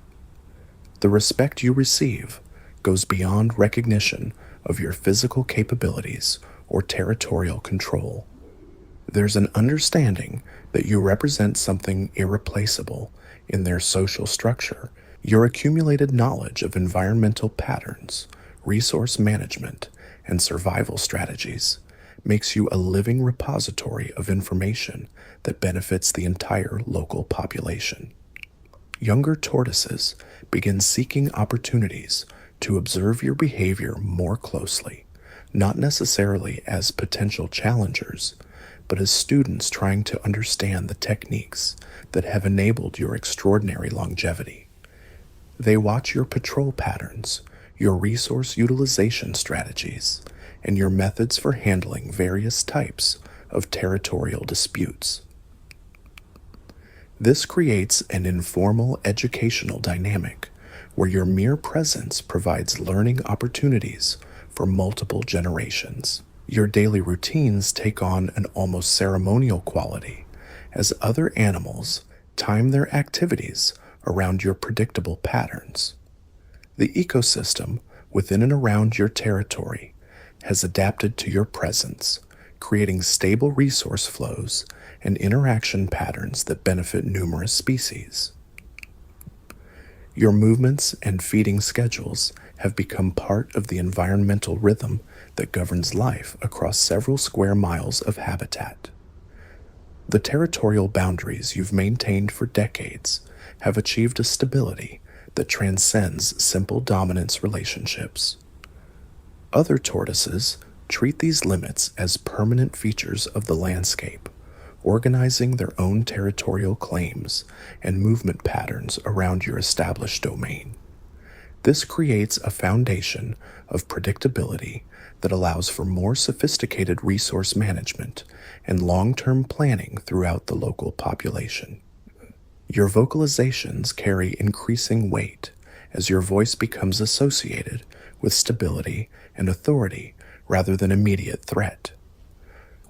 The respect you receive goes beyond recognition of your physical capabilities or territorial control. There's an understanding that you represent something irreplaceable in their social structure. Your accumulated knowledge of environmental patterns, resource management, and survival strategies makes you a living repository of information that benefits the entire local population. Younger tortoises begin seeking opportunities to observe your behavior more closely, not necessarily as potential challengers, but as students trying to understand the techniques that have enabled your extraordinary longevity. They watch your patrol patterns, your resource utilization strategies, and your methods for handling various types of territorial disputes. This creates an informal educational dynamic where your mere presence provides learning opportunities for multiple generations. Your daily routines take on an almost ceremonial quality as other animals time their activities around your predictable patterns. The ecosystem within and around your territory has adapted to your presence, creating stable resource flows and interaction patterns that benefit numerous species. Your movements and feeding schedules have become part of the environmental rhythm that governs life across several square miles of habitat. The territorial boundaries you've maintained for decades have achieved a stability that transcends simple dominance relationships. Other tortoises treat these limits as permanent features of the landscape, organizing their own territorial claims and movement patterns around your established domain. This creates a foundation of predictability that allows for more sophisticated resource management and long-term planning throughout the local population. Your vocalizations carry increasing weight as your voice becomes associated with stability and authority rather than immediate threat.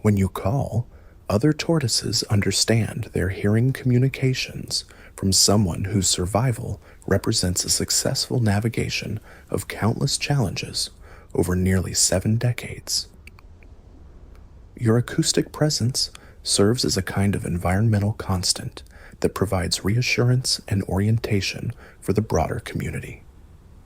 When you call, other tortoises understand they're hearing communications from someone whose survival represents a successful navigation of countless challenges over nearly 7 decades. Your acoustic presence serves as a kind of environmental constant that provides reassurance and orientation for the broader community.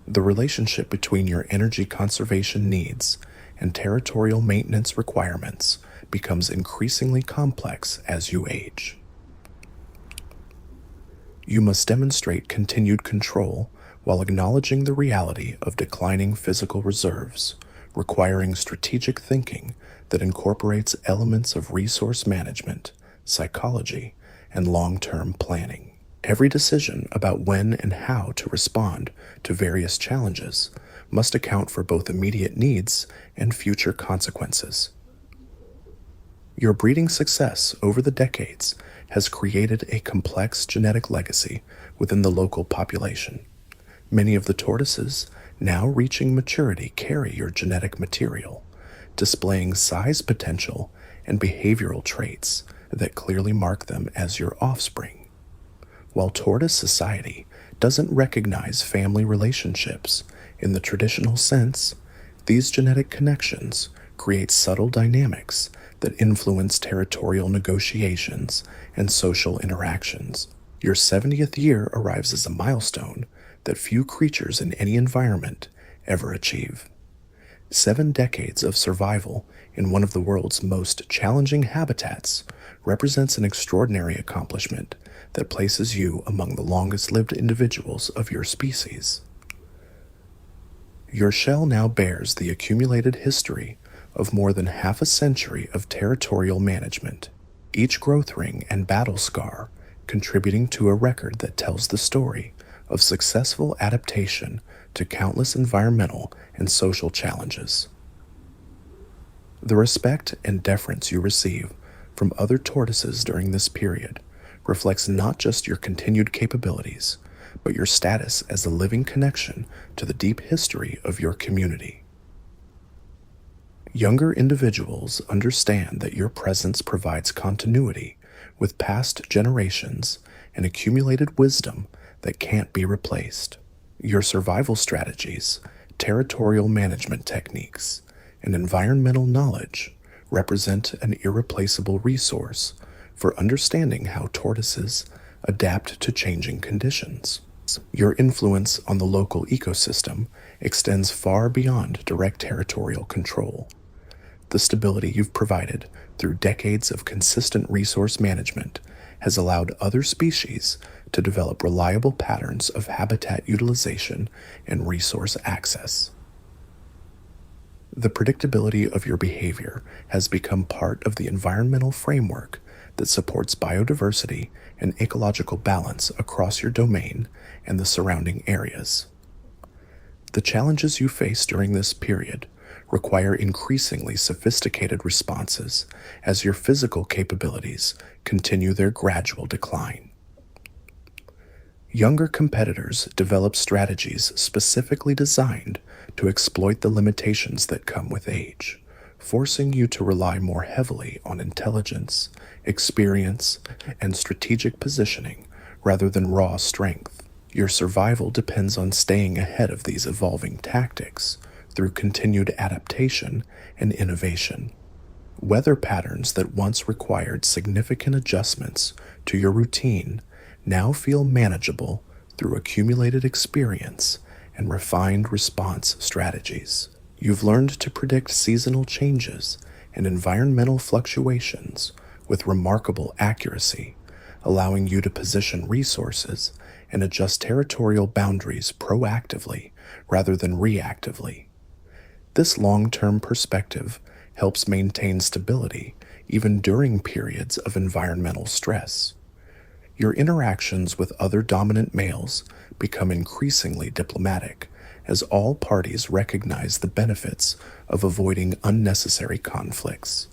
The relationship between your energy conservation needs and territorial maintenance requirements becomes increasingly complex as you age. You must demonstrate continued control while acknowledging the reality of declining physical reserves, requiring strategic thinking that incorporates elements of resource management, psychology, and long-term planning. Every decision about when and how to respond to various challenges must account for both immediate needs and future consequences. Your breeding success over the decades has created a complex genetic legacy within the local population. Many of the tortoises now reaching maturity carry your genetic material, displaying size potential and behavioral traits that clearly mark them as your offspring. While tortoise society doesn't recognize family relationships in the traditional sense, these genetic connections create subtle dynamics that influence territorial negotiations and social interactions. Your 70th year arrives as a milestone that few creatures in any environment ever achieve. 7 decades of survival in one of the world's most challenging habitats represents an extraordinary accomplishment that places you among the longest-lived individuals of your species. Your shell now bears the accumulated history of more than half a century of territorial management, each growth ring and battle scar contributing to a record that tells the story of successful adaptation to countless environmental and social challenges. The respect and deference you receive from other tortoises during this period reflects not just your continued capabilities, but your status as a living connection to the deep history of your community. Younger individuals understand that your presence provides continuity with past generations and accumulated wisdom that can't be replaced. Your survival strategies, territorial management techniques, and environmental knowledge represent an irreplaceable resource for understanding how tortoises adapt to changing conditions. Your influence on the local ecosystem extends far beyond direct territorial control. The stability you've provided through decades of consistent resource management has allowed other species to develop reliable patterns of habitat utilization and resource access. The predictability of your behavior has become part of the environmental framework that supports biodiversity and ecological balance across your domain and the surrounding areas. The challenges you face during this period require increasingly sophisticated responses as your physical capabilities continue their gradual decline. Younger competitors develop strategies specifically designed to exploit the limitations that come with age, forcing you to rely more heavily on intelligence, experience, and strategic positioning rather than raw strength. Your survival depends on staying ahead of these evolving tactics through continued adaptation and innovation. Weather patterns that once required significant adjustments to your routine now feel manageable through accumulated experience and refined response strategies. You've learned to predict seasonal changes and environmental fluctuations with remarkable accuracy, allowing you to position resources and adjust territorial boundaries proactively rather than reactively. This long-term perspective helps maintain stability even during periods of environmental stress. Your interactions with other dominant males become increasingly diplomatic as all parties recognize the benefits of avoiding unnecessary conflicts.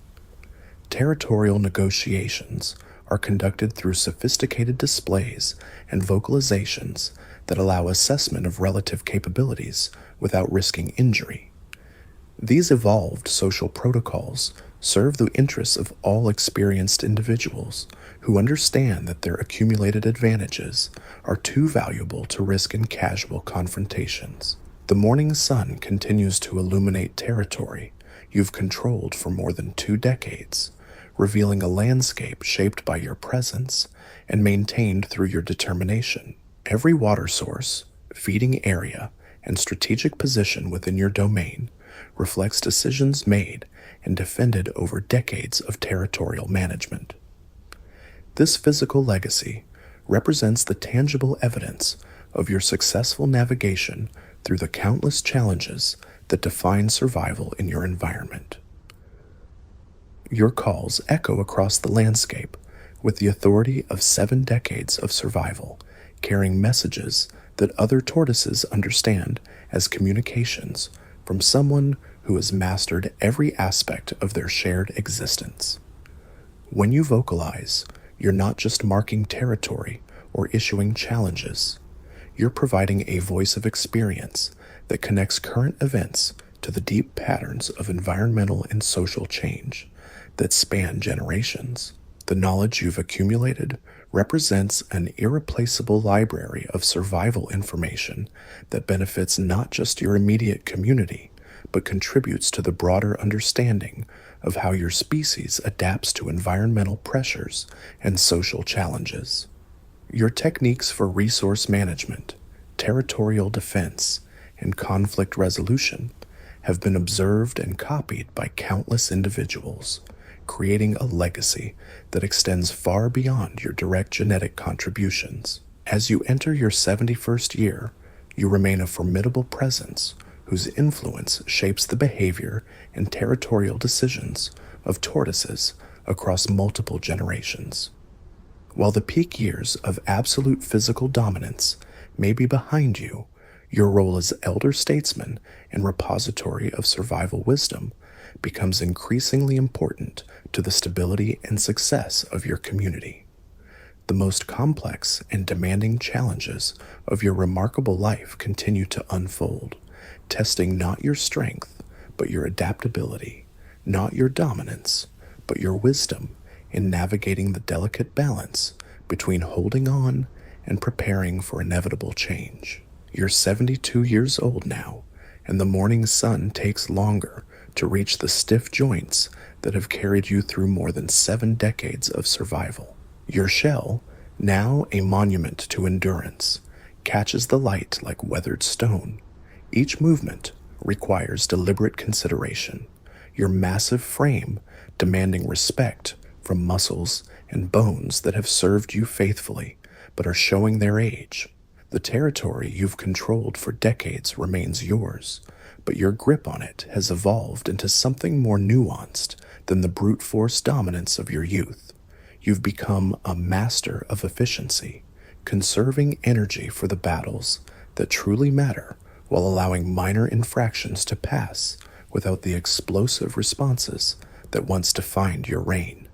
Territorial negotiations are conducted through sophisticated displays and vocalizations that allow assessment of relative capabilities without risking injury. These evolved social protocols serve the interests of all experienced individuals who understand that their accumulated advantages are too valuable to risk in casual confrontations. The morning sun continues to illuminate territory you've controlled for more than 2 decades, revealing a landscape shaped by your presence and maintained through your determination. Every water source, feeding area, and strategic position within your domain reflects decisions made and defended over decades of territorial management. This physical legacy represents the tangible evidence of your successful navigation through the countless challenges that define survival in your environment. Your calls echo across the landscape with the authority of 7 decades of survival, carrying messages that other tortoises understand as communications from someone who has mastered every aspect of their shared existence. When you vocalize, you're not just marking territory or issuing challenges. You're providing a voice of experience that connects current events to the deep patterns of environmental and social change that span generations. The knowledge you've accumulated represents an irreplaceable library of survival information that benefits not just your immediate community, but contributes to the broader understanding of how your species adapts to environmental pressures and social challenges. Your techniques for resource management, territorial defense, and conflict resolution have been observed and copied by countless individuals, creating a legacy that extends far beyond your direct genetic contributions. As you enter your 71st year, you remain a formidable presence whose influence shapes the behavior and territorial decisions of tortoises across multiple generations. While the peak years of absolute physical dominance may be behind you, your role as elder statesman and repository of survival wisdom becomes increasingly important to the stability and success of your community. The most complex and demanding challenges of your remarkable life continue to unfold, testing not your strength, but your adaptability, not your dominance, but your wisdom in navigating the delicate balance between holding on and preparing for inevitable change. You're 72 years old now, and the morning sun takes longer to reach the stiff joints that have carried you through more than 7 decades of survival. Your shell, now a monument to endurance, catches the light like weathered stone. Each movement requires deliberate consideration, your massive frame demanding respect from muscles and bones that have served you faithfully but are showing their age. The territory you've controlled for decades remains yours, but your grip on it has evolved into something more nuanced than the brute force dominance of your youth. You've become a master of efficiency, conserving energy for the battles that truly matter while allowing minor infractions to pass without the explosive responses that once defined your reign.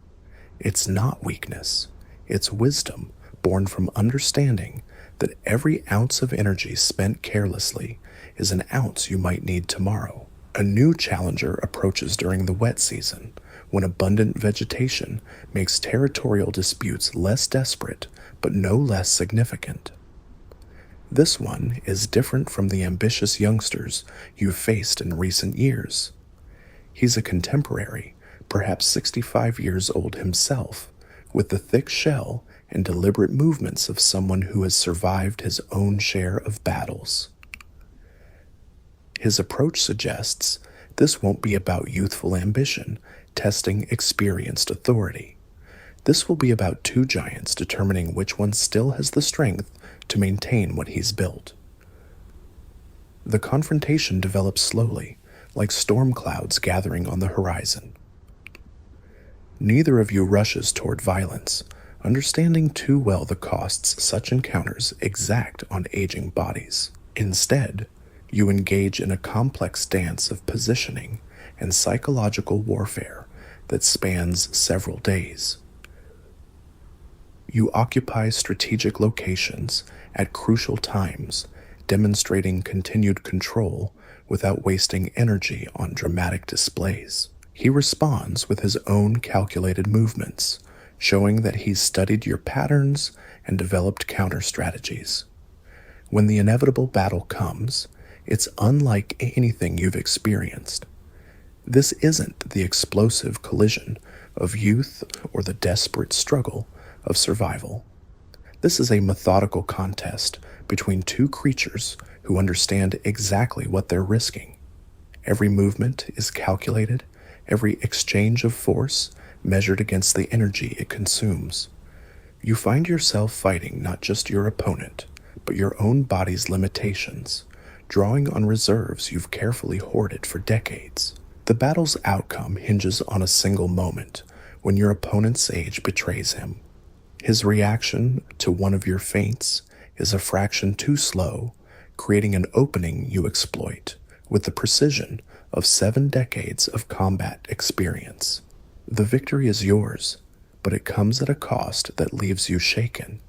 It's not weakness, it's wisdom born from understanding that every ounce of energy spent carelessly is an ounce you might need tomorrow. A new challenger approaches during the wet season, when abundant vegetation makes territorial disputes less desperate but no less significant. This one is different from the ambitious youngsters you've faced in recent years. He's a contemporary, perhaps 65 years old himself, with the thick shell and deliberate movements of someone who has survived his own share of battles. His approach suggests this won't be about youthful ambition testing experienced authority. This will be about two giants determining which one still has the strength to maintain what he's built. The confrontation develops slowly, like storm clouds gathering on the horizon. Neither of you rushes toward violence, understanding too well the costs such encounters exact on aging bodies. Instead, you engage in a complex dance of positioning and psychological warfare that spans several days. You occupy strategic locations at crucial times, demonstrating continued control without wasting energy on dramatic displays. He responds with his own calculated movements, showing that he's studied your patterns and developed counter strategies. When the inevitable battle comes, it's unlike anything you've experienced. This isn't the explosive collision of youth or the desperate struggle of survival. This is a methodical contest between two creatures who understand exactly what they're risking. Every movement is calculated, every exchange of force measured against the energy it consumes. You find yourself fighting not just your opponent, but your own body's limitations, drawing on reserves you've carefully hoarded for decades. The battle's outcome hinges on a single moment, when your opponent's age betrays him. His reaction to one of your feints is a fraction too slow, creating an opening you exploit with the precision of 7 decades of combat experience. The victory is yours, but it comes at a cost that leaves you shaken.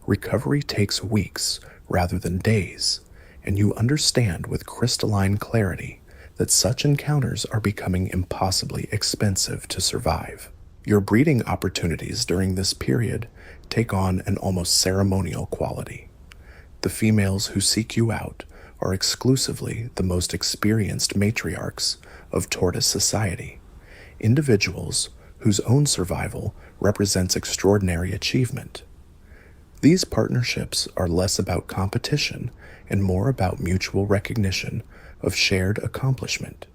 Recovery takes weeks rather than days, and you understand with crystalline clarity that such encounters are becoming impossibly expensive to survive. Your breeding opportunities during this period take on an almost ceremonial quality. The females who seek you out are exclusively the most experienced matriarchs of Tortoise society, individuals whose own survival represents extraordinary achievement. These partnerships are less about competition and more about mutual recognition of shared accomplishment.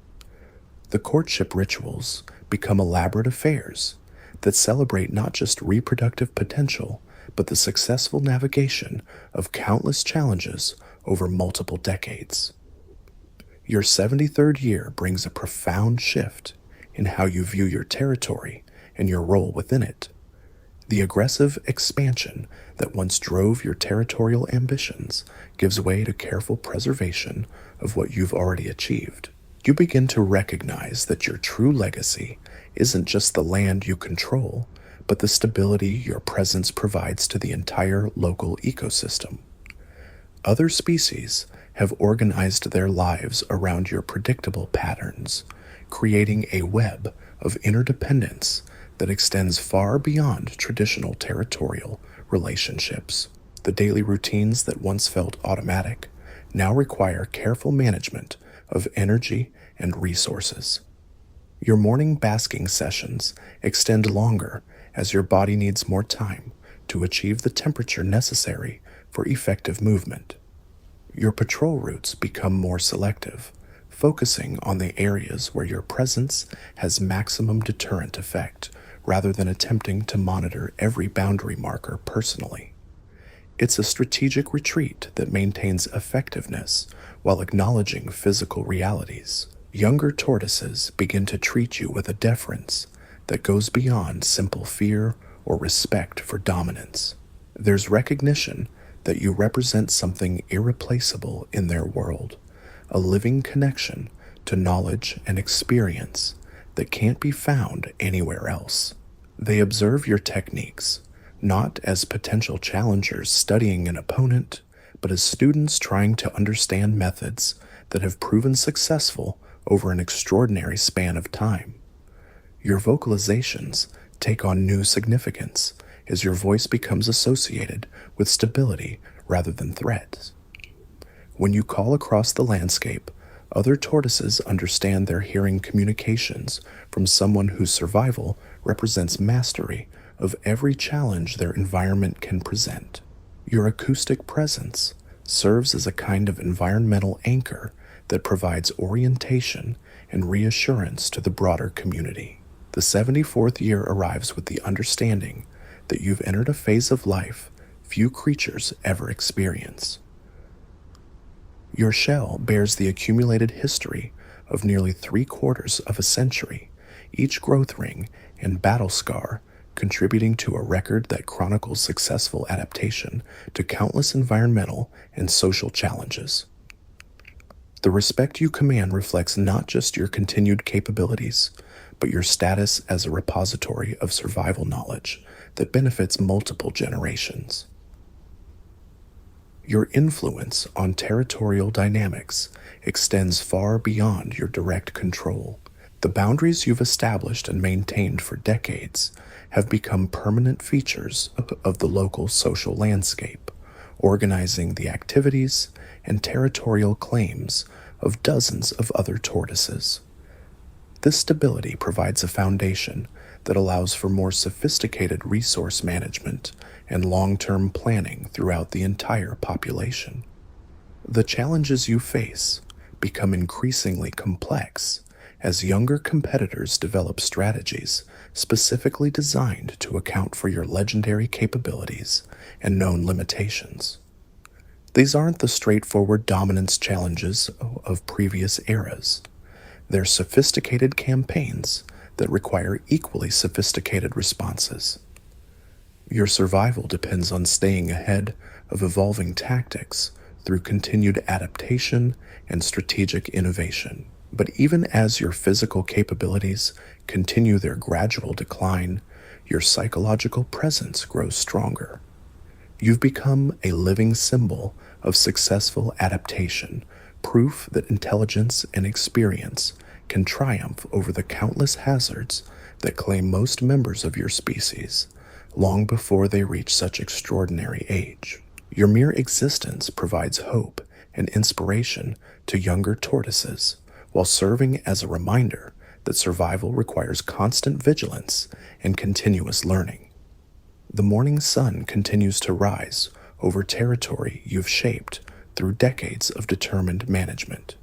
The courtship rituals become elaborate affairs that celebrate not just reproductive potential, but the successful navigation of countless challenges over multiple decades. Your 73rd year brings a profound shift in how you view your territory and your role within it. The aggressive expansion that once drove your territorial ambitions gives way to careful preservation of what you've already achieved. You begin to recognize that your true legacy isn't just the land you control, but the stability your presence provides to the entire local ecosystem. Other species have organized their lives around your predictable patterns, creating a web of interdependence that extends far beyond traditional territorial relationships. The daily routines that once felt automatic now require careful management of energy and resources. Your morning basking sessions extend longer as your body needs more time to achieve the temperature necessary for effective movement. Your patrol routes become more selective, focusing on the areas where your presence has maximum deterrent effect rather than attempting to monitor every boundary marker personally. It's a strategic retreat that maintains effectiveness while acknowledging physical realities. Younger tortoises begin to treat you with a deference that goes beyond simple fear or respect for dominance. There's recognition that you represent something irreplaceable in their world, a living connection to knowledge and experience that can't be found anywhere else. They observe your techniques, not as potential challengers studying an opponent, but as students trying to understand methods that have proven successful over an extraordinary span of time. Your vocalizations take on new significance as your voice becomes associated with stability rather than threat. When you call across the landscape, other tortoises understand they're hearing communications from someone whose survival represents mastery of every challenge their environment can present. Your acoustic presence serves as a kind of environmental anchor that provides orientation and reassurance to the broader community. The 74th year arrives with the understanding that you've entered a phase of life few creatures ever experience. Your shell bears the accumulated history of nearly 3/4 of a century, each growth ring and battle scar contributing to a record that chronicles successful adaptation to countless environmental and social challenges. The respect you command reflects not just your continued capabilities, but your status as a repository of survival knowledge that benefits multiple generations. Your influence on territorial dynamics extends far beyond your direct control. The boundaries you've established and maintained for decades have become permanent features of the local social landscape, organizing the activities and territorial claims of dozens of other tortoises. This stability provides a foundation that allows for more sophisticated resource management and long-term planning throughout the entire population. The challenges you face become increasingly complex as younger competitors develop strategies specifically designed to account for your legendary capabilities and known limitations. These aren't the straightforward dominance challenges of previous eras. They're sophisticated campaigns that require equally sophisticated responses. Your survival depends on staying ahead of evolving tactics through continued adaptation and strategic innovation. But even as your physical capabilities continue their gradual decline, your psychological presence grows stronger. You've become a living symbol of successful adaptation, proof that intelligence and experience can triumph over the countless hazards that claim most members of your species long before they reach such extraordinary age. Your mere existence provides hope and inspiration to younger tortoises, while serving as a reminder that survival requires constant vigilance and continuous learning. The morning sun continues to rise over territory you've shaped through decades of determined management.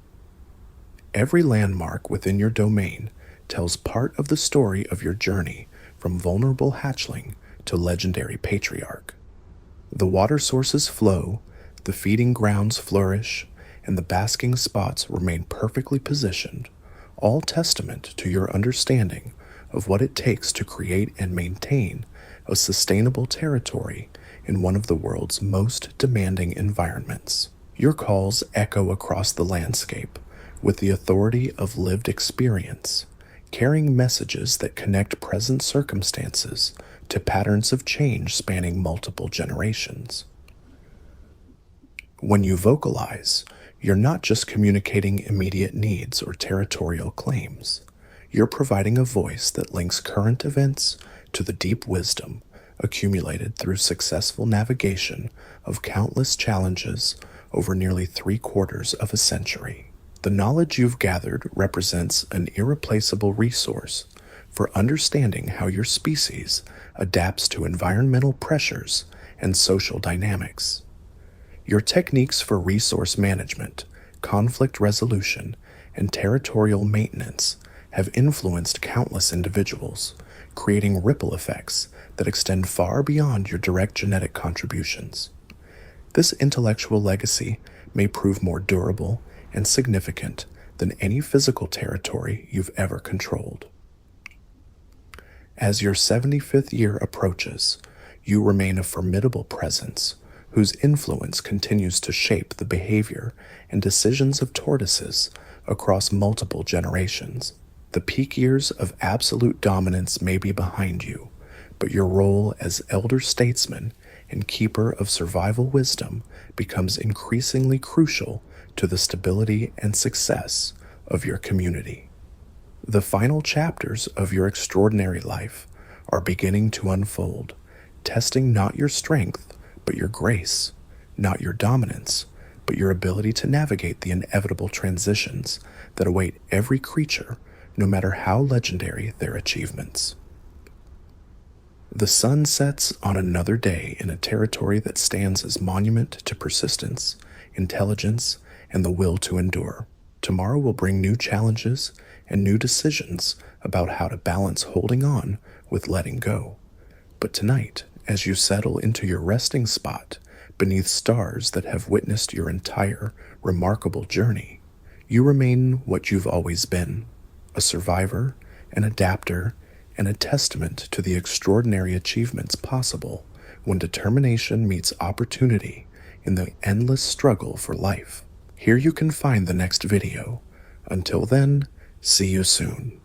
Every landmark within your domain tells part of the story of your journey from vulnerable hatchling to legendary patriarch. The water sources flow, the feeding grounds flourish, and the basking spots remain perfectly positioned, all testament to your understanding of what it takes to create and maintain a sustainable territory in one of the world's most demanding environments. Your calls echo across the landscape with the authority of lived experience, carrying messages that connect present circumstances to patterns of change spanning multiple generations. When you vocalize, you're not just communicating immediate needs or territorial claims. You're providing a voice that links current events to the deep wisdom accumulated through successful navigation of countless challenges over nearly 3/4 of a century. The knowledge you've gathered represents an irreplaceable resource for understanding how your species adapts to environmental pressures and social dynamics. Your techniques for resource management, conflict resolution, and territorial maintenance have influenced countless individuals, creating ripple effects that extend far beyond your direct genetic contributions. This intellectual legacy may prove more durable and significant than any physical territory you've ever controlled. As your 75th year approaches, you remain a formidable presence whose influence continues to shape the behavior and decisions of tortoises across multiple generations. The peak years of absolute dominance may be behind you, but your role as elder statesman and keeper of survival wisdom becomes increasingly crucial to the stability and success of your community. The final chapters of your extraordinary life are beginning to unfold, testing not your strength, but your grace, not your dominance, but your ability to navigate the inevitable transitions that await every creature, no matter how legendary their achievements. The sun sets on another day in a territory that stands as monument to persistence, intelligence, and the will to endure. Tomorrow will bring new challenges and new decisions about how to balance holding on with letting go. But tonight, as you settle into your resting spot beneath stars that have witnessed your entire remarkable journey, you remain what you've always been, a survivor, an adapter, and a testament to the extraordinary achievements possible when determination meets opportunity in the endless struggle for life. Here you can find the next video. Until then, see you soon.